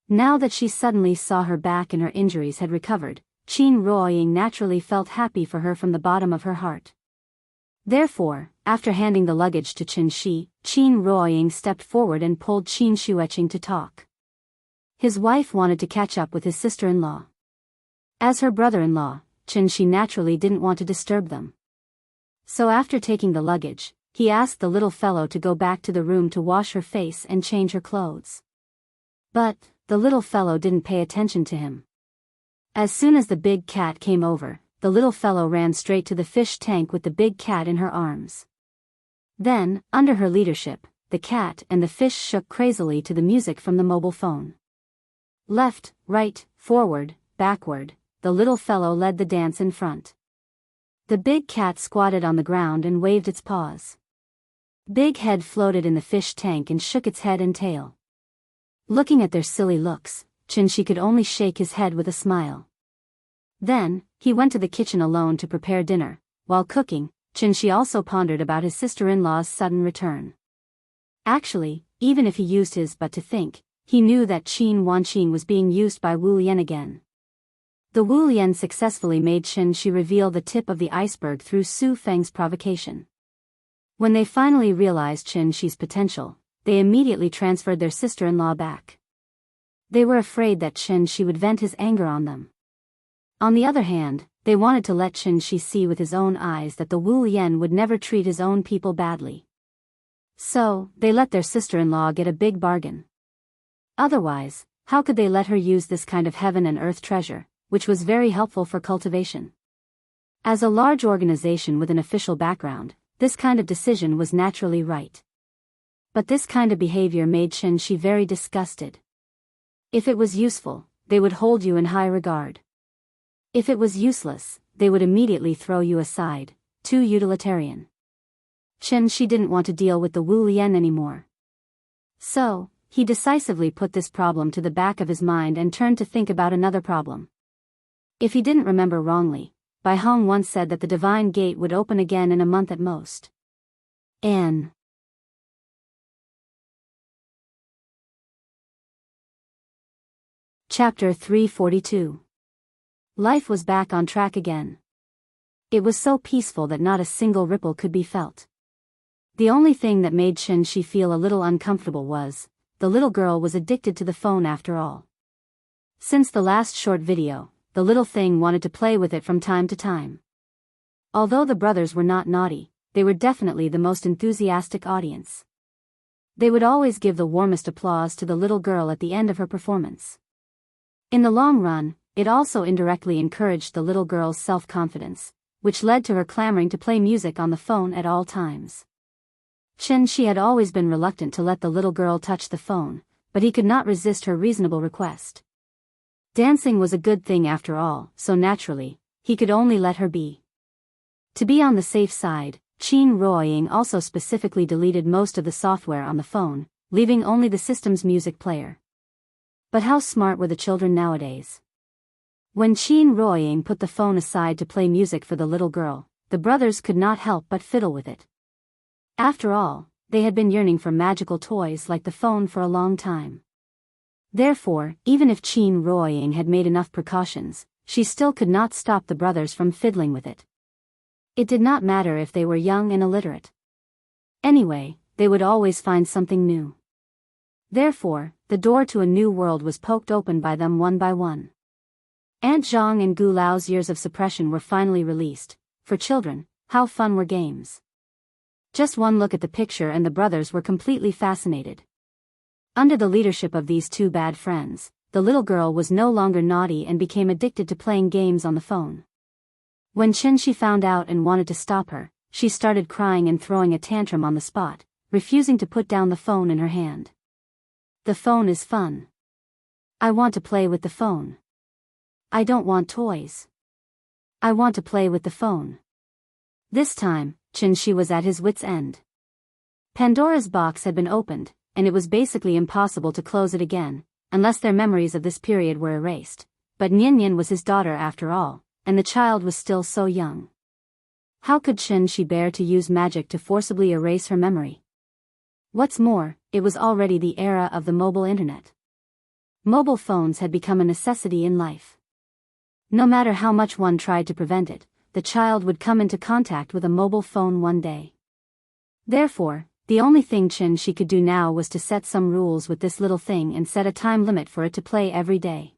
Now that she suddenly saw her back and her injuries had recovered, Qin Ruoying naturally felt happy for her from the bottom of her heart. Therefore, after handing the luggage to Chen Shi, Qin Ruoying stepped forward and pulled Qin Shueqing to talk. His wife wanted to catch up with his sister-in-law. As her brother-in-law, Chen Shi naturally didn't want to disturb them. So after taking the luggage, he asked the little fellow to go back to the room to wash her face and change her clothes. But the little fellow didn't pay attention to him. As soon as the big cat came over, the little fellow ran straight to the fish tank with the big cat in her arms. Then, under her leadership, the cat and the fish shook crazily to the music from the mobile phone. Left, right, forward, backward, the little fellow led the dance in front. The big cat squatted on the ground and waved its paws. Big Head floated in the fish tank and shook its head and tail. Looking at their silly looks, Chin-Shi could only shake his head with a smile. Then, he went to the kitchen alone to prepare dinner. While cooking, Chin-Shi also pondered about his sister-in-law's sudden return. Actually, even if he used his butt to think, he knew that Qin Wanqing was being used by Wu Lian again. The Wu Lian successfully made Chin-Shi reveal the tip of the iceberg through Su Feng's provocation. When they finally realized Chin-Shi's potential, they immediately transferred their sister-in-law back. They were afraid that Chin-Shi would vent his anger on them. On the other hand, they wanted to let Chin-Shi see with his own eyes that the Wu Lian would never treat his own people badly. So, they let their sister-in-law get a big bargain. Otherwise, how could they let her use this kind of heaven and earth treasure, which was very helpful for cultivation? As a large organization with an official background, this kind of decision was naturally right. But this kind of behavior made Chin-Shi very disgusted. If it was useful, they would hold you in high regard. If it was useless, they would immediately throw you aside, too utilitarian. Chin-Shi didn't want to deal with the Wu Lian anymore. So, he decisively put this problem to the back of his mind and turned to think about another problem. If he didn't remember wrongly, Bai Hong once said that the divine gate would open again in a month at most. N. Chapter 342. Life was back on track again. It was so peaceful that not a single ripple could be felt. The only thing that made Chin-Shi feel a little uncomfortable was, the little girl was addicted to the phone after all. Since the last short video, the little thing wanted to play with it from time to time. Although the brothers were not naughty, they were definitely the most enthusiastic audience. They would always give the warmest applause to the little girl at the end of her performance. In the long run, it also indirectly encouraged the little girl's self-confidence, which led to her clamoring to play music on the phone at all times. Chin-Shi had always been reluctant to let the little girl touch the phone, but he could not resist her reasonable request. Dancing was a good thing after all, so naturally, he could only let her be. To be on the safe side, Qin Ruoying also specifically deleted most of the software on the phone, leaving only the system's music player. But how smart were the children nowadays? When Qin Ruoying put the phone aside to play music for the little girl, the brothers could not help but fiddle with it. After all, they had been yearning for magical toys like the phone for a long time. Therefore, even if Qin Ruoying had made enough precautions, she still could not stop the brothers from fiddling with it. It did not matter if they were young and illiterate. Anyway, they would always find something new. Therefore, the door to a new world was poked open by them one by one. Aunt Zhang and Gu Lao's years of suppression were finally released. For children, how fun were games! Just one look at the picture and the brothers were completely fascinated. Under the leadership of these two bad friends, the little girl was no longer naughty and became addicted to playing games on the phone. When Chin-Shi found out and wanted to stop her, she started crying and throwing a tantrum on the spot, refusing to put down the phone in her hand. The phone is fun. I want to play with the phone. I don't want toys. I want to play with the phone. This time, Chin-Shi was at his wit's end. Pandora's box had been opened, and it was basically impossible to close it again, unless their memories of this period were erased. But Nian was his daughter after all, and the child was still so young. How could Chin-Shi bear to use magic to forcibly erase her memory? What's more, it was already the era of the mobile internet. Mobile phones had become a necessity in life. No matter how much one tried to prevent it, the child would come into contact with a mobile phone one day. Therefore, the only thing Chin-Shi could do now was to set some rules with this little thing and set a time limit for it to play every day.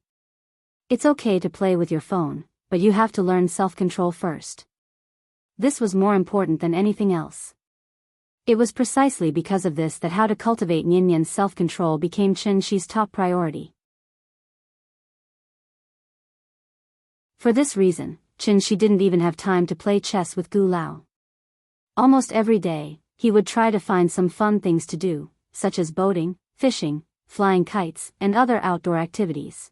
It's okay to play with your phone, but you have to learn self-control first. This was more important than anything else. It was precisely because of this that how to cultivate Nian's self-control became Chin-Shi's top priority. For this reason, Chin-Shi didn't even have time to play chess with Gu Lao. Almost every day, he would try to find some fun things to do, such as boating, fishing, flying kites, and other outdoor activities.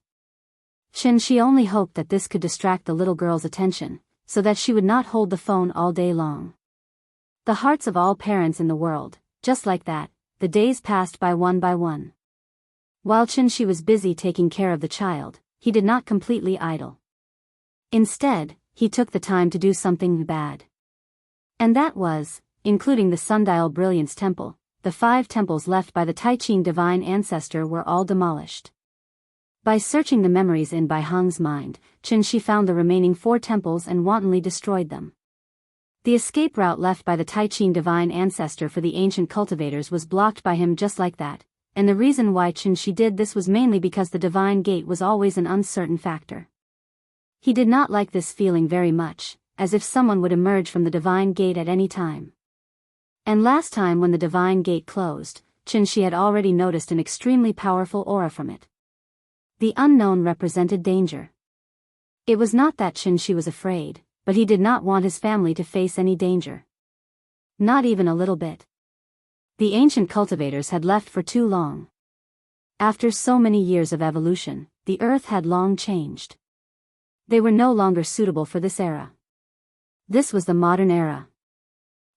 Chin-Shi only hoped that this could distract the little girl's attention, so that she would not hold the phone all day long. The hearts of all parents in the world, just like that, the days passed by one by one. While Chin-shi was busy taking care of the child, he did not completely idle. Instead, he took the time to do something bad. And that was, including the Sundial Brilliance Temple, the 5 temples left by the Taiqing divine ancestor were all demolished. By searching the memories in Bai Hong's mind, Chin-shi found the remaining 4 temples and wantonly destroyed them. The escape route left by the Taiqing divine ancestor for the ancient cultivators was blocked by him just like that, and the reason why Chin-shi did this was mainly because the divine gate was always an uncertain factor. He did not like this feeling very much, as if someone would emerge from the divine gate at any time. And last time when the divine gate closed, Chin-shi had already noticed an extremely powerful aura from it. The unknown represented danger. It was not that Chin-shi was afraid, but he did not want his family to face any danger. Not even a little bit. The ancient cultivators had left for too long. After so many years of evolution, the earth had long changed. They were no longer suitable for this era. This was the modern era.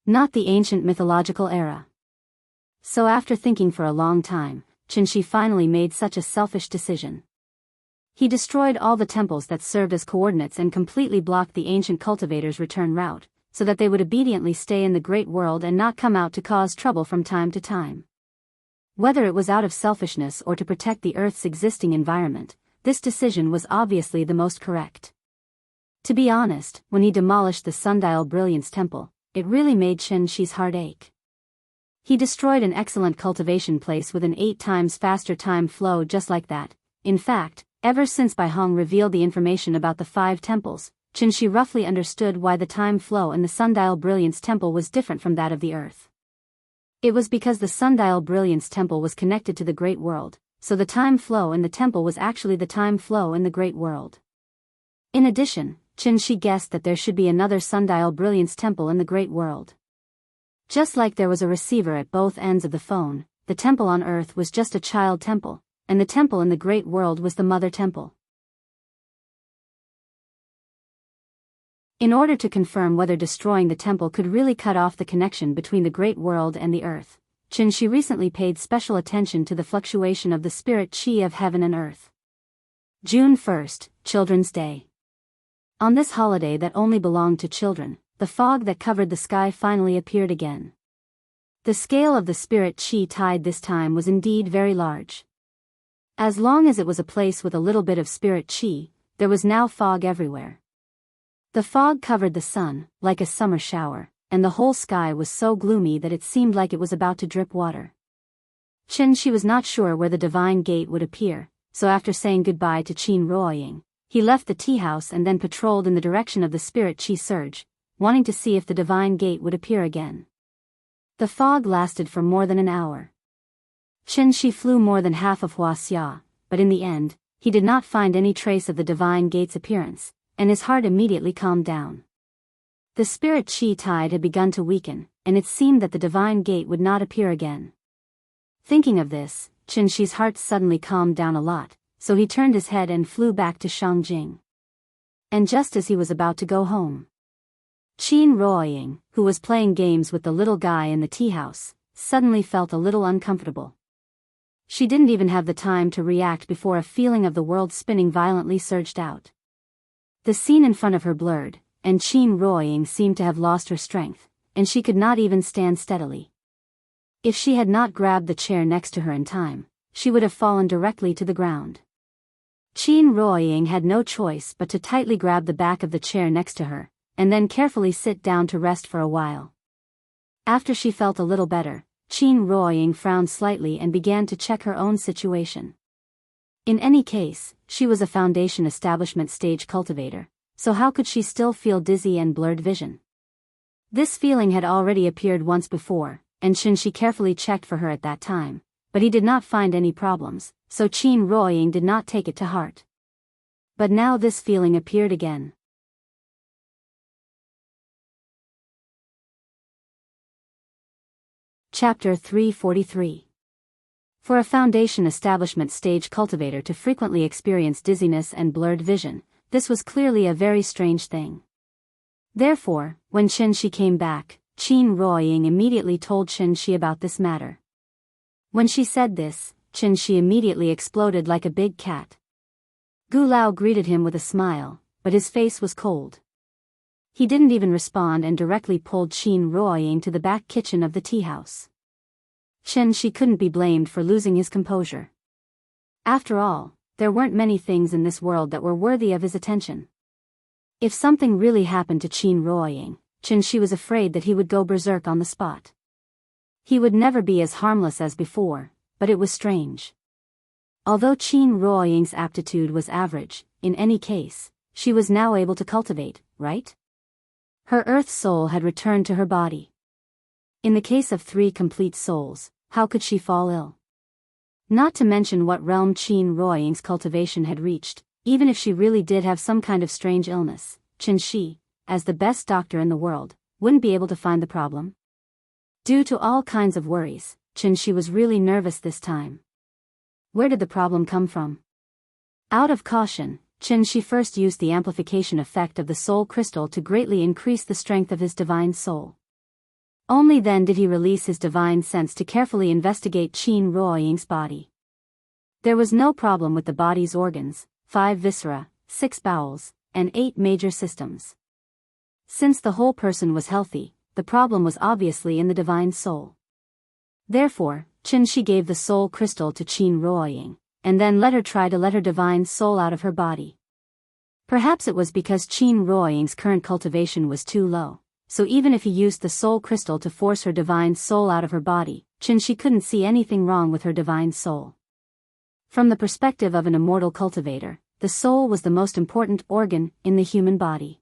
Not the ancient mythological era. So after thinking for a long time, Chin-shi finally made such a selfish decision. He destroyed all the temples that served as coordinates and completely blocked the ancient cultivators' return route, so that they would obediently stay in the great world and not come out to cause trouble from time to time. Whether it was out of selfishness or to protect the Earth's existing environment, this decision was obviously the most correct. To be honest, when he demolished the Sundial Brilliance Temple, it really made Chin-shi's heart ache. He destroyed an excellent cultivation place with an 8 times faster time flow just like that. In fact, ever since Bai Hong revealed the information about the 5 temples, Chin-shi roughly understood why the time flow in the Sundial Brilliance Temple was different from that of the Earth. It was because the Sundial Brilliance Temple was connected to the Great World, so the time flow in the temple was actually the time flow in the Great World. In addition, Chin-shi guessed that there should be another Sundial Brilliance Temple in the Great World. Just like there was a receiver at both ends of the phone, the temple on Earth was just a child temple, and the temple in the Great World was the mother temple. In order to confirm whether destroying the temple could really cut off the connection between the Great World and the Earth, Chin-shi recently paid special attention to the fluctuation of the spirit qi of heaven and earth. June 1st, Children's Day. On this holiday that only belonged to children, the fog that covered the sky finally appeared again. The scale of the spirit qi tide this time was indeed very large. As long as it was a place with a little bit of spirit qi, there was now fog everywhere. The fog covered the sun, like a summer shower, and the whole sky was so gloomy that it seemed like it was about to drip water. Chin-shi was not sure where the divine gate would appear, so after saying goodbye to Qin Ruoying, he left the tea house and then patrolled in the direction of the spirit qi surge, wanting to see if the divine gate would appear again. The fog lasted for more than an hour. Chin-shi flew more than half of Huaxia, but in the end, he did not find any trace of the divine gate's appearance, and his heart immediately calmed down. The spirit qi tide had begun to weaken, and it seemed that the divine gate would not appear again. Thinking of this, Chin-shi's heart suddenly calmed down a lot, so he turned his head and flew back to Shangjing. And just as he was about to go home, Qin Ruoying, who was playing games with the little guy in the tea house, suddenly felt a little uncomfortable. She didn't even have the time to react before a feeling of the world spinning violently surged out. The scene in front of her blurred, and Qin Ruoying seemed to have lost her strength, and she could not even stand steadily. If she had not grabbed the chair next to her in time, she would have fallen directly to the ground. Qin Ruoying had no choice but to tightly grab the back of the chair next to her, and then carefully sit down to rest for a while. After she felt a little better, Qin Ruoying frowned slightly and began to check her own situation. In any case, she was a foundation establishment stage cultivator, so how could she still feel dizzy and blurred vision? This feeling had already appeared once before, and Chin-shi carefully checked for her at that time, but he did not find any problems, so Qin Ruoying did not take it to heart. But now this feeling appeared again. Chapter 343. For a foundation establishment stage cultivator to frequently experience dizziness and blurred vision, this was clearly a very strange thing. Therefore, when Chen Shi came back, Qin Ruoying immediately told Chen Shi about this matter. When she said this, Chen Shi immediately exploded like a big cat. Gu Lao greeted him with a smile, but his face was cold. He didn't even respond and directly pulled Qin Ruoying to the back kitchen of the tea house. Chen Shi couldn't be blamed for losing his composure. After all, there weren't many things in this world that were worthy of his attention. If something really happened to Qin Ruoying, Chen Shi was afraid that he would go berserk on the spot. He would never be as harmless as before, but it was strange. Although Qin Ruoying's aptitude was average, in any case, she was now able to cultivate, right? Her earth soul had returned to her body. In the case of 3 complete souls, how could she fall ill? Not to mention what realm Qin Ruoying's cultivation had reached, even if she really did have some kind of strange illness, Chen Shi, as the best doctor in the world, wouldn't be able to find the problem. Due to all kinds of worries, Chen Shi was really nervous this time. Where did the problem come from? Out of caution, Chen Shi first used the amplification effect of the soul crystal to greatly increase the strength of his divine soul. Only then did he release his divine sense to carefully investigate Qin Ruoying's body. There was no problem with the body's organs, 5 viscera, 6 bowels, and 8 major systems. Since the whole person was healthy, the problem was obviously in the divine soul. Therefore, Chen Shi gave the soul crystal to Qin Ruoying, and then let her try to let her divine soul out of her body. Perhaps it was because Qin Ruoying's current cultivation was too low, so even if he used the soul crystal to force her divine soul out of her body, Chen Shi couldn't see anything wrong with her divine soul. From the perspective of an immortal cultivator, the soul was the most important organ in the human body.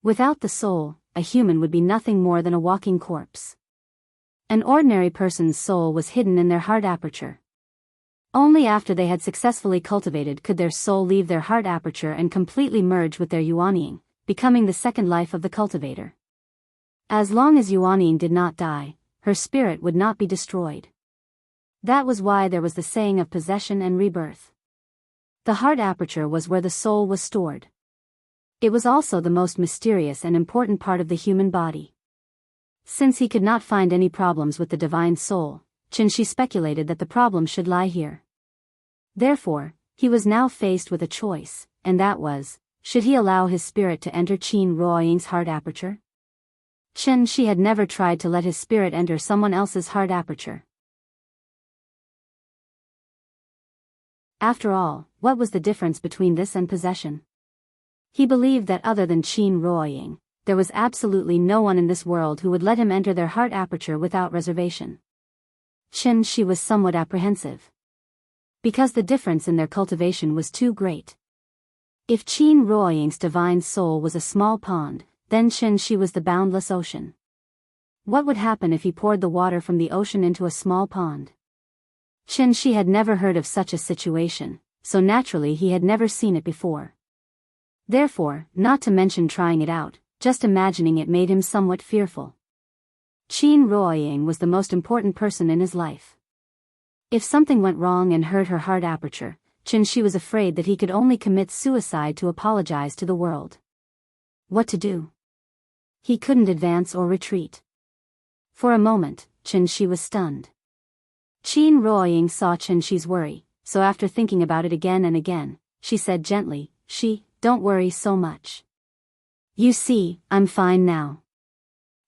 Without the soul, a human would be nothing more than a walking corpse. An ordinary person's soul was hidden in their heart aperture. Only after they had successfully cultivated could their soul leave their heart aperture and completely merge with their yuanying, becoming the second life of the cultivator. As long as yuanying did not die, her spirit would not be destroyed. That was why there was the saying of possession and rebirth. The heart aperture was where the soul was stored. It was also the most mysterious and important part of the human body. Since he could not find any problems with the divine soul, Chen Shi speculated that the problem should lie here. Therefore, he was now faced with a choice, and that was, should he allow his spirit to enter Qin Ruoying's heart aperture? Chen Shi had never tried to let his spirit enter someone else's heart aperture. After all, what was the difference between this and possession? He believed that other than Qin Ruoying, there was absolutely no one in this world who would let him enter their heart aperture without reservation. Chen Shi was somewhat apprehensive. Because the difference in their cultivation was too great. If Qin Ruoying's divine soul was a small pond, then Chen Shi was the boundless ocean. What would happen if he poured the water from the ocean into a small pond? Chen Shi had never heard of such a situation, so naturally he had never seen it before. Therefore, not to mention trying it out, just imagining it made him somewhat fearful. Qin Ruoying was the most important person in his life. If something went wrong and hurt her heart aperture, Chen Shi was afraid that he could only commit suicide to apologize to the world. What to do? He couldn't advance or retreat. For a moment, Chen Shi was stunned. Qin Ruoying saw Chen Shi's worry, so after thinking about it again and again, she said gently, "Don't worry so much. You see, I'm fine now."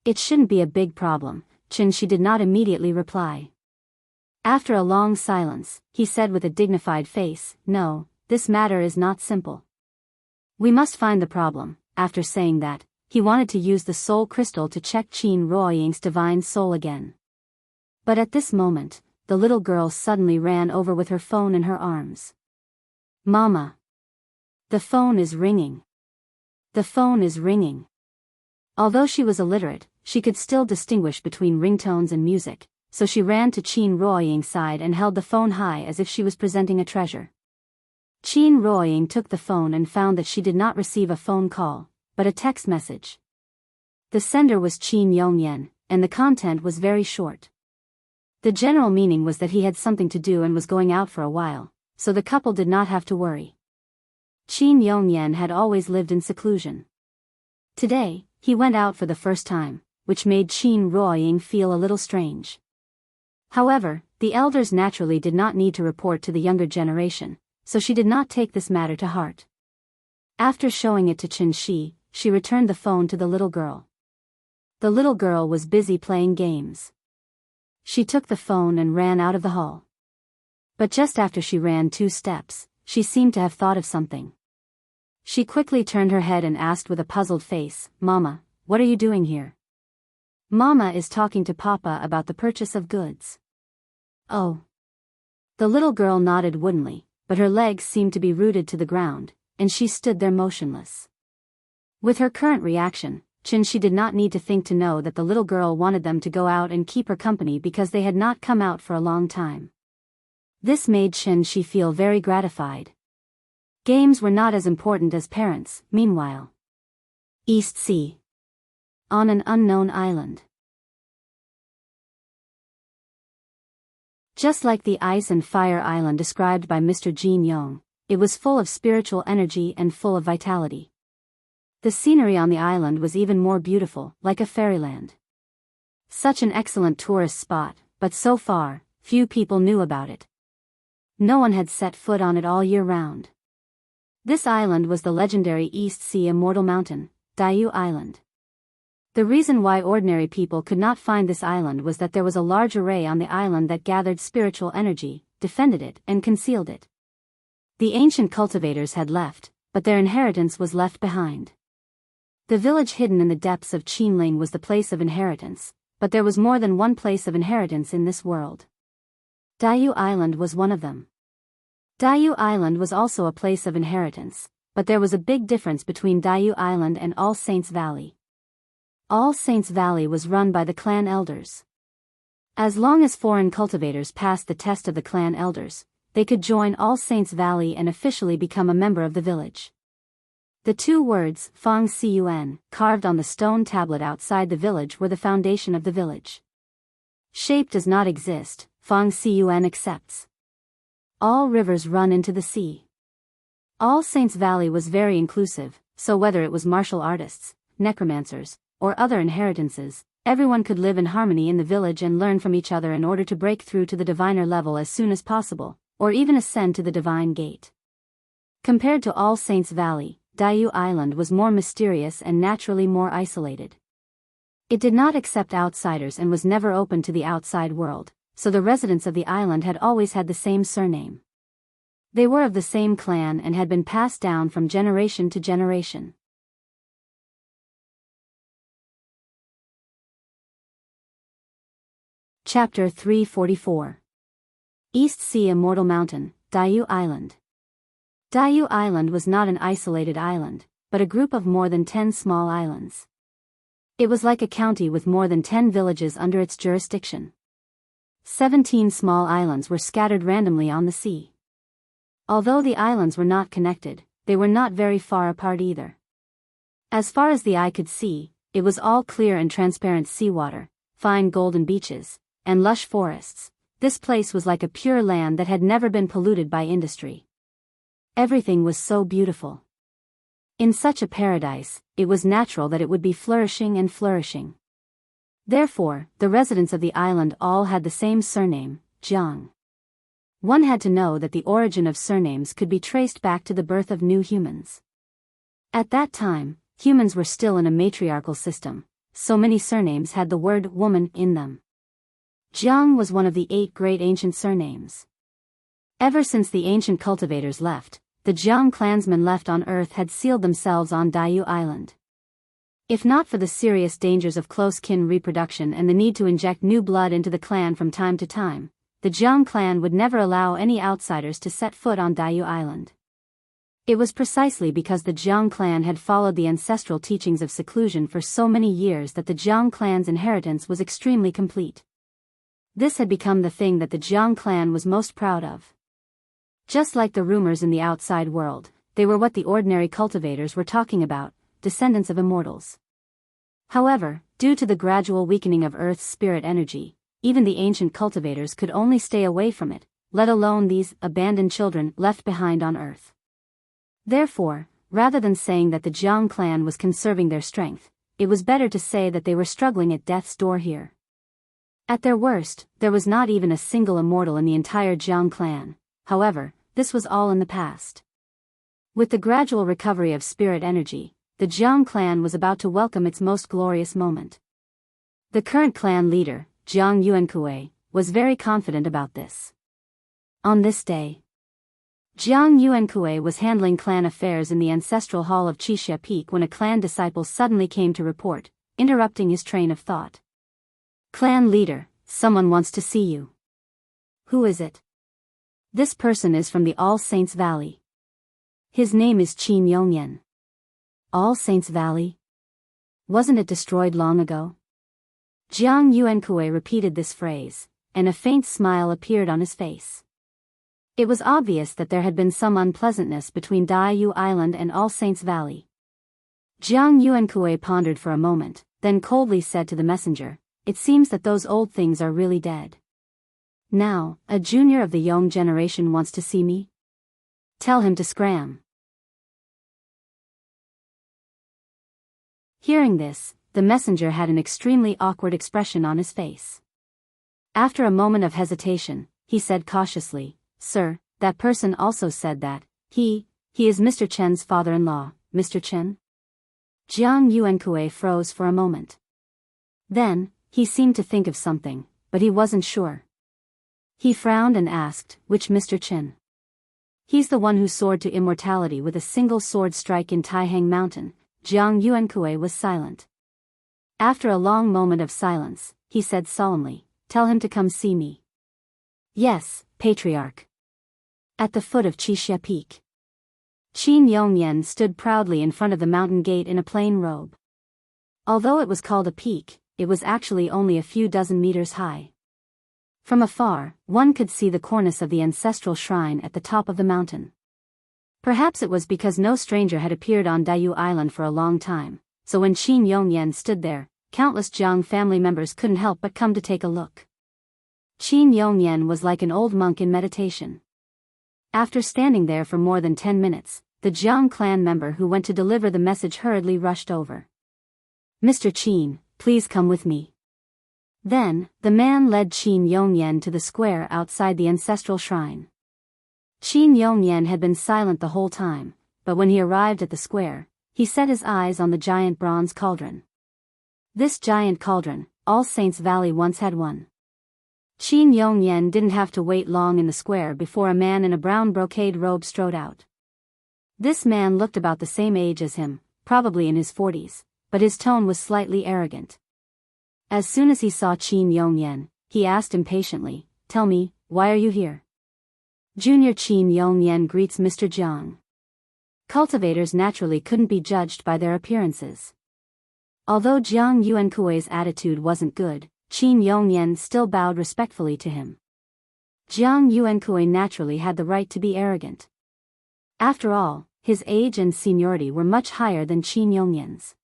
"It shouldn't be a big problem," Chen Shi did not immediately reply. After a long silence, he said with a dignified face, "No, this matter is not simple. We must find the problem." After saying that, he wanted to use the soul crystal to check Qin Ruoying's divine soul again. But at this moment, the little girl suddenly ran over with her phone in her arms. "Mama! The phone is ringing. The phone is ringing." Although she was illiterate, she could still distinguish between ringtones and music, so she ran to Qin Ruoying's side and held the phone high as if she was presenting a treasure. Qin Ruoying took the phone and found that she did not receive a phone call, but a text message. The sender was Qin Yongyan, and the content was very short. The general meaning was that he had something to do and was going out for a while, so the couple did not have to worry. Qin Yongyan had always lived in seclusion. Today, he went out for the first time, which made Qin Ruoying feel a little strange. However, the elders naturally did not need to report to the younger generation, so she did not take this matter to heart. After showing it to Qin Shi, she returned the phone to the little girl. The little girl was busy playing games. She took the phone and ran out of the hall. But just after she ran 2 steps, she seemed to have thought of something. She quickly turned her head and asked with a puzzled face, "Mama, what are you doing here?" "Mama is talking to Papa about the purchase of goods." "Oh." The little girl nodded woodenly, but her legs seemed to be rooted to the ground, and she stood there motionless. With her current reaction, Qin Shi did not need to think to know that the little girl wanted them to go out and keep her company because they had not come out for a long time. This made Qin Shi feel very gratified. Games were not as important as parents. Meanwhile, East Sea. On an unknown island. Just like the ice and fire island described by Mr. Jin Yong, it was full of spiritual energy and full of vitality. The scenery on the island was even more beautiful, like a fairyland. Such an excellent tourist spot, but so far, few people knew about it. No one had set foot on it all year round. This island was the legendary East Sea Immortal Mountain, Diyu Island. The reason why ordinary people could not find this island was that there was a large array on the island that gathered spiritual energy, defended it, and concealed it. The ancient cultivators had left, but their inheritance was left behind. The village hidden in the depths of Qinling was the place of inheritance, but there was more than one place of inheritance in this world. Diyu Island was one of them. Diyu Island was also a place of inheritance, but there was a big difference between Diyu Island and All Saints Valley. All Saints Valley was run by the clan elders. As long as foreign cultivators passed the test of the clan elders, they could join All Saints Valley and officially become a member of the village. The 2 words, Fang Cun, carved on the stone tablet outside the village were the foundation of the village. Shape does not exist, Fang Cun accepts. All rivers run into the sea. All Saints Valley was very inclusive, so whether it was martial artists, necromancers, or other inheritances, everyone could live in harmony in the village and learn from each other in order to break through to the diviner level as soon as possible, or even ascend to the divine gate. Compared to All Saints Valley, Diyu Island was more mysterious and naturally more isolated. It did not accept outsiders and was never open to the outside world, so the residents of the island had always had the same surname. They were of the same clan and had been passed down from generation to generation. Chapter 344. East Sea Immortal Mountain, Diyu Island. Diyu Island was not an isolated island, but a group of more than 10 small islands. It was like a county with more than 10 villages under its jurisdiction. 17 small islands were scattered randomly on the sea. Although the islands were not connected, they were not very far apart either. As far as the eye could see, it was all clear and transparent seawater, fine golden beaches, and lush forests. This place was like a pure land that had never been polluted by industry. Everything was so beautiful. In such a paradise, it was natural that it would be flourishing and flourishing. Therefore, the residents of the island all had the same surname, Jiang. One had to know that the origin of surnames could be traced back to the birth of new humans. At that time, humans were still in a matriarchal system, so many surnames had the word woman in them. Jiang was one of the 8 great ancient surnames. Ever since the ancient cultivators left, the Jiang clansmen left on Earth had sealed themselves on Diyu Island. If not for the serious dangers of close kin reproduction and the need to inject new blood into the clan from time to time, the Jiang clan would never allow any outsiders to set foot on Diyu Island. It was precisely because the Jiang clan had followed the ancestral teachings of seclusion for so many years that the Jiang clan's inheritance was extremely complete. This had become the thing that the Jiang clan was most proud of. Just like the rumors in the outside world, they were what the ordinary cultivators were talking about, descendants of immortals. However, due to the gradual weakening of Earth's spirit energy, even the ancient cultivators could only stay away from it, let alone these abandoned children left behind on Earth. Therefore, rather than saying that the Jiang clan was conserving their strength, it was better to say that they were struggling at death's door here. At their worst, there was not even a single immortal in the entire Jiang clan. However, this was all in the past. With the gradual recovery of spirit energy, the Jiang clan was about to welcome its most glorious moment. The current clan leader, Jiang Yuankui, was very confident about this. On this day, Jiang Yuankui was handling clan affairs in the ancestral hall of Qixia Peak when a clan disciple suddenly came to report, interrupting his train of thought. Clan leader, someone wants to see you. Who is it? This person is from the All Saints Valley. His name is Qin Yongyan. All Saints Valley? Wasn't it destroyed long ago? Jiang Yuankui repeated this phrase, and a faint smile appeared on his face. It was obvious that there had been some unpleasantness between Daiyu Island and All Saints Valley. Jiang Yuankui pondered for a moment, then coldly said to the messenger, "It seems that those old things are really dead. Now, a junior of the young generation wants to see me? Tell him to scram." Hearing this, the messenger had an extremely awkward expression on his face. After a moment of hesitation, he said cautiously, "Sir, that person also said that, he is Mr. Chen's father-in-law, Mr. Chen?" Jiang Yuankui froze for a moment. Then, he seemed to think of something, but he wasn't sure. He frowned and asked, "Which Mr. Chen?" "He's the one who soared to immortality with a single sword strike in Taihang Mountain." Jiang Yuankui was silent. After a long moment of silence, he said solemnly, "Tell him to come see me." "Yes, Patriarch." At the foot of Qixia Peak, Qin Yongyan stood proudly in front of the mountain gate in a plain robe. Although it was called a peak, it was actually only a few dozen meters high. From afar, one could see the cornice of the ancestral shrine at the top of the mountain. Perhaps it was because no stranger had appeared on Daiyu Island for a long time, so when Qin Yongyan stood there, countless Jiang family members couldn't help but come to take a look. Qin Yongyan was like an old monk in meditation. After standing there for more than 10 minutes, the Jiang clan member who went to deliver the message hurriedly rushed over. "Mr. Qin, please come with me." Then, the man led Qin Yongyan to the square outside the ancestral shrine. Qin Yongyan had been silent the whole time, but when he arrived at the square, he set his eyes on the giant bronze cauldron. This giant cauldron, All Saints Valley once had one. Qin Yongyan didn't have to wait long in the square before a man in a brown brocade robe strode out. This man looked about the same age as him, probably in his 40s, but his tone was slightly arrogant. As soon as he saw Qin Yongyan, he asked impatiently, "Tell me, why are you here?" Junior Qin Yongyan greets Mr. Jiang. Cultivators naturally couldn't be judged by their appearances. Although Jiang Yuankui's attitude wasn't good, Qin Yongyan still bowed respectfully to him. Jiang Yuankui naturally had the right to be arrogant. After all, his age and seniority were much higher than Qin Yongyan's.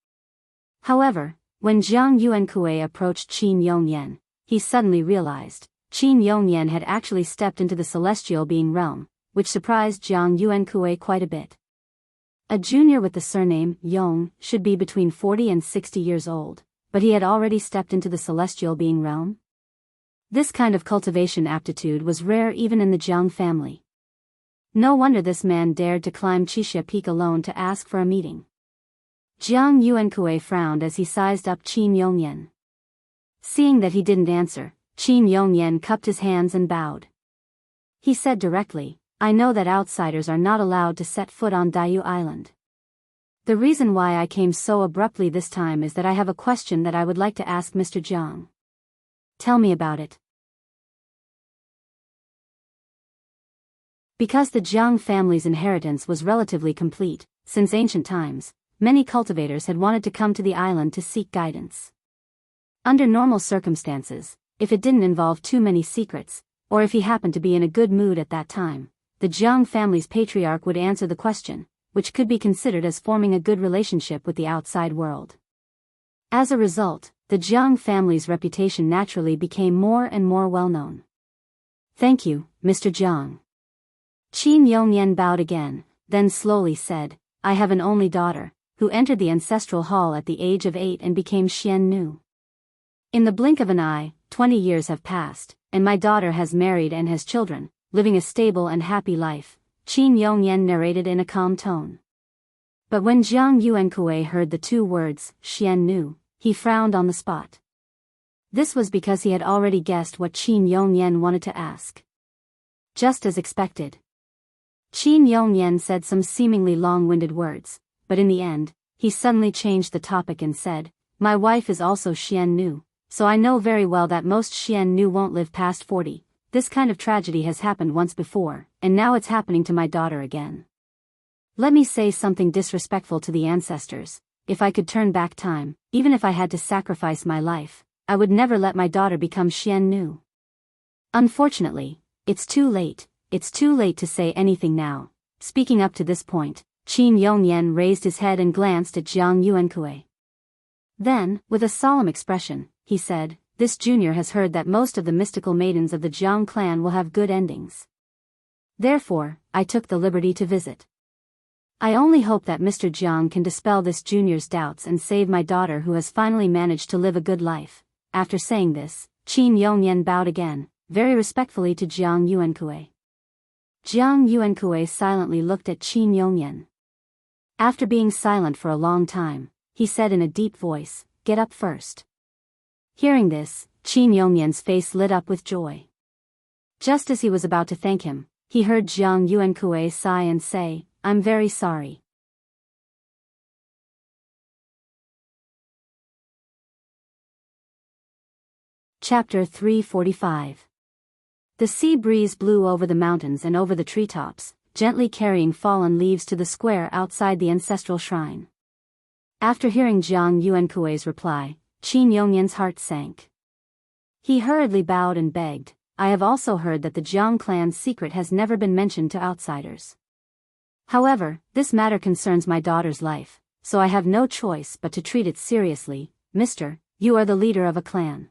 However, when Jiang Yuankui approached Qin Yongyan, he suddenly realized Qin Yongyan had actually stepped into the celestial being realm, which surprised Jiang Yuankui quite a bit. A junior with the surname Yong should be between 40 and 60 years old, but he had already stepped into the celestial being realm? This kind of cultivation aptitude was rare even in the Jiang family. No wonder this man dared to climb Qixia Peak alone to ask for a meeting. Jiang Yuankui frowned as he sized up Qin Yongyan. Seeing that he didn't answer, Qin Yongyan cupped his hands and bowed. He said directly, "I know that outsiders are not allowed to set foot on Daiyu Island. The reason why I came so abruptly this time is that I have a question that I would like to ask Mr. Jiang." "Tell me about it." Because the Jiang family's inheritance was relatively complete, since ancient times, many cultivators had wanted to come to the island to seek guidance. Under normal circumstances, if it didn't involve too many secrets, or if he happened to be in a good mood at that time, the Jiang family's patriarch would answer the question, which could be considered as forming a good relationship with the outside world. As a result, the Jiang family's reputation naturally became more and more well-known. "Thank you, Mr. Jiang." Qin Yongyan bowed again, then slowly said, I have an only daughter, who entered the ancestral hall at the age of 8 and became Xian Nu. In the blink of an eye, 20 years have passed, and my daughter has married and has children, living a stable and happy life, Qin Yongyan narrated in a calm tone. But when Jiang Yuankui heard the 2 words, Xian Nu, he frowned on the spot. This was because he had already guessed what Qin Yongyan wanted to ask. Just as expected. Qin Yongyan said some seemingly long-winded words, but in the end, he suddenly changed the topic and said, "My wife is also Xian Nu, so I know very well that most Xian Nu won't live past 40. This kind of tragedy has happened once before, and now it's happening to my daughter again. Let me say something disrespectful to the ancestors. If I could turn back time, even if I had to sacrifice my life, I would never let my daughter become Xian Nu. Unfortunately, it's too late to say anything now." Speaking up to this point, Qin Yongyan raised his head and glanced at Jiang Yuankui. Then, with a solemn expression, he said, "This junior has heard that most of the mystical maidens of the Jiang clan will have good endings. Therefore, I took the liberty to visit. I only hope that Mr. Jiang can dispel this junior's doubts and save my daughter who has finally managed to live a good life." After saying this, Qin Yongyan bowed again, very respectfully to Jiang Yuankui. Jiang Yuankui silently looked at Qin Yongyan. After being silent for a long time, he said in a deep voice, "Get up first." Hearing this, Qin Yongyan's face lit up with joy. Just as he was about to thank him, he heard Jiang Yuankui sigh and say, "I'm very sorry." Chapter 345. The sea breeze blew over the mountains and over the treetops, gently carrying fallen leaves to the square outside the ancestral shrine. After hearing Jiang Yuankui's reply, Qin Yongyan's heart sank. He hurriedly bowed and begged, "I have also heard that the Jiang clan's secret has never been mentioned to outsiders. However, this matter concerns my daughter's life, so I have no choice but to treat it seriously. Mister, you are the leader of a clan.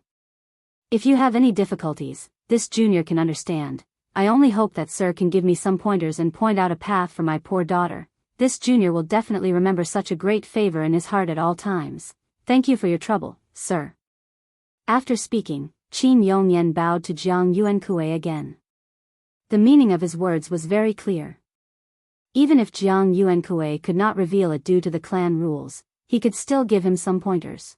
If you have any difficulties, this junior can understand. I only hope that sir can give me some pointers and point out a path for my poor daughter. This junior will definitely remember such a great favor in his heart at all times. Thank you for your trouble, sir." After speaking, Qin Yongyan bowed to Jiang Yuankui again. The meaning of his words was very clear. Even if Jiang Yuankui could not reveal it due to the clan rules, he could still give him some pointers.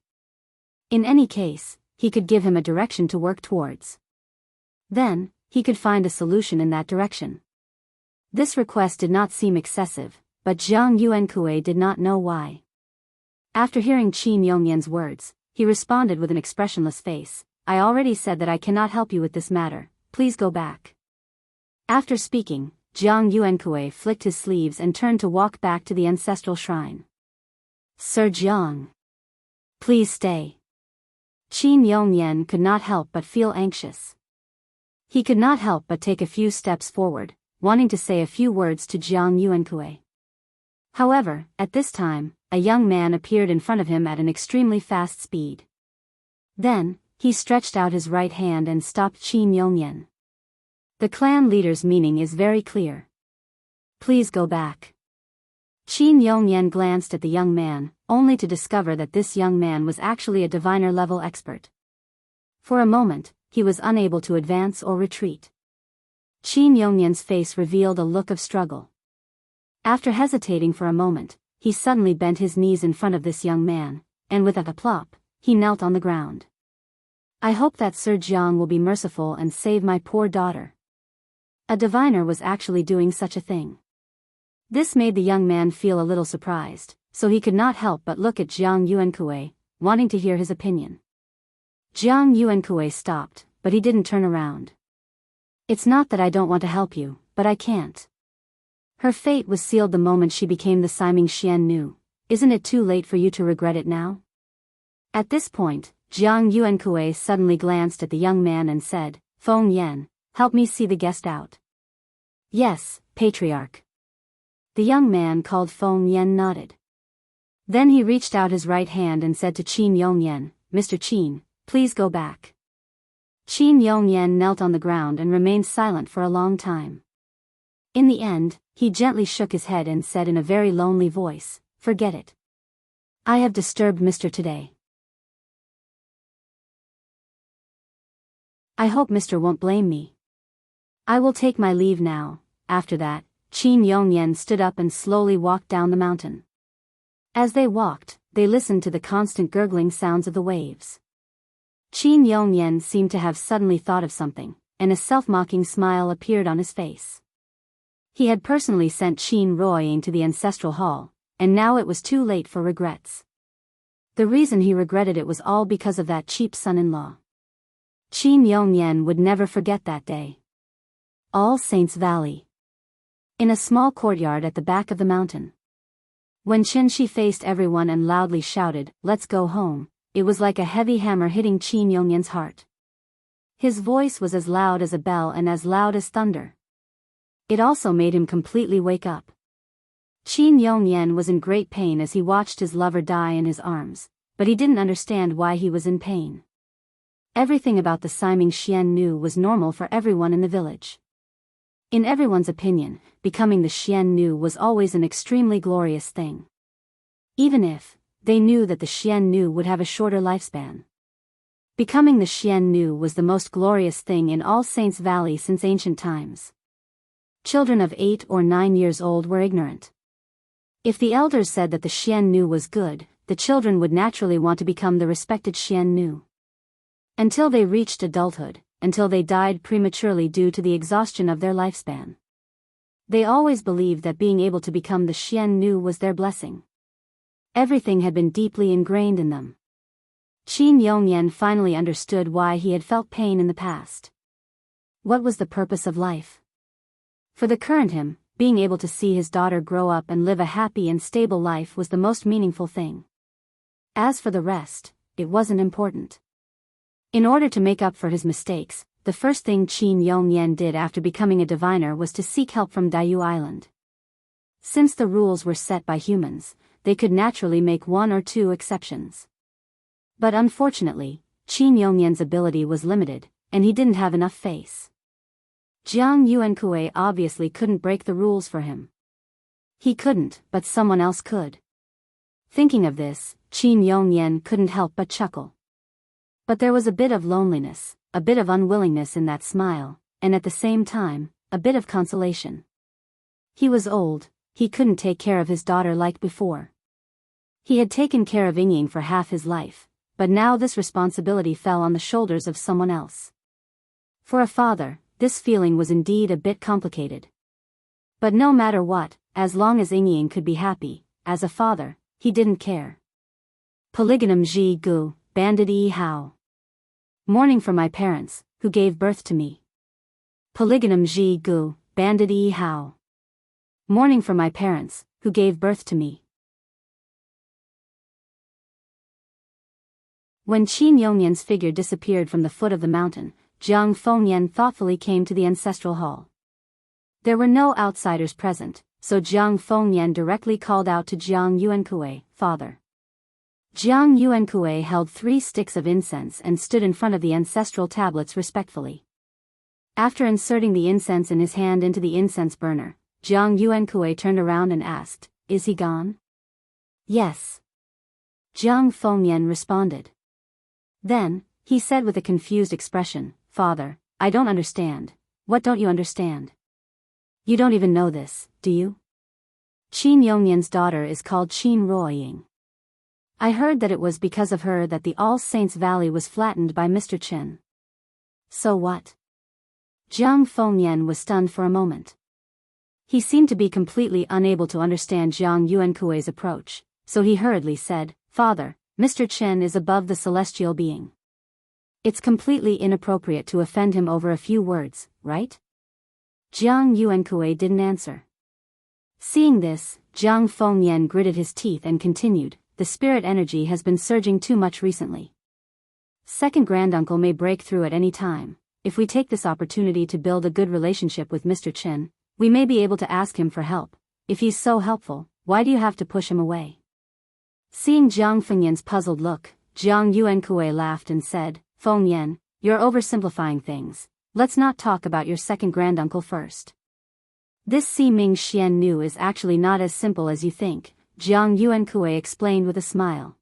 In any case, he could give him a direction to work towards. Then, he could find a solution in that direction. This request did not seem excessive, but Jiang Yuankui did not know why. After hearing Qin Yongyan's words, he responded with an expressionless face, "I already said that I cannot help you with this matter, please go back." After speaking, Jiang Yuankui flicked his sleeves and turned to walk back to the ancestral shrine. "Sir Jiang, please stay." Qin Yongyan could not help but feel anxious. He could not help but take a few steps forward, wanting to say a few words to Jiang Yuankui. However, at this time, a young man appeared in front of him at an extremely fast speed. Then, he stretched out his right hand and stopped Qin Yongyan. The clan leader's meaning is very clear. "Please go back." Qin Yongyan glanced at the young man, only to discover that this young man was actually a diviner-level expert. For a moment, he was unable to advance or retreat. Qin Yongyan's face revealed a look of struggle. After hesitating for a moment, he suddenly bent his knees in front of this young man, and with a plop, he knelt on the ground. "I hope that Sir Jiang will be merciful and save my poor daughter." A diviner was actually doing such a thing. This made the young man feel a little surprised, so he could not help but look at Jiang Yuankui, wanting to hear his opinion. Jiang Yuankui stopped, but he didn't turn around. "It's not that I don't want to help you, but I can't. Her fate was sealed the moment she became the Siming Xian Nu. Isn't it too late for you to regret it now?" At this point, Jiang Yuankui suddenly glanced at the young man and said, "Feng Yan, help me see the guest out." "Yes, Patriarch." The young man called Feng Yan nodded. Then he reached out his right hand and said to Qin Yongyan, "Mr. Qin, please go back." Qin Yongyan knelt on the ground and remained silent for a long time. In the end, He gently shook his head and said in a very lonely voice, "Forget it. I have disturbed Mr. today. I hope Mr. won't blame me. I will take my leave now." After that, Qin Yongyan stood up and slowly walked down the mountain. As they walked, they listened to the constant gurgling sounds of the waves. Qin Yongyan seemed to have suddenly thought of something, and a self-mocking smile appeared on his face. He had personally sent Qin Ruoying to the ancestral hall, and now it was too late for regrets. The reason he regretted it was all because of that cheap son-in-law. Qin Yongyan would never forget that day. All Saints Valley. In a small courtyard at the back of the mountain. When Qin faced everyone and loudly shouted, "Let's go home," it was like a heavy hammer hitting Qin Yongyan's heart. His voice was as loud as a bell and as loud as thunder. It also made him completely wake up. Qin Yongyan was in great pain as he watched his lover die in his arms, but he didn't understand why he was in pain. Everything about the Siming Xian Nu was normal for everyone in the village. In everyone's opinion, becoming the Xian Nu was always an extremely glorious thing. Even if they knew that the Xian Nu would have a shorter lifespan. Becoming the Xian Nu was the most glorious thing in All Saints Valley since ancient times. Children of 8 or 9 years old were ignorant. If the elders said that the Xian Nu was good, the children would naturally want to become the respected Xian Nu. Until they reached adulthood, until they died prematurely due to the exhaustion of their lifespan. They always believed that being able to become the Xian Nu was their blessing. Everything had been deeply ingrained in them. Qin Yongyan finally understood why he had felt pain in the past. What was the purpose of life? For the current him, being able to see his daughter grow up and live a happy and stable life was the most meaningful thing. As for the rest, it wasn't important. In order to make up for his mistakes, the first thing Qin Yongyan did after becoming a diviner was to seek help from Daiyu Island. Since the rules were set by humans, they could naturally make 1 or 2 exceptions. But unfortunately, Qin Yongyan's ability was limited, and he didn't have enough face. Jiang Yuankui obviously couldn't break the rules for him. He couldn't, but someone else could. Thinking of this, Qin Yongyan couldn't help but chuckle. But there was a bit of loneliness, a bit of unwillingness in that smile, and at the same time, a bit of consolation. He was old, he couldn't take care of his daughter like before. He had taken care of Ying for half his life, but now this responsibility fell on the shoulders of someone else. For a father, this feeling was indeed a bit complicated. But no matter what, as long as Ying could be happy, as a father, he didn't care. Polygonum Ji Gu, Bandit Yi Hao. Mourning for my parents, who gave birth to me. Polygonum Ji Gu, Bandit Yi Hao. Mourning for my parents, who gave birth to me. When Qin Yongyan's figure disappeared from the foot of the mountain, Jiang Fengyan thoughtfully came to the ancestral hall. There were no outsiders present, so Jiang Fengyan directly called out to Jiang Yuankui, "Father." Jiang Yuankui held 3 sticks of incense and stood in front of the ancestral tablets respectfully. After inserting the incense in his hand into the incense burner, Jiang Yuankui turned around and asked, "Is he gone?" "Yes." Jiang Fengyan responded. Then, he said with a confused expression, "Father, I don't understand. What don't you understand? You don't even know this, do you? Qin Yongyan's daughter is called Qin Ruoying. I heard that it was because of her that the All Saints Valley was flattened by Mr. Qin." "So what?" Jiang Fengyan was stunned for a moment. He seemed to be completely unable to understand Jiang Yuankui's approach, so he hurriedly said, "Father, Mr. Qin is above the celestial being. It's completely inappropriate to offend him over a few words, right?" Jiang Yuankui didn't answer. Seeing this, Jiang Fengyan gritted his teeth and continued, "The spirit energy has been surging too much recently. Second granduncle may break through at any time. If we take this opportunity to build a good relationship with Mr. Qin, we may be able to ask him for help. If he's so helpful, why do you have to push him away?" Seeing Jiang Fengyan's puzzled look, Jiang Yuankui laughed and said, "Fengyan, you're oversimplifying things. Let's not talk about your second granduncle first. This Ming Xian Nu is actually not as simple as you think, Jiang Yuankui explained with a smile.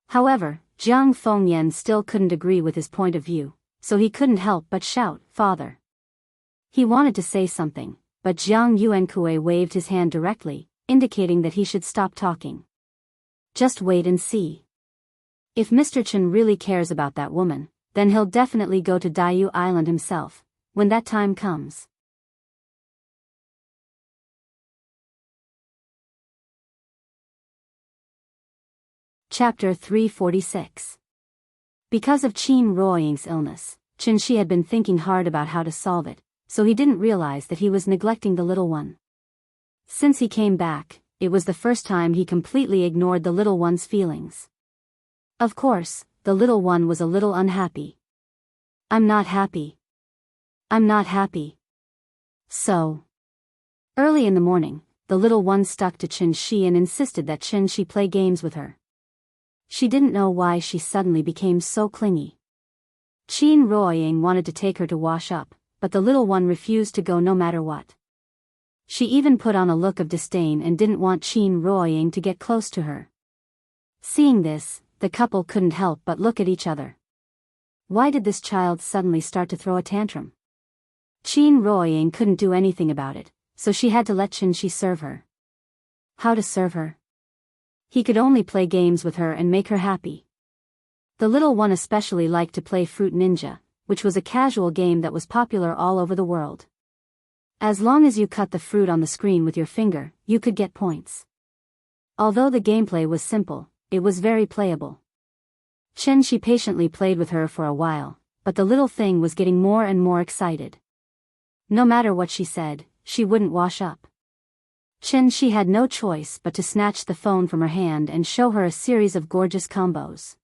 However, Jiang Fengyan still couldn't agree with his point of view, so he couldn't help but shout, "Father!" He wanted to say something, but Jiang Yuankui waved his hand directly, indicating that he should stop talking. Just wait and see. If Mr. Chen really cares about that woman, then he'll definitely go to Daiyu Island himself, when that time comes. Chapter 346. Because of Qin Ruoying's illness, Chen Shi had been thinking hard about how to solve it, so he didn't realize that he was neglecting the little one. Since he came back, it was the first time he completely ignored the little one's feelings. Of course, the little one was a little unhappy. "I'm not happy. I'm not happy." So, early in the morning, the little one stuck to Chen Shi and insisted that Chen Shi play games with her. She didn't know why she suddenly became so clingy. Qin Ruoying wanted to take her to wash up, but the little one refused to go no matter what. She even put on a look of disdain and didn't want Qin Ruoying to get close to her. Seeing this, the couple couldn't help but look at each other. Why did this child suddenly start to throw a tantrum? Qin Ruoying couldn't do anything about it, so she had to let Chen Shi serve her. How to serve her? He could only play games with her and make her happy. The little one especially liked to play Fruit Ninja, which was a casual game that was popular all over the world. As long as you cut the fruit on the screen with your finger, you could get points. Although the gameplay was simple, it was very playable. Chen Shi patiently played with her for a while, but the little thing was getting more and more excited. No matter what she said, she wouldn't wash up. Chen Shi had no choice but to snatch the phone from her hand and show her a series of gorgeous combos.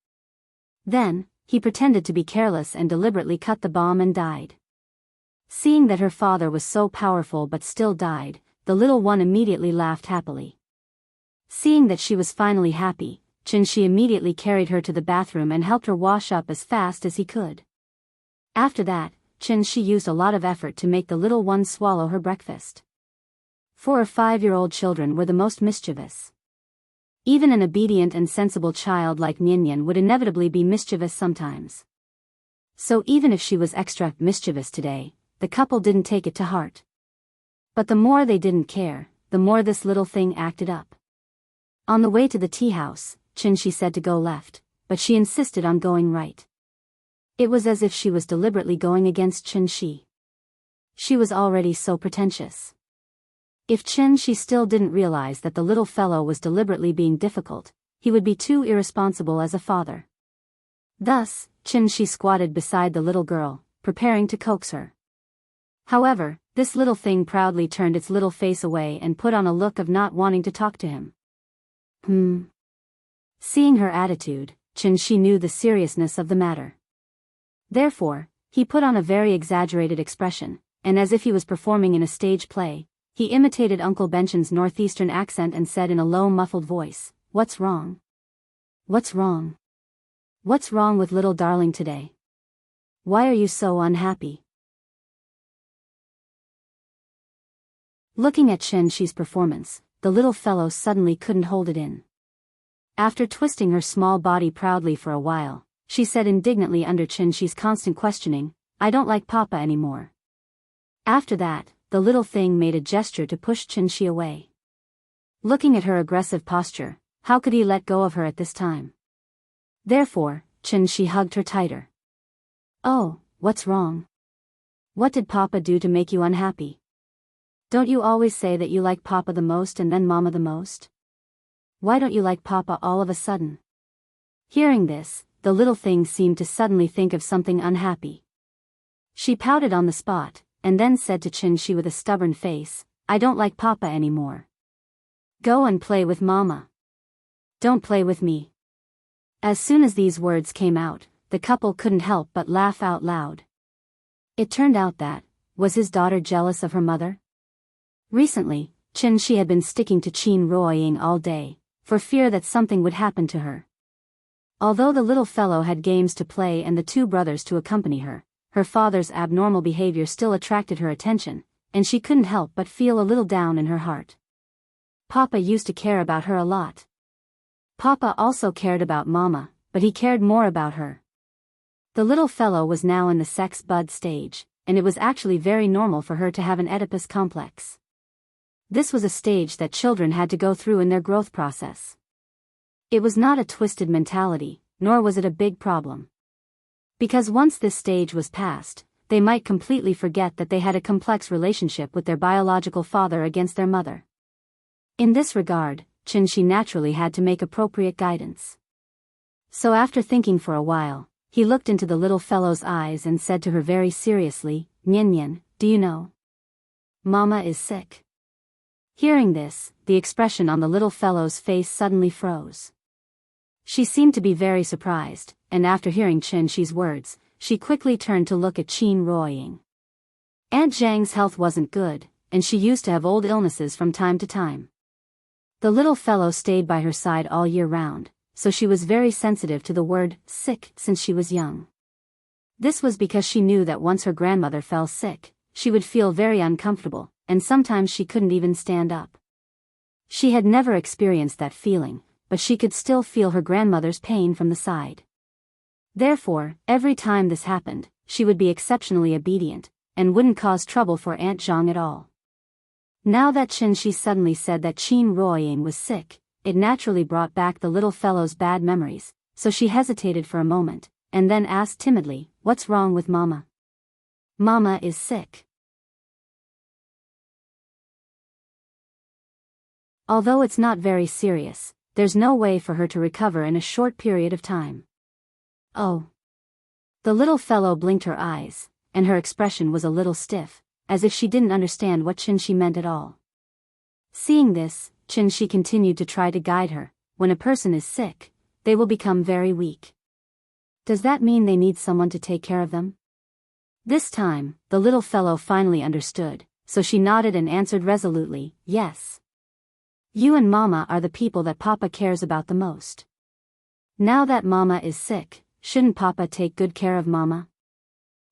Then, he pretended to be careless and deliberately cut the bomb and died. Seeing that her father was so powerful but still died, the little one immediately laughed happily. Seeing that she was finally happy, Chen Shi immediately carried her to the bathroom and helped her wash up as fast as he could. After that, Chen Shi used a lot of effort to make the little one swallow her breakfast. 4 or 5-year-old children were the most mischievous. Even an obedient and sensible child like Nian would inevitably be mischievous sometimes. So even if she was extra mischievous today, the couple didn't take it to heart. But the more they didn't care, the more this little thing acted up. On the way to the tea house, Chen Shi said to go left, but she insisted on going right. It was as if she was deliberately going against Chen Shi. She was already so pretentious. If Chen Shi still didn't realize that the little fellow was deliberately being difficult, he would be too irresponsible as a father. Thus, Chen Shi squatted beside the little girl, preparing to coax her. However, this little thing proudly turned its little face away and put on a look of not wanting to talk to him. Seeing her attitude, Chen Shi knew the seriousness of the matter. Therefore, he put on a very exaggerated expression, and as if he was performing in a stage play, he imitated Uncle Benchen's northeastern accent and said in a low muffled voice, "What's wrong? What's wrong? What's wrong with little darling today? Why are you so unhappy?" Looking at Chen Shi's performance, the little fellow suddenly couldn't hold it in. After twisting her small body proudly for a while, she said indignantly under Chen Shi's constant questioning, "I don't like Papa anymore." After that, the little thing made a gesture to push Chen Shi away. Looking at her aggressive posture, how could he let go of her at this time? Therefore, Chen Shi hugged her tighter. "Oh, what's wrong? What did Papa do to make you unhappy? Don't you always say that you like Papa the most and then Mama the most? Why don't you like Papa all of a sudden?" Hearing this, the little thing seemed to suddenly think of something unhappy. She pouted on the spot, and then said to Chen Shi with a stubborn face, "I don't like Papa anymore. Go and play with Mama. Don't play with me." As soon as these words came out, the couple couldn't help but laugh out loud. It turned out that, was his daughter jealous of her mother? Recently, Chen Shi had been sticking to Qin Ruoying all day, for fear that something would happen to her. Although the little fellow had games to play and the 2 brothers to accompany her, her father's abnormal behavior still attracted her attention, and she couldn't help but feel a little down in her heart. Papa used to care about her a lot. Papa also cared about Mama, but he cared more about her. The little fellow was now in the sex bud stage, and it was actually very normal for her to have an Oedipus complex. This was a stage that children had to go through in their growth process. It was not a twisted mentality, nor was it a big problem. Because once this stage was passed, they might completely forget that they had a complex relationship with their biological father against their mother. In this regard, Chinshi naturally had to make appropriate guidance. So after thinking for a while, he looked into the little fellow's eyes and said to her very seriously, "Nyan Nyan, do you know? Mama is sick." Hearing this, the expression on the little fellow's face suddenly froze. She seemed to be very surprised, and after hearing Chinshi's words, she quickly turned to look at Qin Ruoying. Aunt Zhang's health wasn't good, and she used to have old illnesses from time to time. The little fellow stayed by her side all year round, so she was very sensitive to the word sick since she was young. This was because she knew that once her grandmother fell sick, she would feel very uncomfortable, and sometimes she couldn't even stand up. She had never experienced that feeling, but she could still feel her grandmother's pain from the side. Therefore, every time this happened, she would be exceptionally obedient, and wouldn't cause trouble for Aunt Zhang at all. Now that Chinshi suddenly said that Qin Ruoying was sick, it naturally brought back the little fellow's bad memories, so she hesitated for a moment, and then asked timidly, "What's wrong with Mama?" "Mama is sick. Although it's not very serious, there's no way for her to recover in a short period of time." "Oh." The little fellow blinked her eyes, and her expression was a little stiff, as if she didn't understand what Chinshi meant at all. Seeing this, Chinshi continued to try to guide her. When a person is sick, they will become very weak. Does that mean they need someone to take care of them? This time, the little fellow finally understood, so she nodded and answered resolutely, "Yes. You and Mama are the people that Papa cares about the most. Now that Mama is sick, shouldn't Papa take good care of Mama?"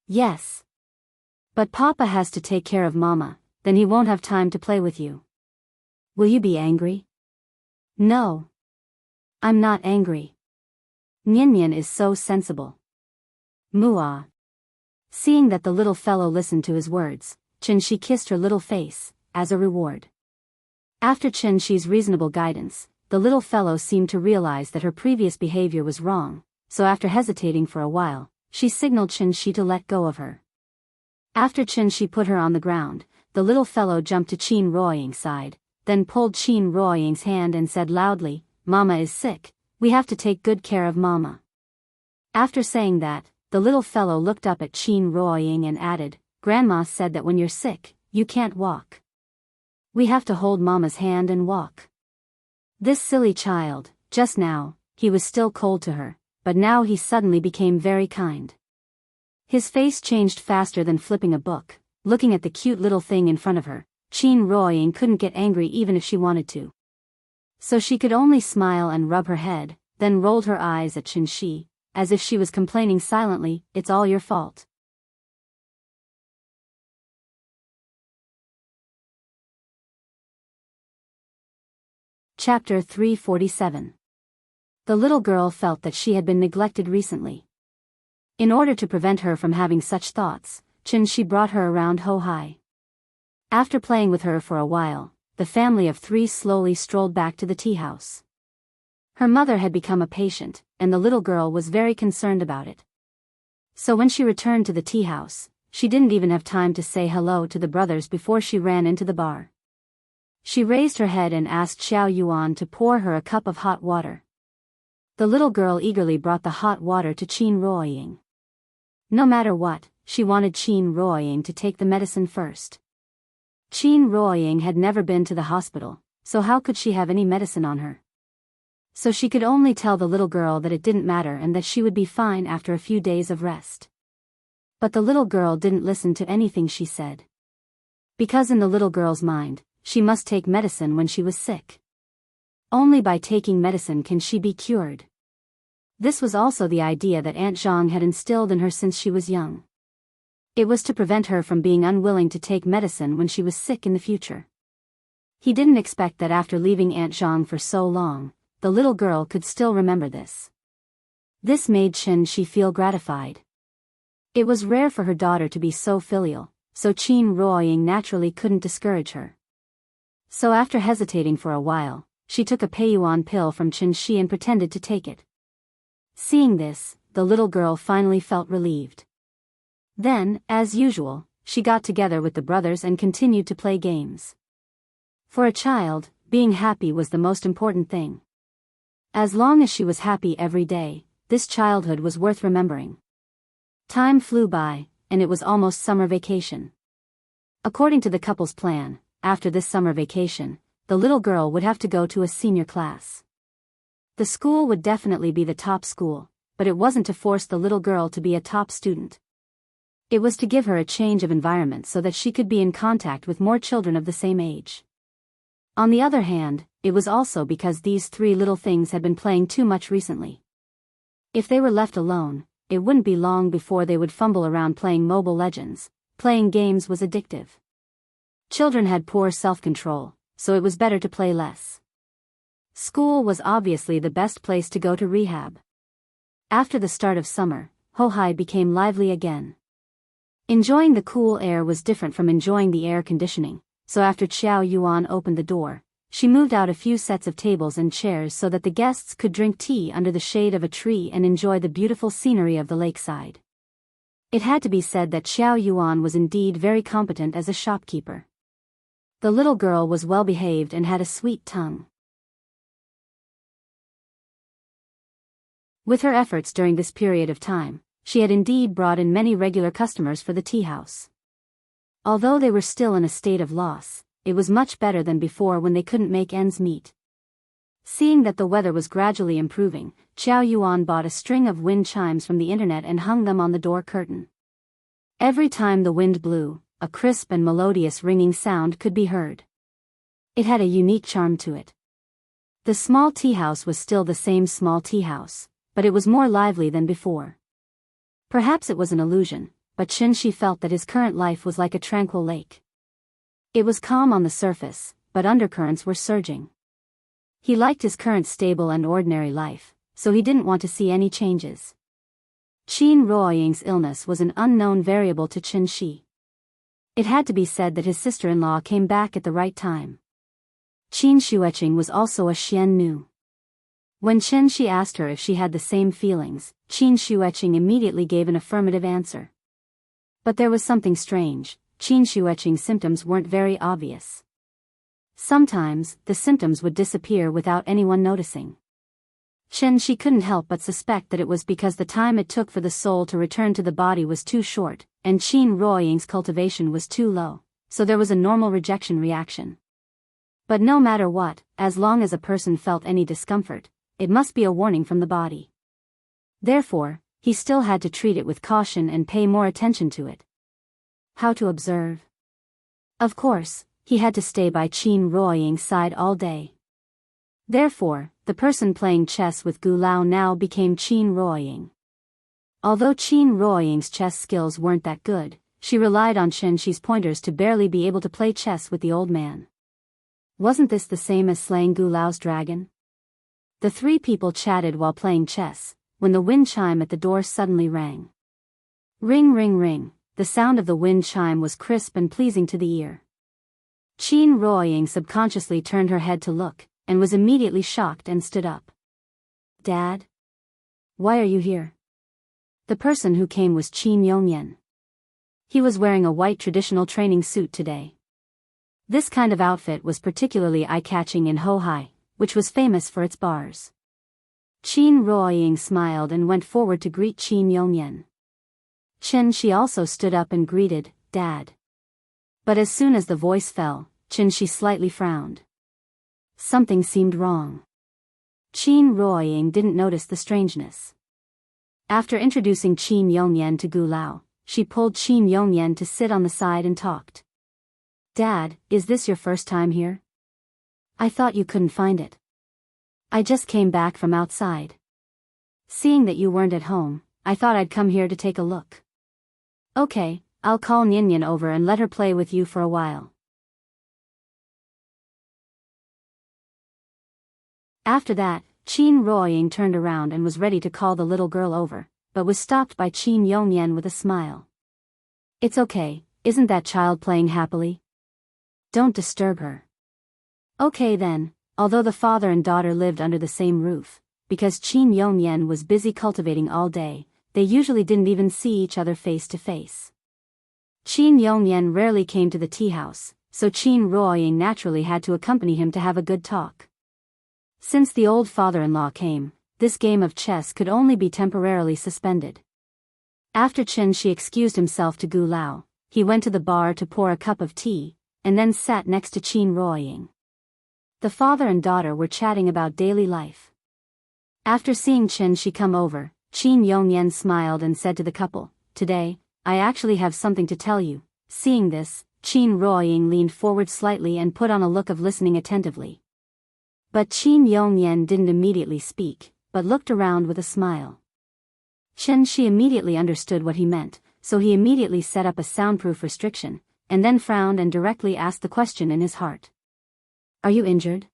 "Yes. But Papa has to take care of Mama, then he won't have time to play with you. Will you be angry?" "No. I'm not angry. Nyan Nyan is so sensible." "Muah." Seeing that the little fellow listened to his words, Chinshi kissed her little face, as a reward. After Chinshi's reasonable guidance, the little fellow seemed to realize that her previous behavior was wrong, so after hesitating for a while, she signaled Chinshi to let go of her. After Chinshi put her on the ground, the little fellow jumped to Qin Ruoying's side, then pulled Qin Ruoying's hand and said loudly, "Mama is sick, we have to take good care of Mama." After saying that, the little fellow looked up at Qin Ruoying and added, "Grandma said that when you're sick, you can't walk. We have to hold Mama's hand and walk." This silly child, just now, he was still cold to her, but now he suddenly became very kind. His face changed faster than flipping a book. Looking at the cute little thing in front of her, Qin Ruoying couldn't get angry even if she wanted to. So she could only smile and rub her head, then rolled her eyes at Chinshi, as if she was complaining silently, "It's all your fault." Chapter 347. The little girl felt that she had been neglected recently. In order to prevent her from having such thoughts, Chinshi brought her around Ho-Hai. After playing with her for a while, the family of three slowly strolled back to the tea house. Her mother had become a patient, and the little girl was very concerned about it. So when she returned to the tea house, she didn't even have time to say hello to the brothers before she ran into the bar. She raised her head and asked Xiao Yuan to pour her a cup of hot water. The little girl eagerly brought the hot water to Qin Ruoying. No matter what, she wanted Qin Ruoying to take the medicine first. Qin Ruoying had never been to the hospital, so how could she have any medicine on her? So she could only tell the little girl that it didn't matter and that she would be fine after a few days of rest. But the little girl didn't listen to anything she said. Because in the little girl's mind, she must take medicine when she was sick. Only by taking medicine can she be cured. This was also the idea that Aunt Zhang had instilled in her since she was young. It was to prevent her from being unwilling to take medicine when she was sick in the future. He didn't expect that after leaving Aunt Zhang for so long, the little girl could still remember this. This made Qin feel gratified. It was rare for her daughter to be so filial, so Qin Ruoying naturally couldn't discourage her. So after hesitating for a while, she took a Peiyuan pill from Qin and pretended to take it. Seeing this, the little girl finally felt relieved. Then, as usual, she got together with the brothers and continued to play games. For a child, being happy was the most important thing. As long as she was happy every day, this childhood was worth remembering. Time flew by, and it was almost summer vacation. According to the couple's plan, after this summer vacation, the little girl would have to go to a senior class. The school would definitely be the top school, but it wasn't to force the little girl to be a top student. It was to give her a change of environment so that she could be in contact with more children of the same age. On the other hand, it was also because these three little things had been playing too much recently. If they were left alone, it wouldn't be long before they would fumble around playing Mobile Legends. Playing games was addictive. Children had poor self-control, so it was better to play less. School was obviously the best place to go to rehab. After the start of summer, Hohai became lively again. Enjoying the cool air was different from enjoying the air conditioning, so after Qiao Yuan opened the door, she moved out a few sets of tables and chairs so that the guests could drink tea under the shade of a tree and enjoy the beautiful scenery of the lakeside. It had to be said that Qiao Yuan was indeed very competent as a shopkeeper. The little girl was well behaved and had a sweet tongue. With her efforts during this period of time, she had indeed brought in many regular customers for the tea house. Although they were still in a state of loss, it was much better than before when they couldn't make ends meet. Seeing that the weather was gradually improving, Qiao Yuan bought a string of wind chimes from the internet and hung them on the door curtain. Every time the wind blew, a crisp and melodious ringing sound could be heard. It had a unique charm to it. The small tea house was still the same small tea house, but it was more lively than before. Perhaps it was an illusion, but Qin felt that his current life was like a tranquil lake. It was calm on the surface, but undercurrents were surging. He liked his current stable and ordinary life, so he didn't want to see any changes. Qin Ruoying's illness was an unknown variable to Qin. It had to be said that his sister-in-law came back at the right time. Qin Xueqing was also a Xian Nu. When Qin asked her if she had the same feelings, Qin Xueqing immediately gave an affirmative answer. But there was something strange. Qin Xueqing's symptoms weren't very obvious. Sometimes, the symptoms would disappear without anyone noticing. Qin couldn't help but suspect that it was because the time it took for the soul to return to the body was too short, and Qin Ruoying's cultivation was too low, so there was a normal rejection reaction. But no matter what, as long as a person felt any discomfort, it must be a warning from the body. Therefore, he still had to treat it with caution and pay more attention to it. How to observe? Of course, he had to stay by Qin Ruoying's side all day. Therefore, the person playing chess with Gu Lao now became Qin Ruoying. Although Qin Ruoying's chess skills weren't that good, she relied on Qin's pointers to barely be able to play chess with the old man. Wasn't this the same as slaying Gu Lao's dragon? The three people chatted while playing chess, when the wind chime at the door suddenly rang. Ring ring ring, the sound of the wind chime was crisp and pleasing to the ear. Qin Ruoying subconsciously turned her head to look, and was immediately shocked and stood up. Dad? Why are you here? The person who came was Qin Yongyan. He was wearing a white traditional training suit today. This kind of outfit was particularly eye-catching in Hohai, which was famous for its bars. Qin Ruoying smiled and went forward to greet Qin Yongyan. Qin also stood up and greeted, Dad. But as soon as the voice fell, Qin slightly frowned. Something seemed wrong. Qin Ruoying didn't notice the strangeness. After introducing Qin Yongyan to Gu Lao, she pulled Qin Yongyan to sit on the side and talked. Dad, is this your first time here? I thought you couldn't find it. I just came back from outside. Seeing that you weren't at home, I thought I'd come here to take a look. Okay, I'll call Nyan over and let her play with you for a while. After that, Qin Ruoying turned around and was ready to call the little girl over, but was stopped by Qin Yongyan with a smile. It's okay, isn't that child playing happily? Don't disturb her. Okay then, although the father and daughter lived under the same roof, because Qin Yongyan was busy cultivating all day, they usually didn't even see each other face to face. Qin Yongyan rarely came to the tea house, so Qin Ruoying naturally had to accompany him to have a good talk. Since the old father-in-law came, this game of chess could only be temporarily suspended. After Qin Shi excused himself to Gu Lao, he went to the bar to pour a cup of tea, and then sat next to Qin Ruoying. The father and daughter were chatting about daily life. After seeing Qin Shi come over, Qin Yongyan smiled and said to the couple, "Today, I actually have something to tell you." Seeing this, Qin Ruoying leaned forward slightly and put on a look of listening attentively. But Qin Yongyan didn't immediately speak, but looked around with a smile. Qin Shi immediately understood what he meant, so he immediately set up a soundproof restriction, and then frowned and directly asked the question in his heart. "Are you injured?"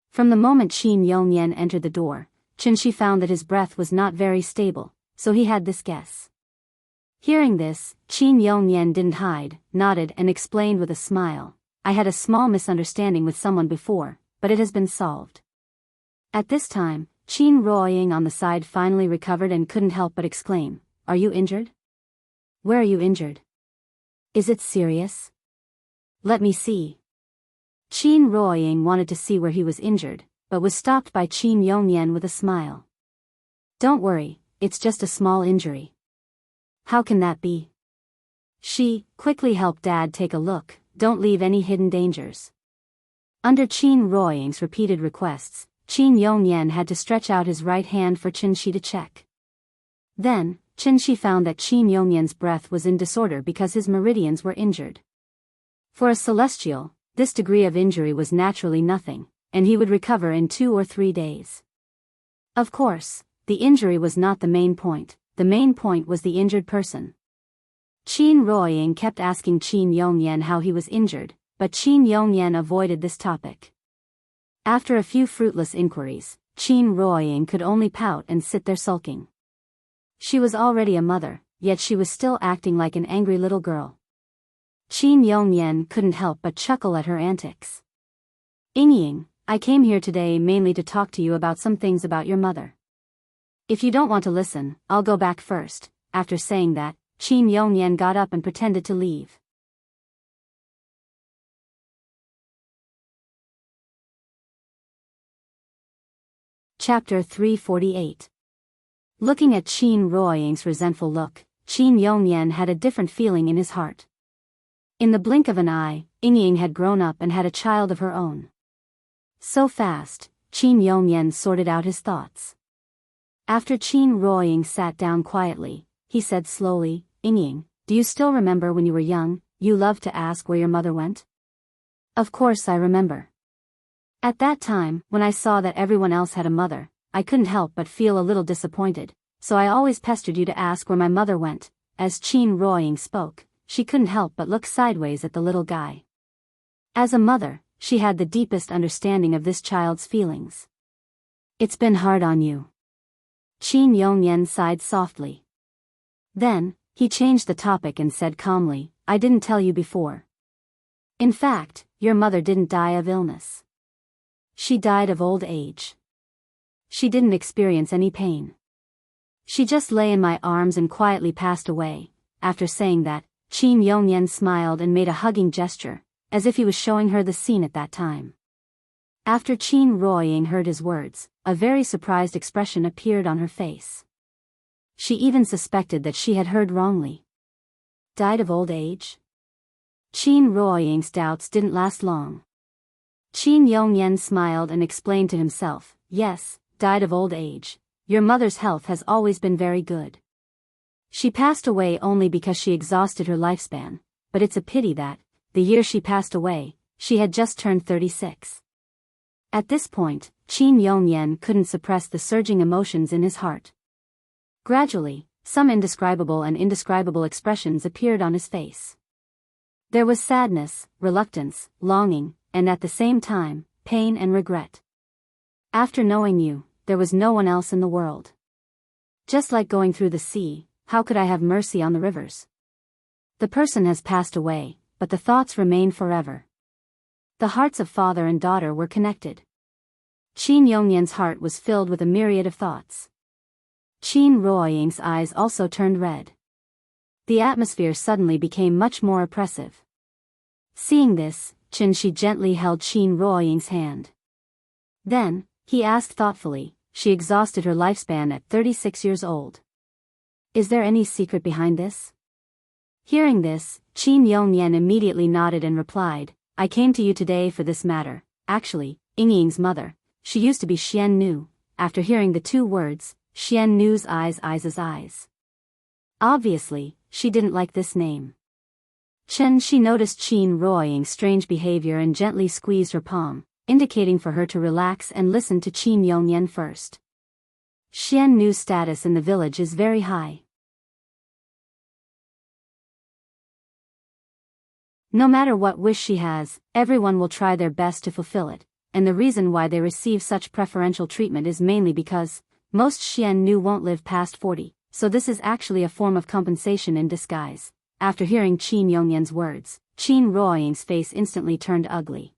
From the moment Qin Yongyan entered the door, Qin Shi found that his breath was not very stable, so he had this guess. Hearing this, Qin Yongyan didn't hide, nodded and explained with a smile, "I had a small misunderstanding with someone before, but it has been solved." At this time, Qin Ruoying on the side finally recovered and couldn't help but exclaim, "Are you injured? Where are you injured? Is it serious? Let me see." Qin Ruoying wanted to see where he was injured, but was stopped by Qin Yongyan with a smile. "Don't worry, it's just a small injury." "How can that be?" "She, quickly help Dad take a look, don't leave any hidden dangers." Under Qin Ruoying's repeated requests, Qin Yongyan had to stretch out his right hand for Qin Shi to check. Then, Qin Shi found that Qin Yongyan's breath was in disorder because his meridians were injured. For a celestial, this degree of injury was naturally nothing, and he would recover in 2 or 3 days. Of course, the injury was not the main point was the injured person. Qin Ruoying kept asking Qin Yongyan how he was injured, but Qin Yongyan avoided this topic. After a few fruitless inquiries, Qin Ruoying could only pout and sit there sulking. She was already a mother, yet she was still acting like an angry little girl. Qin Yongyan couldn't help but chuckle at her antics. "Ying, I came here today mainly to talk to you about some things about your mother. If you don't want to listen, I'll go back first." After saying that, Qin Yongyan got up and pretended to leave. Chapter 348. Looking at Qin Ruoying's resentful look, Qin Yongyan had a different feeling in his heart. In the blink of an eye, Ying had grown up and had a child of her own. So fast, Qin Yongyan sorted out his thoughts. After Qin Ruoying sat down quietly, he said slowly, "Ying, do you still remember when you were young, you loved to ask where your mother went?" "Of course I remember. At that time, when I saw that everyone else had a mother, I couldn't help but feel a little disappointed, so I always pestered you to ask where my mother went." As Qin Ruoying spoke, she couldn't help but look sideways at the little guy. As a mother, she had the deepest understanding of this child's feelings. "It's been hard on you." Qin Yongyan sighed softly. Then, he changed the topic and said calmly, "I didn't tell you before. In fact, your mother didn't die of illness. She died of old age. She didn't experience any pain. She just lay in my arms and quietly passed away." After saying that, Qin Yongyan smiled and made a hugging gesture, as if he was showing her the scene at that time. After Qin Ruoying heard his words, a very surprised expression appeared on her face. She even suspected that she had heard wrongly. Died of old age? Qin Ruoying's doubts didn't last long. Qin Yongyan smiled and explained to himself, "Yes, died of old age. Your mother's health has always been very good. She passed away only because she exhausted her lifespan, but it's a pity that, the year she passed away, she had just turned 36. At this point, Qin Yongyan couldn't suppress the surging emotions in his heart. Gradually, some indescribable expressions appeared on his face. There was sadness, reluctance, longing, and at the same time, pain and regret. After knowing you, there was no one else in the world. Just like going through the sea, how could I have mercy on the rivers? The person has passed away, but the thoughts remain forever. The hearts of father and daughter were connected. Qin Yongyan's heart was filled with a myriad of thoughts. Qin Ruoying's eyes also turned red. The atmosphere suddenly became much more oppressive. Seeing this, Qin Shi gently held Qin Ruoying's hand. Then, he asked thoughtfully, she exhausted her lifespan at 36 years old. Is there any secret behind this? Hearing this, Qin Yongyan immediately nodded and replied, I came to you today for this matter. Actually, Yingying's mother, she used to be Xian Nu. After hearing the two words, Xian Nu's eyes. Obviously, she didn't like this name. She noticed Qin Ruoying's strange behavior and gently squeezed her palm, indicating for her to relax and listen to Qin Yongyan first. Xian Nu's status in the village is very high. No matter what wish she has, everyone will try their best to fulfill it, and the reason why they receive such preferential treatment is mainly because most Xian Nu won't live past 40, so this is actually a form of compensation in disguise. After hearing Qin Yongyan's words, Qin Ruoying's face instantly turned ugly.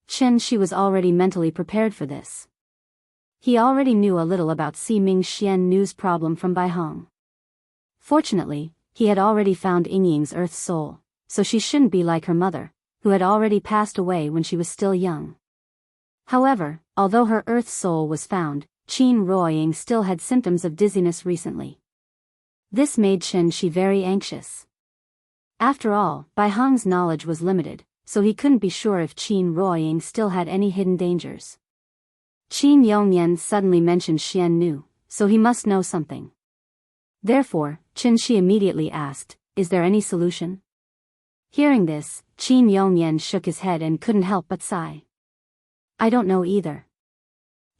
Qin Shi was already mentally prepared for this. He already knew a little about Siming Xian Nu's problem from Bai Hong. Fortunately, he had already found Yingying's earth soul, so she shouldn't be like her mother, who had already passed away when she was still young. However, although her earth soul was found, Qin Ruoying still had symptoms of dizziness recently. This made Qin Shi very anxious. After all, Bai Hong's knowledge was limited, so he couldn't be sure if Qin Ruoying still had any hidden dangers. Qin Yongyan suddenly mentioned Xian Nu, so he must know something. Therefore, Qin Shi immediately asked, is there any solution? Hearing this, Qin Yongyan shook his head and couldn't help but sigh. I don't know either.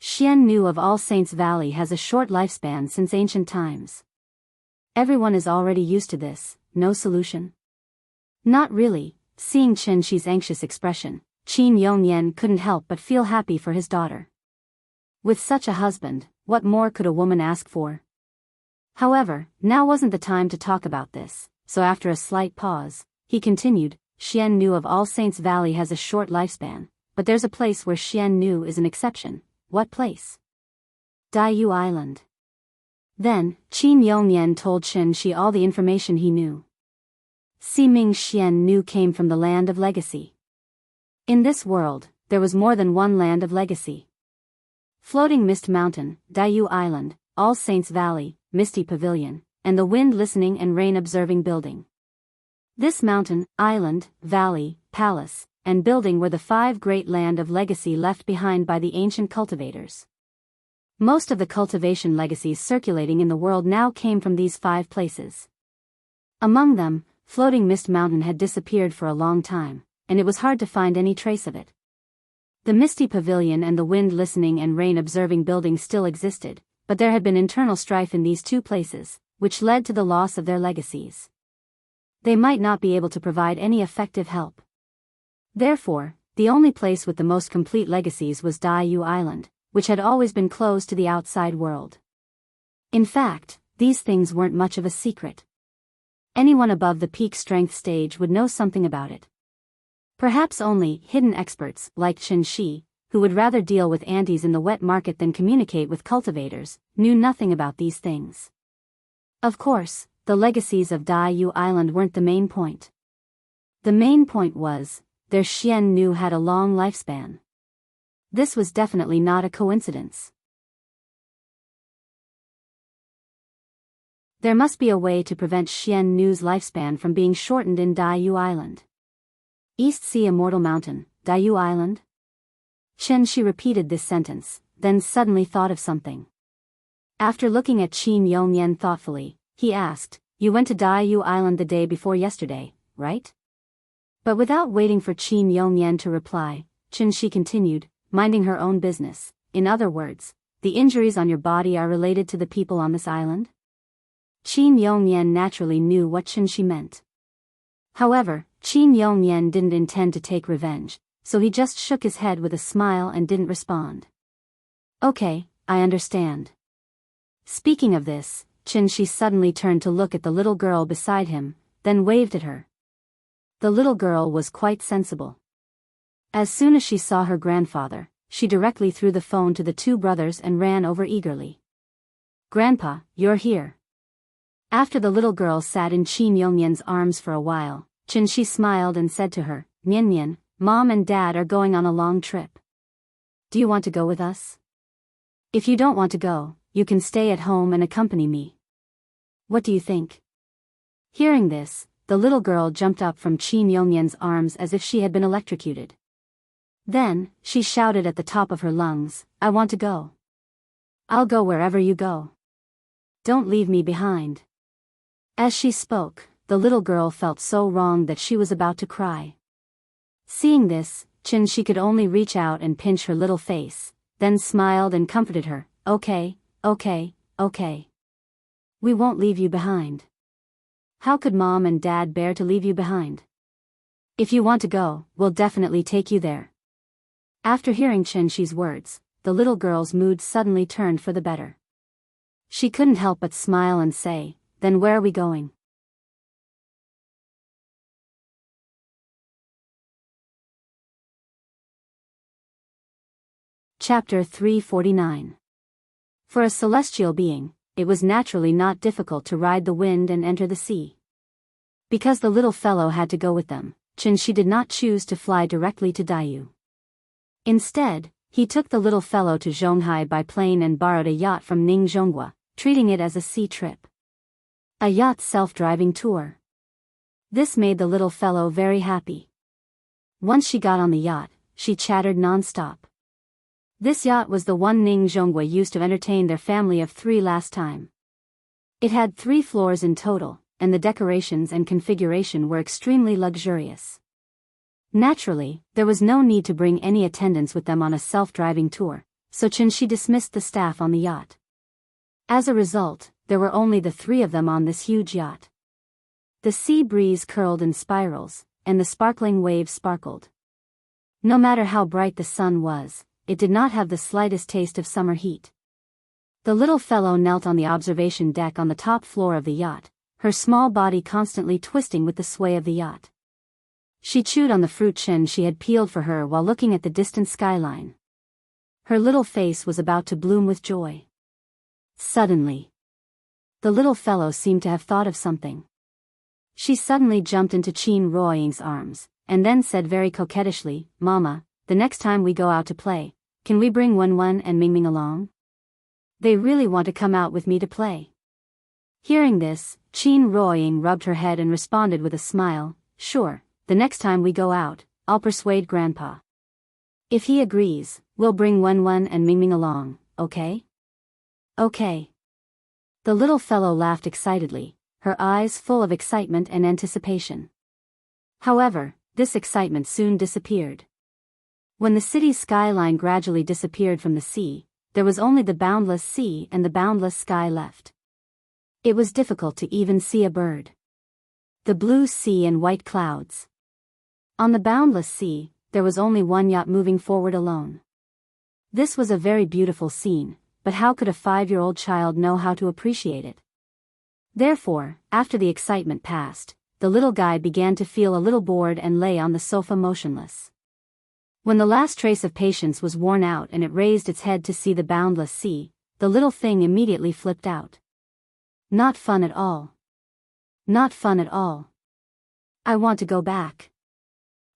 Xian Nu of All Saints Valley has a short lifespan since ancient times. Everyone is already used to this. No solution? Not really. Seeing Qin Shi's anxious expression, Qin Yongyan couldn't help but feel happy for his daughter. With such a husband, what more could a woman ask for? However, now wasn't the time to talk about this, so after a slight pause, he continued, Xian Nu of All Saints Valley has a short lifespan, but there's a place where Xian Nu is an exception. What place? Daiyu Island. Then, Qin Yongyan told Qin Shi all the information he knew. Siming Xian Nu came from the land of legacy. In this world, there was more than one land of legacy. Floating Mist Mountain, Daiyu Island, All Saints Valley, Misty Pavilion, and the Wind Listening and Rain Observing Building. This mountain, island, valley, palace, and building were the 5 great land of legacy left behind by the ancient cultivators. Most of the cultivation legacies circulating in the world now came from these 5 places. Among them, Floating Mist Mountain had disappeared for a long time, and it was hard to find any trace of it. The Misty Pavilion and the Wind Listening and Rain Observing Building still existed, but there had been internal strife in these 2 places, which led to the loss of their legacies. They might not be able to provide any effective help. Therefore, the only place with the most complete legacies was Daiyu Island, which had always been closed to the outside world. In fact, these things weren't much of a secret. Anyone above the peak strength stage would know something about it. Perhaps only hidden experts, like Qin Shi, who would rather deal with antis in the wet market than communicate with cultivators, knew nothing about these things. Of course, the legacies of Daiyu Island weren't the main point. The main point was, their Xian Nu had a long lifespan. This was definitely not a coincidence. There must be a way to prevent Xian Nu's lifespan from being shortened in Daiyu Island. East Sea Immortal Mountain, Daiyu Island? Qin Shi repeated this sentence, then suddenly thought of something. After looking at Qin Yongyan thoughtfully, he asked, you went to Daiyu Island the day before yesterday, right? But without waiting for Qin Yongyan to reply, Qin Shi continued, minding her own business. In other words, the injuries on your body are related to the people on this island? Qin Yongyan naturally knew what Qin meant. However, Qin Yongyan didn't intend to take revenge, so he just shook his head with a smile and didn't respond. Okay, I understand. Speaking of this, Qin suddenly turned to look at the little girl beside him, then waved at her. The little girl was quite sensible. As soon as she saw her grandfather, she directly threw the phone to the two brothers and ran over eagerly. Grandpa, you're here. After the little girl sat in Qin Yongyan's arms for a while, Qin smiled and said to her, Nian, Mom and Dad are going on a long trip. Do you want to go with us? If you don't want to go, you can stay at home and accompany me. What do you think? Hearing this, the little girl jumped up from Qin Yongyan's arms as if she had been electrocuted. Then, she shouted at the top of her lungs, I want to go. I'll go wherever you go. Don't leave me behind. As she spoke, the little girl felt so wrong that she was about to cry. Seeing this, Qin could only reach out and pinch her little face, then smiled and comforted her, Okay. We won't leave you behind. How could Mom and Dad bear to leave you behind? If you want to go, we'll definitely take you there. After hearing Qin's words, the little girl's mood suddenly turned for the better. She couldn't help but smile and say, Then where are we going? Chapter 349. For a celestial being, it was naturally not difficult to ride the wind and enter the sea. Because the little fellow had to go with them, Qin did not choose to fly directly to Daiyu. Instead, he took the little fellow to Zhonghai by plane and borrowed a yacht from Ning Zhonghua, treating it as a sea trip. A yacht self-driving tour. This made the little fellow very happy. Once she got on the yacht, she chattered non-stop. This yacht was the one Ning Zhonghua used to entertain their family of 3 last time. It had 3 floors in total, and the decorations and configuration were extremely luxurious. Naturally, there was no need to bring any attendants with them on a self-driving tour, so Qin dismissed the staff on the yacht. As a result, there were only the 3 of them on this huge yacht. The sea breeze curled in spirals, and the sparkling waves sparkled. No matter how bright the sun was, it did not have the slightest taste of summer heat. The little fellow knelt on the observation deck on the top floor of the yacht, her small body constantly twisting with the sway of the yacht. She chewed on the fruit Qin had peeled for her while looking at the distant skyline. Her little face was about to bloom with joy. Suddenly, the little fellow seemed to have thought of something. She suddenly jumped into Qin Ruoying's arms, and then said very coquettishly, Mama, the next time we go out to play, can we bring Wen and Mingming along? They really want to come out with me to play. Hearing this, Qin Ruoying rubbed her head and responded with a smile, Sure. The next time we go out, I'll persuade Grandpa. If he agrees, we'll bring Wen and Mingming along, okay? Okay. The little fellow laughed excitedly, her eyes full of excitement and anticipation. However, this excitement soon disappeared. When the city's skyline gradually disappeared from the sea, there was only the boundless sea and the boundless sky left. It was difficult to even see a bird. The blue sea and white clouds. On the boundless sea, there was only one yacht moving forward alone. This was a very beautiful scene, but how could a 5-year-old child know how to appreciate it? Therefore, after the excitement passed, the little guy began to feel a little bored and lay on the sofa motionless. When the last trace of patience was worn out and it raised its head to see the boundless sea, the little thing immediately flipped out. Not fun at all. Not fun at all. I want to go back.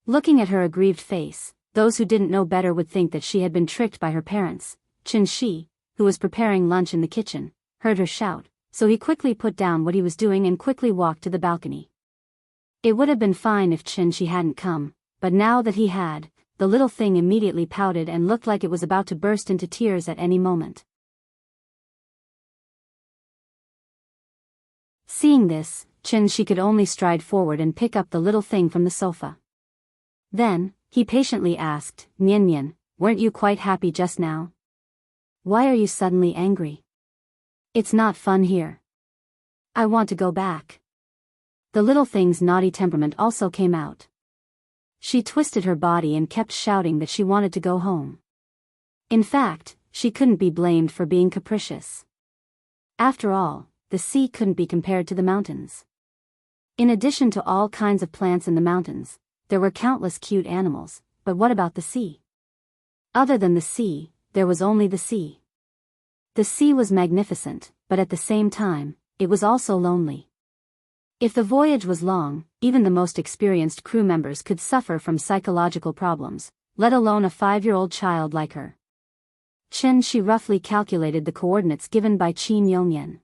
Looking at her aggrieved face, those who didn't know better would think that she had been tricked by her parents. Qin, who was preparing lunch in the kitchen, heard her shout, so he quickly put down what he was doing and quickly walked to the balcony. It would have been fine if Qin hadn't come, but now that he had, the little thing immediately pouted and looked like it was about to burst into tears at any moment. Seeing this, Qin could only stride forward and pick up the little thing from the sofa. Then, he patiently asked, Nian, weren't you quite happy just now? Why are you suddenly angry? It's not fun here. I want to go back. The little thing's naughty temperament also came out. She twisted her body and kept shouting that she wanted to go home. In fact, she couldn't be blamed for being capricious. After all, the sea couldn't be compared to the mountains. In addition to all kinds of plants in the mountains, there were countless cute animals, but what about the sea? Other than the sea, there was only the sea. The sea was magnificent, but at the same time, it was also lonely. If the voyage was long, even the most experienced crew members could suffer from psychological problems, let alone a 5-year-old child like her. She roughly calculated the coordinates given by Qin Yongyan.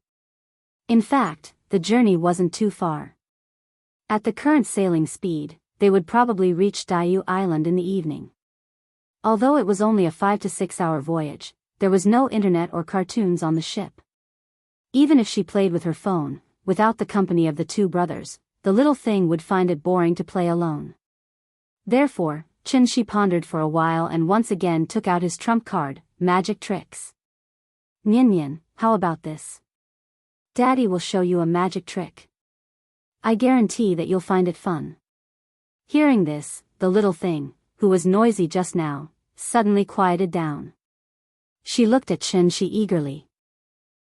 In fact, the journey wasn't too far. At the current sailing speed, they would probably reach Diyu Island in the evening. Although it was only a 5 to 6 hour voyage, there was no internet or cartoons on the ship. Even if she played with her phone, without the company of the two brothers, the little thing would find it boring to play alone. Therefore, Shi pondered for a while and once again took out his trump card, magic tricks. Nian, how about this? Daddy will show you a magic trick. I guarantee that you'll find it fun. Hearing this, the little thing, who was noisy just now, suddenly quieted down. She looked at Shi eagerly.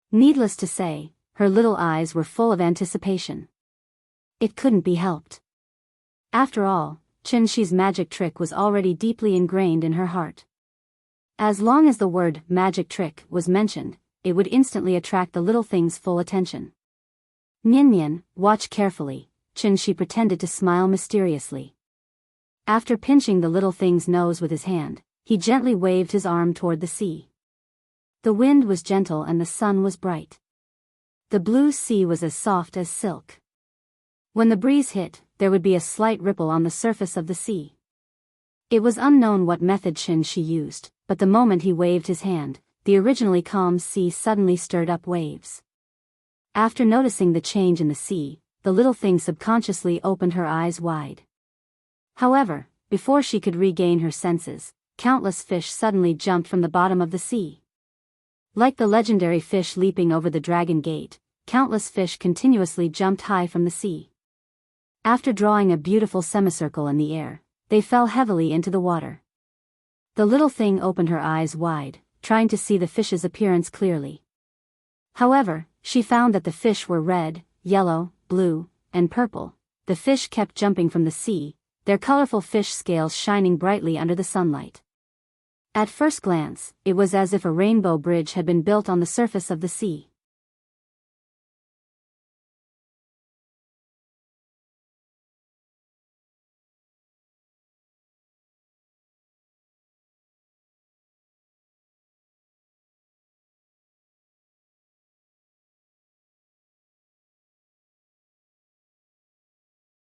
Needless to say, her little eyes were full of anticipation. It couldn't be helped. After all, Shi's magic trick was already deeply ingrained in her heart. As long as the word magic trick was mentioned, it would instantly attract the little thing's full attention. Nian, watch carefully, Shi pretended to smile mysteriously. After pinching the little thing's nose with his hand, he gently waved his arm toward the sea. The wind was gentle and the sun was bright. The blue sea was as soft as silk. When the breeze hit, there would be a slight ripple on the surface of the sea. It was unknown what method Shi used, but the moment he waved his hand, the originally calm sea suddenly stirred up waves. After noticing the change in the sea, the little thing subconsciously opened her eyes wide. However, before she could regain her senses, countless fish suddenly jumped from the bottom of the sea. Like the legendary fish leaping over the Dragon Gate, countless fish continuously jumped high from the sea. After drawing a beautiful semicircle in the air, they fell heavily into the water. The little thing opened her eyes wide, trying to see the fish's appearance clearly. However, she found that the fish were red, yellow, blue, and purple. The fish kept jumping from the sea, their colorful fish scales shining brightly under the sunlight. At first glance, it was as if a rainbow bridge had been built on the surface of the sea.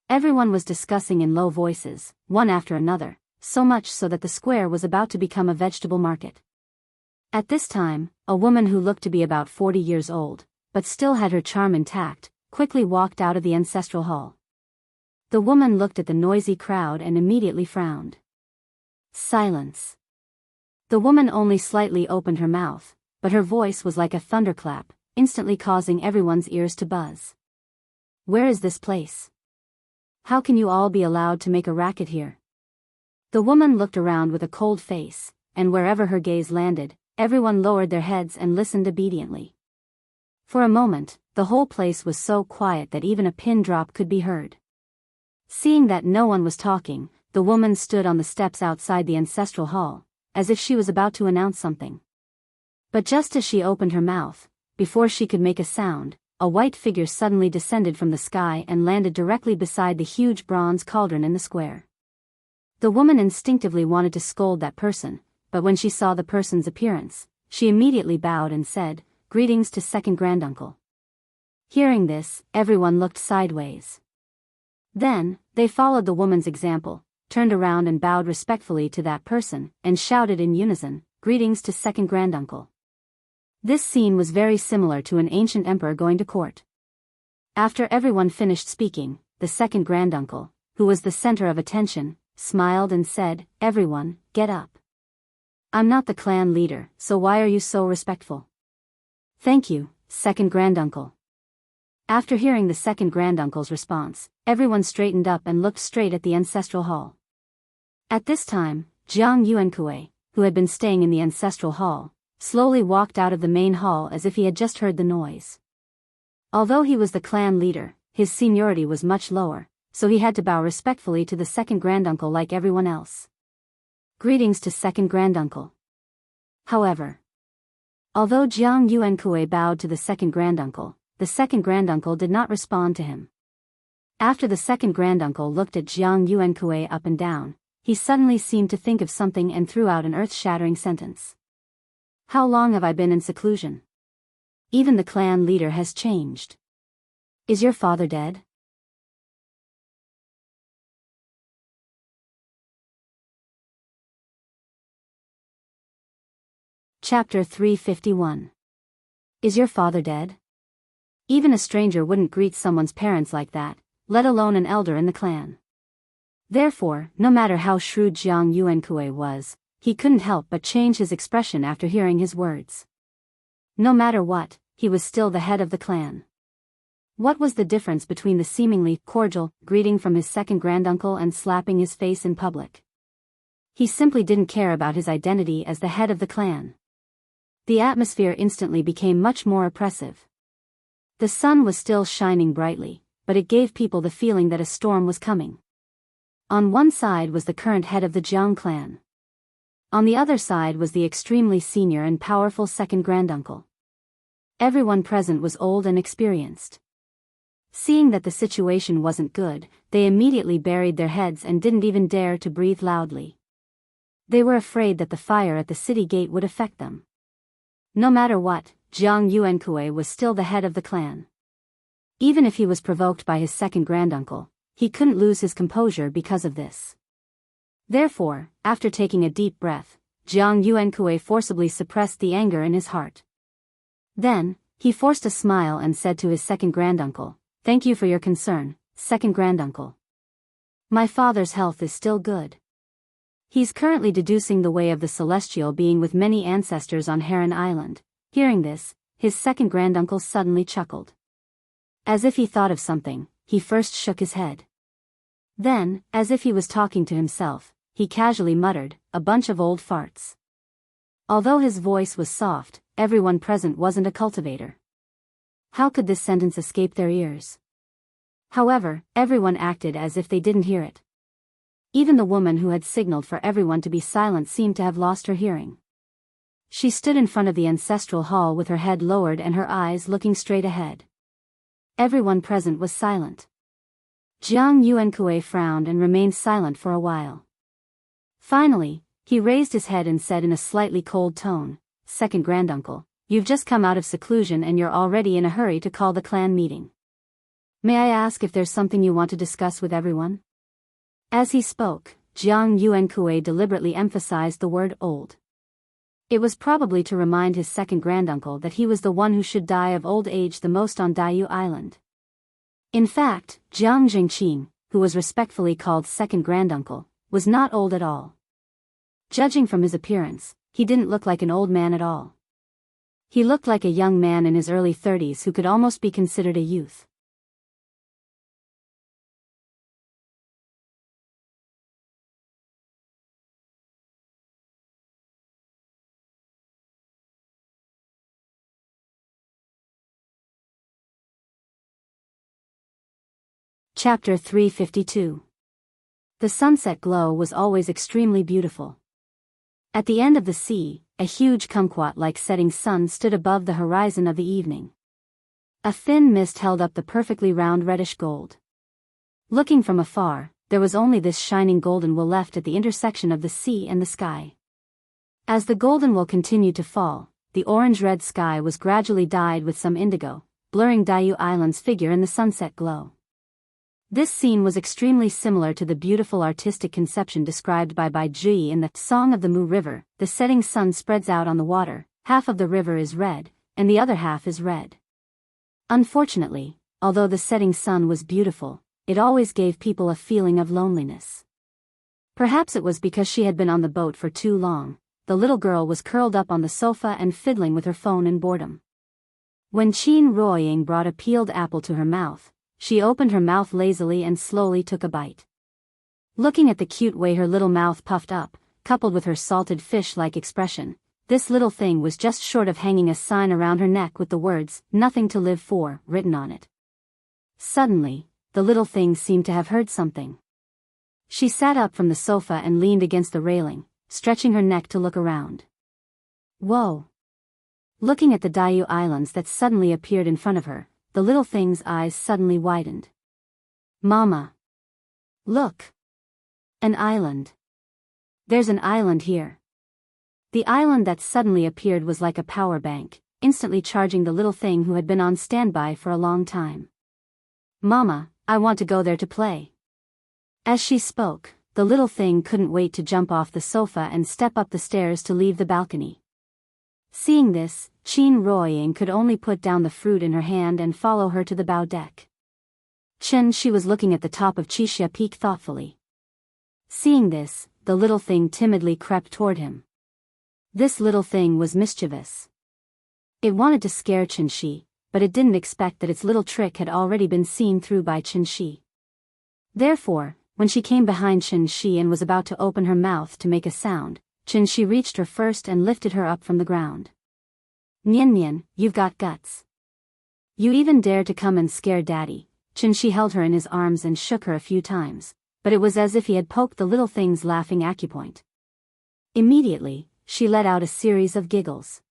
Everyone was discussing in low voices, one after another, so much so that the square was about to become a vegetable market. At this time, a woman who looked to be about 40 years old, but still had her charm intact, quickly walked out of the ancestral hall. The woman looked at the noisy crowd and immediately frowned. Silence. The woman only slightly opened her mouth, but her voice was like a thunderclap, instantly causing everyone's ears to buzz. Where is this place? How can you all be allowed to make a racket here? The woman looked around with a cold face, and wherever her gaze landed, everyone lowered their heads and listened obediently. For a moment, the whole place was so quiet that even a pin drop could be heard. Seeing that no one was talking, the woman stood on the steps outside the ancestral hall, as if she was about to announce something. But just as she opened her mouth, before she could make a sound, a white figure suddenly descended from the sky and landed directly beside the huge bronze cauldron in the square. The woman instinctively wanted to scold that person, but when she saw the person's appearance, she immediately bowed and said, "Greetings to second granduncle." Hearing this, everyone looked sideways. Then, they followed the woman's example, turned around and bowed respectfully to that person, and shouted in unison, "Greetings to second granduncle." This scene was very similar to an ancient emperor going to court. After everyone finished speaking, the second granduncle, who was the center of attention, smiled and said, "Everyone, get up. I'm not the clan leader, so why are you so respectful?" "Thank you, second granduncle." After hearing the second granduncle's response, everyone straightened up and looked straight at the ancestral hall. At this time, Jiang Yuankui, who had been staying in the ancestral hall, slowly walked out of the main hall as if he had just heard the noise. Although he was the clan leader, his seniority was much lower, so he had to bow respectfully to the second granduncle like everyone else. Greetings to second granduncle. However, although Jiang Yuankui bowed to the second granduncle did not respond to him. After the second granduncle looked at Jiang Yuankui up and down, he suddenly seemed to think of something and threw out an earth-shattering sentence. How long have I been in seclusion? Even the clan leader has changed. Is your father dead? Chapter 351. Is your father dead? Even a stranger wouldn't greet someone's parents like that, let alone an elder in the clan. Therefore, no matter how shrewd Jiang Yuankui was, he couldn't help but change his expression after hearing his words. No matter what, he was still the head of the clan. What was the difference between the seemingly cordial greeting from his second granduncle and slapping his face in public? He simply didn't care about his identity as the head of the clan. The atmosphere instantly became much more oppressive. The sun was still shining brightly, but it gave people the feeling that a storm was coming. On one side was the current head of the Jiang clan. On the other side was the extremely senior and powerful second granduncle. Everyone present was old and experienced. Seeing that the situation wasn't good, they immediately buried their heads and didn't even dare to breathe loudly. They were afraid that the fire at the city gate would affect them. No matter what, Jiang Yuankui was still the head of the clan. Even if he was provoked by his second granduncle, he couldn't lose his composure because of this. Therefore, after taking a deep breath, Jiang Yuankui forcibly suppressed the anger in his heart. Then, he forced a smile and said to his second granduncle, "Thank you for your concern, second granduncle. My father's health is still good. He's currently deducing the way of the celestial being with many ancestors on Heron Island." Hearing this, his second granduncle suddenly chuckled. As if he thought of something, he first shook his head. Then, as if he was talking to himself, he casually muttered, "A bunch of old farts." Although his voice was soft, everyone present wasn't a cultivator. How could this sentence escape their ears? However, everyone acted as if they didn't hear it. Even the woman who had signaled for everyone to be silent seemed to have lost her hearing. She stood in front of the ancestral hall with her head lowered and her eyes looking straight ahead. Everyone present was silent. Jiang Yuankui frowned and remained silent for a while. Finally, he raised his head and said in a slightly cold tone, "Second granduncle, you've just come out of seclusion and you're already in a hurry to call the clan meeting. May I ask if there's something you want to discuss with everyone?" As he spoke, Jiang Yuankui deliberately emphasized the word old. It was probably to remind his second granduncle that he was the one who should die of old age the most on Diyu Island. In fact, Jiang Jingqing, who was respectfully called second granduncle, was not old at all. Judging from his appearance, he didn't look like an old man at all. He looked like a young man in his early 30s who could almost be considered a youth. Chapter 352. The sunset glow was always extremely beautiful. At the end of the sea, a huge kumquat-like setting sun stood above the horizon of the evening. A thin mist held up the perfectly round reddish gold. Looking from afar, there was only this shining golden wool left at the intersection of the sea and the sky. As the golden wool continued to fall, the orange-red sky was gradually dyed with some indigo, blurring Diyu Island's figure in the sunset glow. This scene was extremely similar to the beautiful artistic conception described by Bai Ji in the Song of the Mu River. The setting sun spreads out on the water, half of the river is red, and the other half is red. Unfortunately, although the setting sun was beautiful, it always gave people a feeling of loneliness. Perhaps it was because she had been on the boat for too long. The little girl was curled up on the sofa and fiddling with her phone in boredom. When Qin Ruoying brought a peeled apple to her mouth, she opened her mouth lazily and slowly took a bite. Looking at the cute way her little mouth puffed up, coupled with her salted fish-like expression, this little thing was just short of hanging a sign around her neck with the words, "Nothing to live for," written on it. Suddenly, the little thing seemed to have heard something. She sat up from the sofa and leaned against the railing, stretching her neck to look around. Whoa! Looking at the Diyu Islands that suddenly appeared in front of her, the little thing's eyes suddenly widened. Mama! Look! An island! There's an island here! The island that suddenly appeared was like a power bank, instantly charging the little thing who had been on standby for a long time. Mama, I want to go there to play. As she spoke, the little thing couldn't wait to jump off the sofa and step up the stairs to leave the balcony. Seeing this, Qin Ruoying could only put down the fruit in her hand and follow her to the bow deck. She was looking at the top of Qixia Peak thoughtfully. Seeing this, the little thing timidly crept toward him. This little thing was mischievous. It wanted to scare Qinshi, but it didn't expect that its little trick had already been seen through by Qinshi. Therefore, when she came behind Qinshi and was about to open her mouth to make a sound, Qinshi reached her first and lifted her up from the ground. Nian Nian, you've got guts. You even dare to come and scare Daddy. Qinshi held her in his arms and shook her a few times, but it was as if he had poked the little thing's laughing acupoint. Immediately, she let out a series of giggles.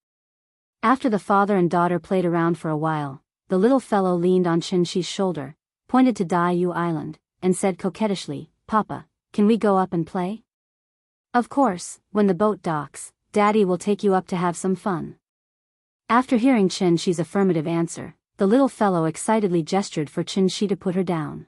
After the father and daughter played around for a while, the little fellow leaned on Qinshi's shoulder, pointed to Diyu Island, and said coquettishly, "Papa, can we go up and play? Of course, when the boat docks, Daddy will take you up to have some fun." After hearing Qinshi's affirmative answer, the little fellow excitedly gestured for Qinshi to put her down.